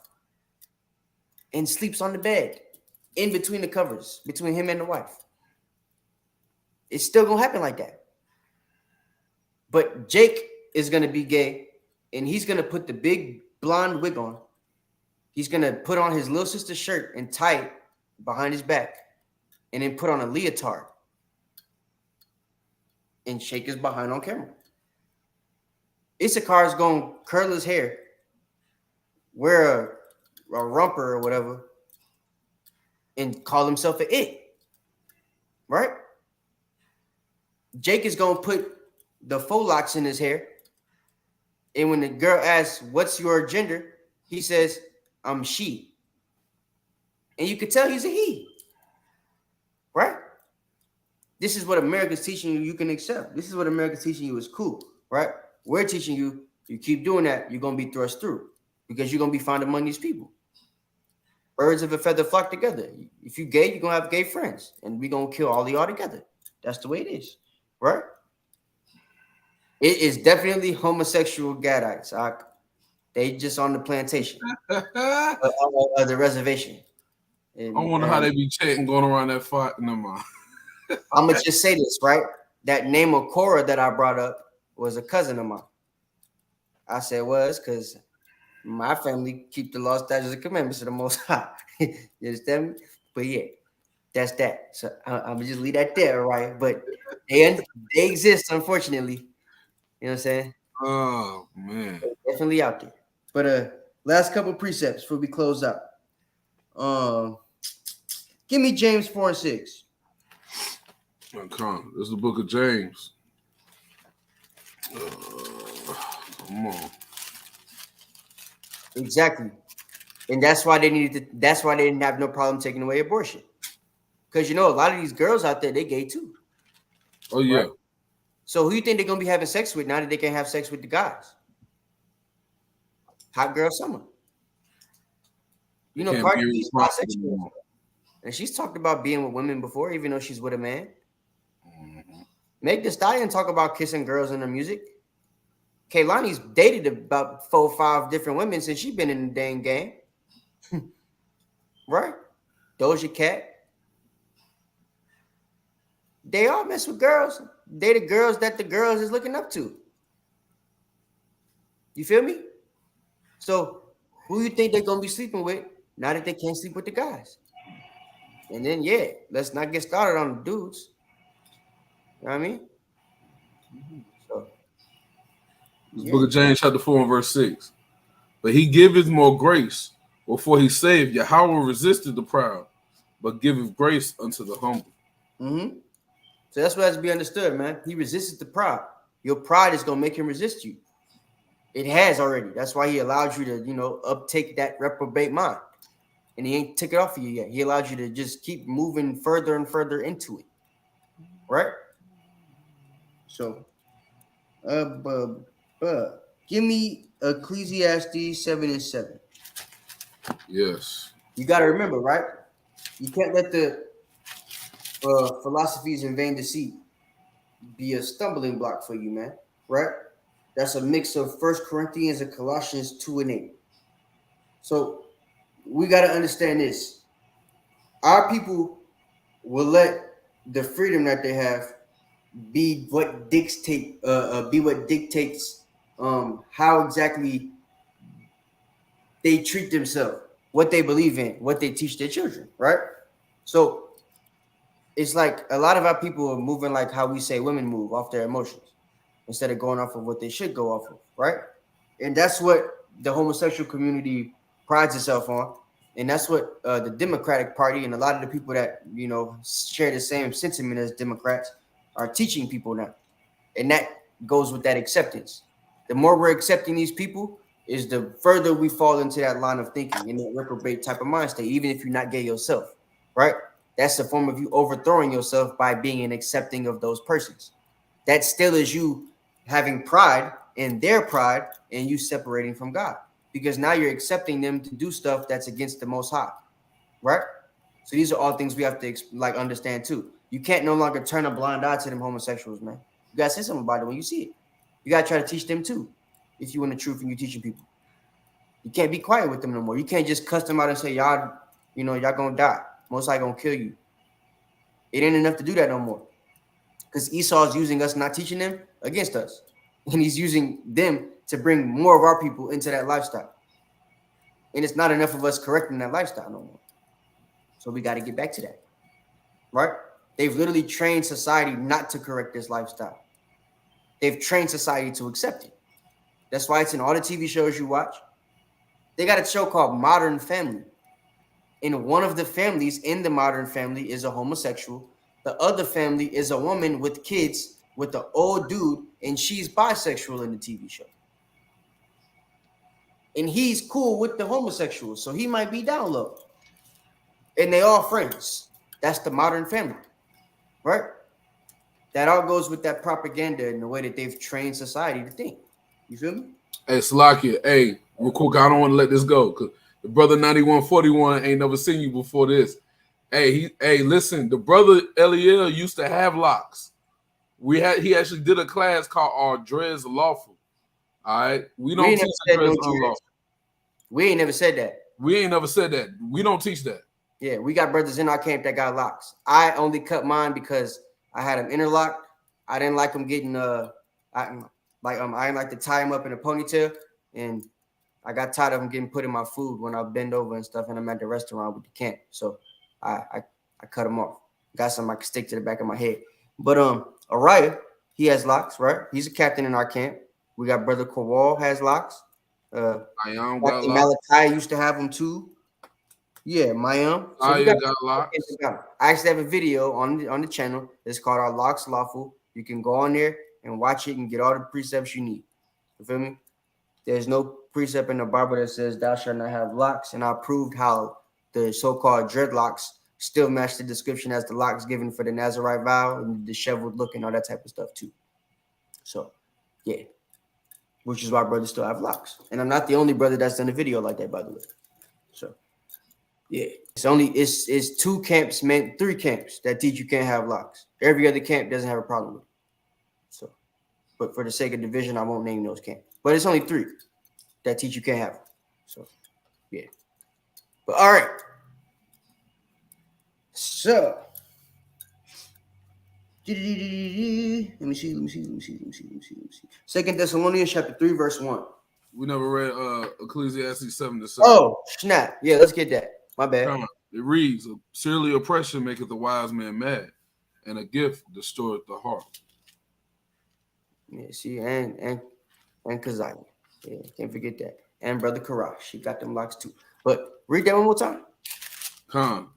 and sleeps on the bed in between the covers, between him and the wife. It's still going to happen like that. But Jake is going to be gay, and he's going to put the big blonde wig on. He's going to put on his little sister's shirt and tie it behind his back, and then put on a leotard and shake his behind on camera. Issachar's going to curl his hair, wear a romper or whatever, and call himself an it. Right? Jake is going to put the faux locks in his hair. And when the girl asks, what's your gender? He says, I'm she. And you could tell he's a he. Right? This is what America's teaching you can accept. This is what America's teaching you is cool. Right? We're teaching you, you keep doing that, you're going to be thrust through. Because you're going to be found among these people. Birds of a feather flock together. If you're gay, you're going to have gay friends. And we're going to kill all of y'all together. That's the way it is. Right? It is definitely homosexual Gadites. They just on the plantation. The reservation. And I wonder how they be chanting going around that fight. Never mind. I'm gonna just say this, right? That name of Korah that I brought up was a cousin of mine. I said was because my family keep the law, statutes, and commandments of the Most High. You understand me? But yeah, that's that. So I'm gonna just leave that there, right? But they exist, unfortunately. You know what I'm saying? Oh man, Definitely out there. But last couple precepts before we close out. Give me James 4:6. come. This is the book of James. Come on. Exactly. And that's why they needed to, that's why they didn't have no problem taking away abortion. Because a lot of these girls out there, they gay too. Oh yeah. Right? So who you think they're gonna be having sex with now that they can have sex with the guys? Hot girl summer. Cardi B's bisexual. And she's talked about being with women before, even though she's with a man. Mm-hmm. Meg Thee Stallion talk about kissing girls in her music. Kehlani's dated about 4 or 5 different women since she's been in the dang game. Right? Doja Cat. They all mess with girls. They the girls that the girls is looking up to. You feel me? So who you think they're gonna be sleeping with now that they can't sleep with the guys? And then let's not get started on the dudes. You know what I mean? So This book of James chapter 4 and verse 6. But he giveth more grace, before he saved Yahweh resisted the proud, but giveth grace unto the humble. Mm-hmm. So that's what has to be understood, man. He resisted the proud. Your pride is gonna make him resist you. It has already. That's why he allowed you to, uptake that reprobate mind. And he ain't took it off of you yet. He allowed you to just keep moving further and further into it. Right? So, give me Ecclesiastes 7 and 7. Yes. You got to remember, right? You can't let the philosophies and vain deceit be a stumbling block for you, man. Right? That's a mix of 1 Corinthians and Colossians 2 and 8. So we got to understand this. Our people will let the freedom that they have be what dictates how exactly they treat themselves, what they believe in, what they teach their children, right? So it's like a lot of our people are moving like how we say women move, off their emotions, instead of going off of what they should go off of, right? And that's what the homosexual community prides itself on. And that's what the Democratic Party and a lot of the people that, share the same sentiment as Democrats are teaching people now. And that goes with that acceptance. The more we're accepting these people is the further we fall into that line of thinking in that reprobate type of mind state, even if you're not gay yourself, right? That's a form of you overthrowing yourself by being an accepting of those persons. That still is you having pride in their pride and you separating from God. Because now you're accepting them to do stuff that's against the Most High, right? So these are all things we have to understand too. You can't no longer turn a blind eye to them homosexuals, man. You gotta say something about it when you see it. You gotta try to teach them too, if you want the truth and you're teaching people. You can't be quiet with them no more. You can't just cuss them out and say y'all gonna die. Most High gonna kill you. It ain't enough to do that no more. Because Esau's using us not teaching them against us, and he's using them to bring more of our people into that lifestyle. And it's not enough of us correcting that lifestyle no more. So we got to get back to that, right? They've literally trained society not to correct this lifestyle. They've trained society to accept it. That's why it's in all the TV shows you watch. They got a show called Modern Family. And one of the families in the Modern Family is a homosexual. The other family is a woman with kids with an old dude, and she's bisexual in the TV show. And he's cool with the homosexuals, so he might be down low. And they all friends. That's the Modern Family, right? That all goes with that propaganda and the way that they've trained society to think. You feel me? Hey, Salakia, hey, real quick, I don't want to let this go because the brother 9141 ain't never seen you before this. Hey, listen, the brother Eliel used to have locks. He actually did a class called Are Dreads Lawful? All right, we don't teach dreads unlawful. We ain't never said that. We ain't never said that. We don't teach that. Yeah, we got brothers in our camp that got locks. I only cut mine because I had them interlocked. I didn't like them getting I didn't like to tie them up in a ponytail, and I got tired of them getting put in my food when I bend over and stuff, and I'm at the restaurant with the camp. So I cut them off. Got some I can stick to the back of my head. But Araya, he has locks, right? He's a captain in our camp. We got brother Kowal has locks. Mayam got Captain locks. Malachi used to have them too. Yeah, Mayam. So we Aya got locks. I actually have a video on the channel. It's called Our Locks Lawful. You can go on there and watch it and get all the precepts you need. You feel me? There's no precept in the Bible that says thou shalt not have locks, and I proved how the so-called dreadlocks still match the description as the locks given for the Nazarite vow and the disheveled look and all that type of stuff too. So, yeah, which is why brothers still have locks, and I'm not the only brother that's done a video like that, by the way. So, yeah, it's 2 camps, 3 camps that teach you can't have locks. Every other camp doesn't have a problem with it. So, but for the sake of division, I won't name those camps. But it's only 3 that teach you can't have them. So, yeah. But all right. So, let me see. 2 Thessalonians chapter 3, verse 1. We never read Ecclesiastes 7-7. Oh, snap. Yeah, let's get that. My bad. It reads, surely oppression maketh the wise man mad, and a gift destroyeth the heart. Yeah, see, and Kazaya. Yeah, can't forget that. And Brother Karash, she got them locks too. But read that one more time.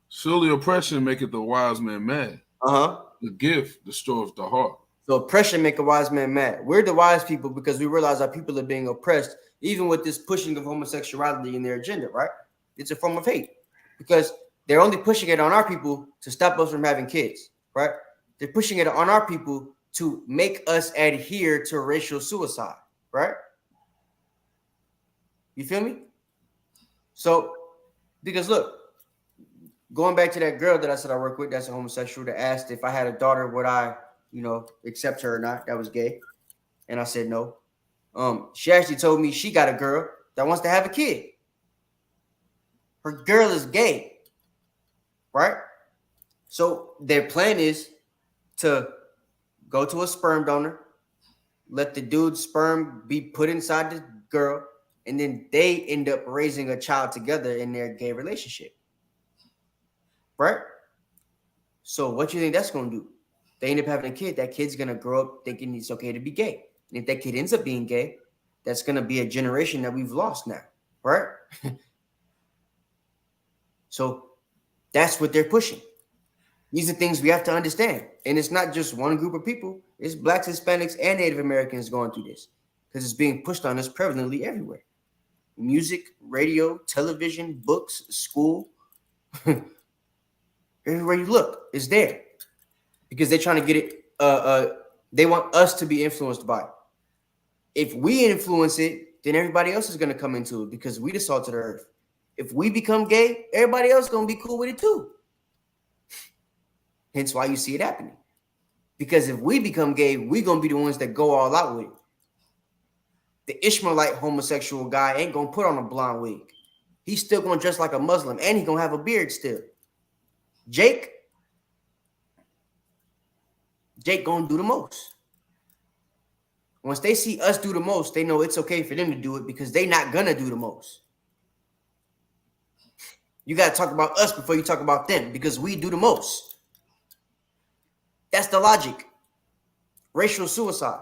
Surely oppression maketh the wise man mad. The gift destroyeth the heart. So oppression make a wise man mad. We're the wise people because we realize our people are being oppressed, even with this pushing of homosexuality in their agenda, right? It's a form of hate because they're only pushing it on our people to stop us from having kids, right? They're pushing it on our people to make us adhere to racial suicide, right? You feel me? So, because look, going back to that girl that I said I work with, that's a homosexual, that asked if I had a daughter, would I, accept her or not? That was gay. And I said no. She actually told me she got a girl that wants to have a kid. Her girl is gay, right? So their plan is to go to a sperm donor, let the dude's sperm be put inside the girl, and then they end up raising a child together in their gay relationship. Right? So what do you think that's going to do? They end up having a kid. That kid's going to grow up thinking it's okay to be gay. And if that kid ends up being gay, that's going to be a generation that we've lost now. Right? So that's what they're pushing. These are things we have to understand. And it's not just one group of people. It's Blacks, Hispanics, and Native Americans going through this because it's being pushed on us prevalently everywhere. Music, radio, television, books, school. Everywhere you look, it's there because they're trying to get it. They want us to be influenced by it. If we influence it, then everybody else is going to come into it because we the salt of the earth. If we become gay, everybody else is going to be cool with it too. Hence why you see it happening. Because if we become gay, we're going to be the ones that go all out with it. The Ishmaelite homosexual guy ain't going to put on a blonde wig. He's still going to dress like a Muslim, and he's going to have a beard still. Jake going to do the most. Once they see us do the most, they know it's okay for them to do it because they're not going to do the most. You got to talk about us before you talk about them because we do the most. That's the logic. Racial suicide.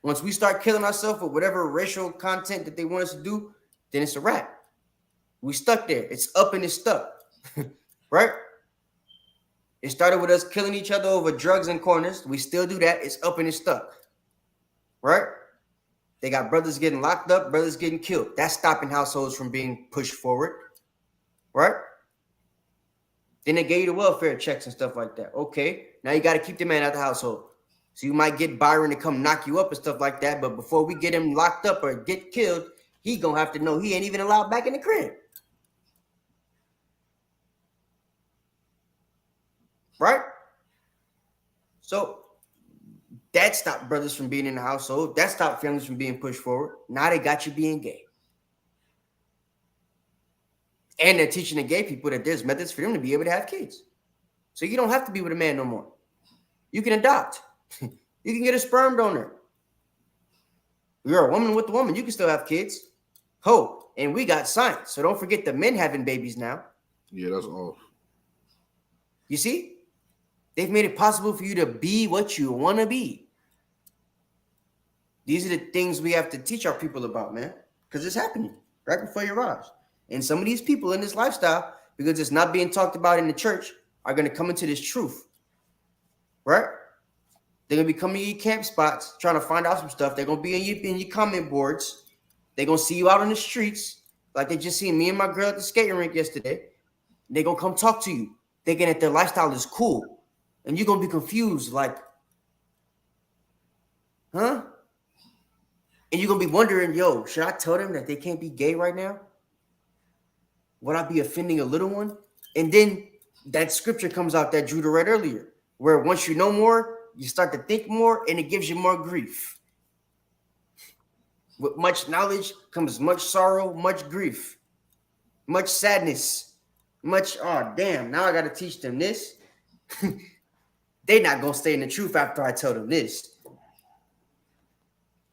Once we start killing ourselves with whatever racial content that they want us to do, then it's a wrap. We stuck there. It's up and it's stuck. Right? It started with us killing each other over drugs and corners. We still do that. It's up and it's stuck. Right? They got brothers getting locked up, brothers getting killed. That's stopping households from being pushed forward. Right? Then they gave you the welfare checks and stuff like that. Okay, now you got to keep the man out the household. So you might get Byron to come knock you up and stuff like that. But before we get him locked up or get killed, he going to have to know he ain't even allowed back in the crib. Right? So that stopped brothers from being in the household. That stopped families from being pushed forward. Now they got you being gay. And they're teaching the gay people that there's methods for them to be able to have kids. So you don't have to be with a man no more. You can adopt. You can get a sperm donor. You're a woman with a woman. You can still have kids. And we got science. So don't forget the men having babies now. Yeah, that's off. You see? They've made it possible for you to be what you want to be. These are the things we have to teach our people about, man. Because it's happening right before your eyes. And some of these people in this lifestyle, because it's not being talked about in the church, are going to come into this truth. Right? They're going to be coming to your camp spots, trying to find out some stuff. They're going to be in your comment boards. They're going to see you out on the streets, like they just seen me and my girl at the skating rink yesterday. They're going to come talk to you, thinking that their lifestyle is cool. And you're going to be confused, like, huh? And you're going to be wondering, yo, should I tell them that they can't be gay right now? Would I be offending a little one? And then that scripture comes out that Judah read earlier, where once you know more, you start to think more, and it gives you more grief. With much knowledge comes much sorrow, much grief, much sadness, much, oh, damn, now I got to teach them this. They're not going to stay in the truth after I tell them this.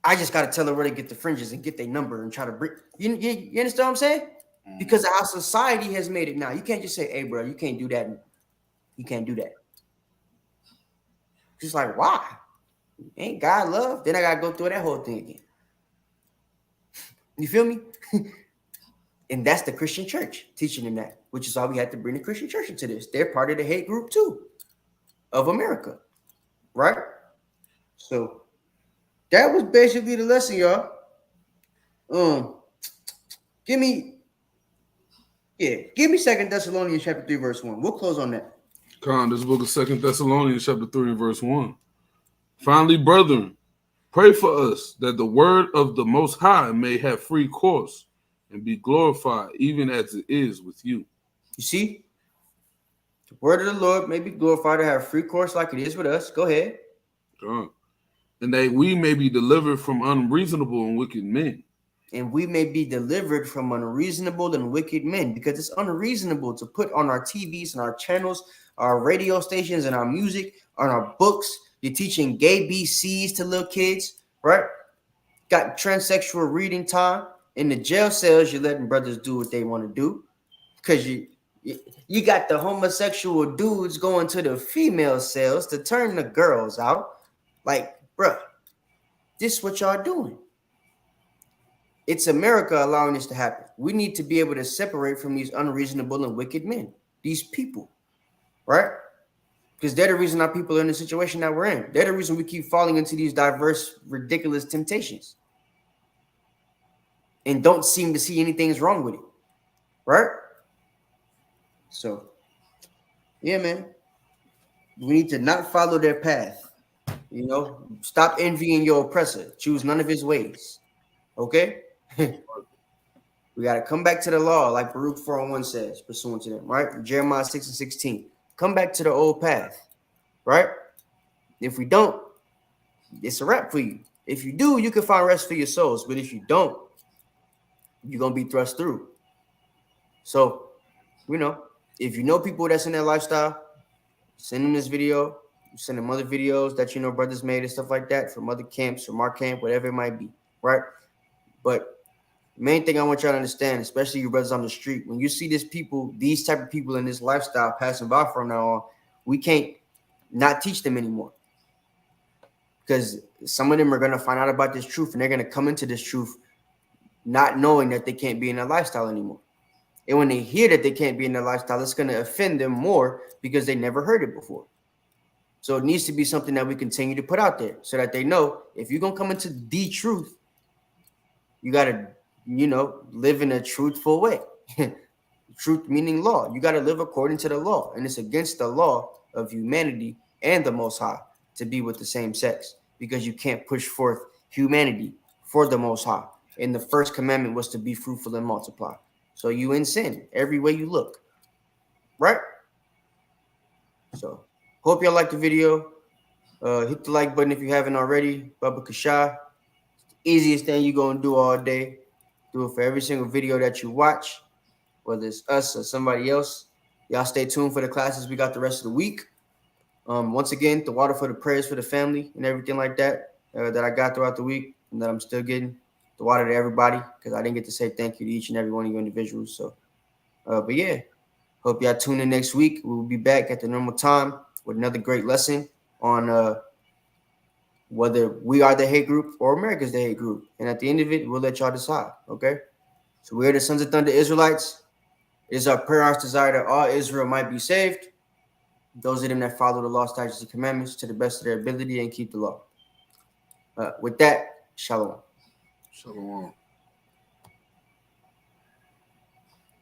I just got to tell them where to get the fringes and get their number and try to bring, you understand what I'm saying? Because of how society has made it now. You can't just say, hey, bro, you can't do that. You can't do that. Just like, why? Ain't God love? Then I got to go through that whole thing again. You feel me? And that's the Christian church teaching them that, which is why we had to bring the Christian church into this. They're part of the hate group too of America, right? So that was basically the lesson, y'all. Give me 2 Thessalonians chapter 3, verse 1. We'll close on that. This book of 2 Thessalonians chapter 3 and verse 1. Finally, brethren, pray for us that the word of the Most High may have free course and be glorified, even as it is with you. You see? The word of the Lord may be glorified to have free course like it is with us. Go ahead. And that we may be delivered from unreasonable and wicked men. And we may be delivered from unreasonable and wicked men, because it's unreasonable to put on our TVs and our channels, our radio stations and our music, on our books. You're teaching gay BCs to little kids, right? Got transsexual reading time. In the jail cells, you're letting brothers do what they want to do, because you got the homosexual dudes going to the female cells to turn the girls out. Like, bruh, this is what y'all doing. It's America allowing this to happen. We need to be able to separate from these unreasonable and wicked men, these people, right? Because they're the reason our people are in the situation that we're in. They're the reason we keep falling into these diverse, ridiculous temptations and don't seem to see anything's wrong with it, right? So, yeah, man, we need to not follow their path. You know, stop envying your oppressor. Choose none of his ways. Okay? We got to come back to the law, like Baruch 4:1 says, pursuant to them, right? Jeremiah 6:16. Come back to the old path, right? If we don't, it's a wrap for you. If you do, you can find rest for your souls. But if you don't, you're going to be thrust through. So, you know, if you know people that's in that lifestyle, send them this video. Send them other videos that, you know, brothers made and stuff like that from other camps, from our camp, whatever it might be, right? But main thing I want y'all to understand, especially you brothers on the street, when you see these type of people in this lifestyle passing by from now on, we can't not teach them anymore. Because some of them are going to find out about this truth, and they're going to come into this truth not knowing that they can't be in that lifestyle anymore. And when they hear that they can't be in that lifestyle, it's going to offend them more because they never heard it before. So it needs to be something that we continue to put out there so that they know if you're going to come into the truth, you got to, you know, live in a truthful way. Truth meaning law. You got to live according to the law. And it's against the law of humanity and the Most High to be with the same sex, because you can't push forth humanity for the Most High. And the first commandment was to be fruitful and multiply. So you in sin every way you look. Right? So hope y'all like the video. Hit the like button if you haven't already. Baba Kasha. Easiest thing you're going to do all day. Do it for every single video that you watch. whether it's us or somebody else. Y'all stay tuned for the classes we got the rest of the week. Once again, the water for the prayers for the family and everything like that that I got throughout the week and that I'm still getting. The water to everybody because I didn't get to say thank you to each and every one of you individuals. So, but yeah, hope y'all tune in next week. We'll be back at the normal time with another great lesson on whether we are the hate group or America's the hate group. And at the end of it, we'll let y'all decide. Okay. So we are the Sons of Thunder Israelites. It is our prayer, our desire that all Israel might be saved. Those of them that follow the law, statutes, and commandments to the best of their ability and keep the law. With that, shalom. Shalom.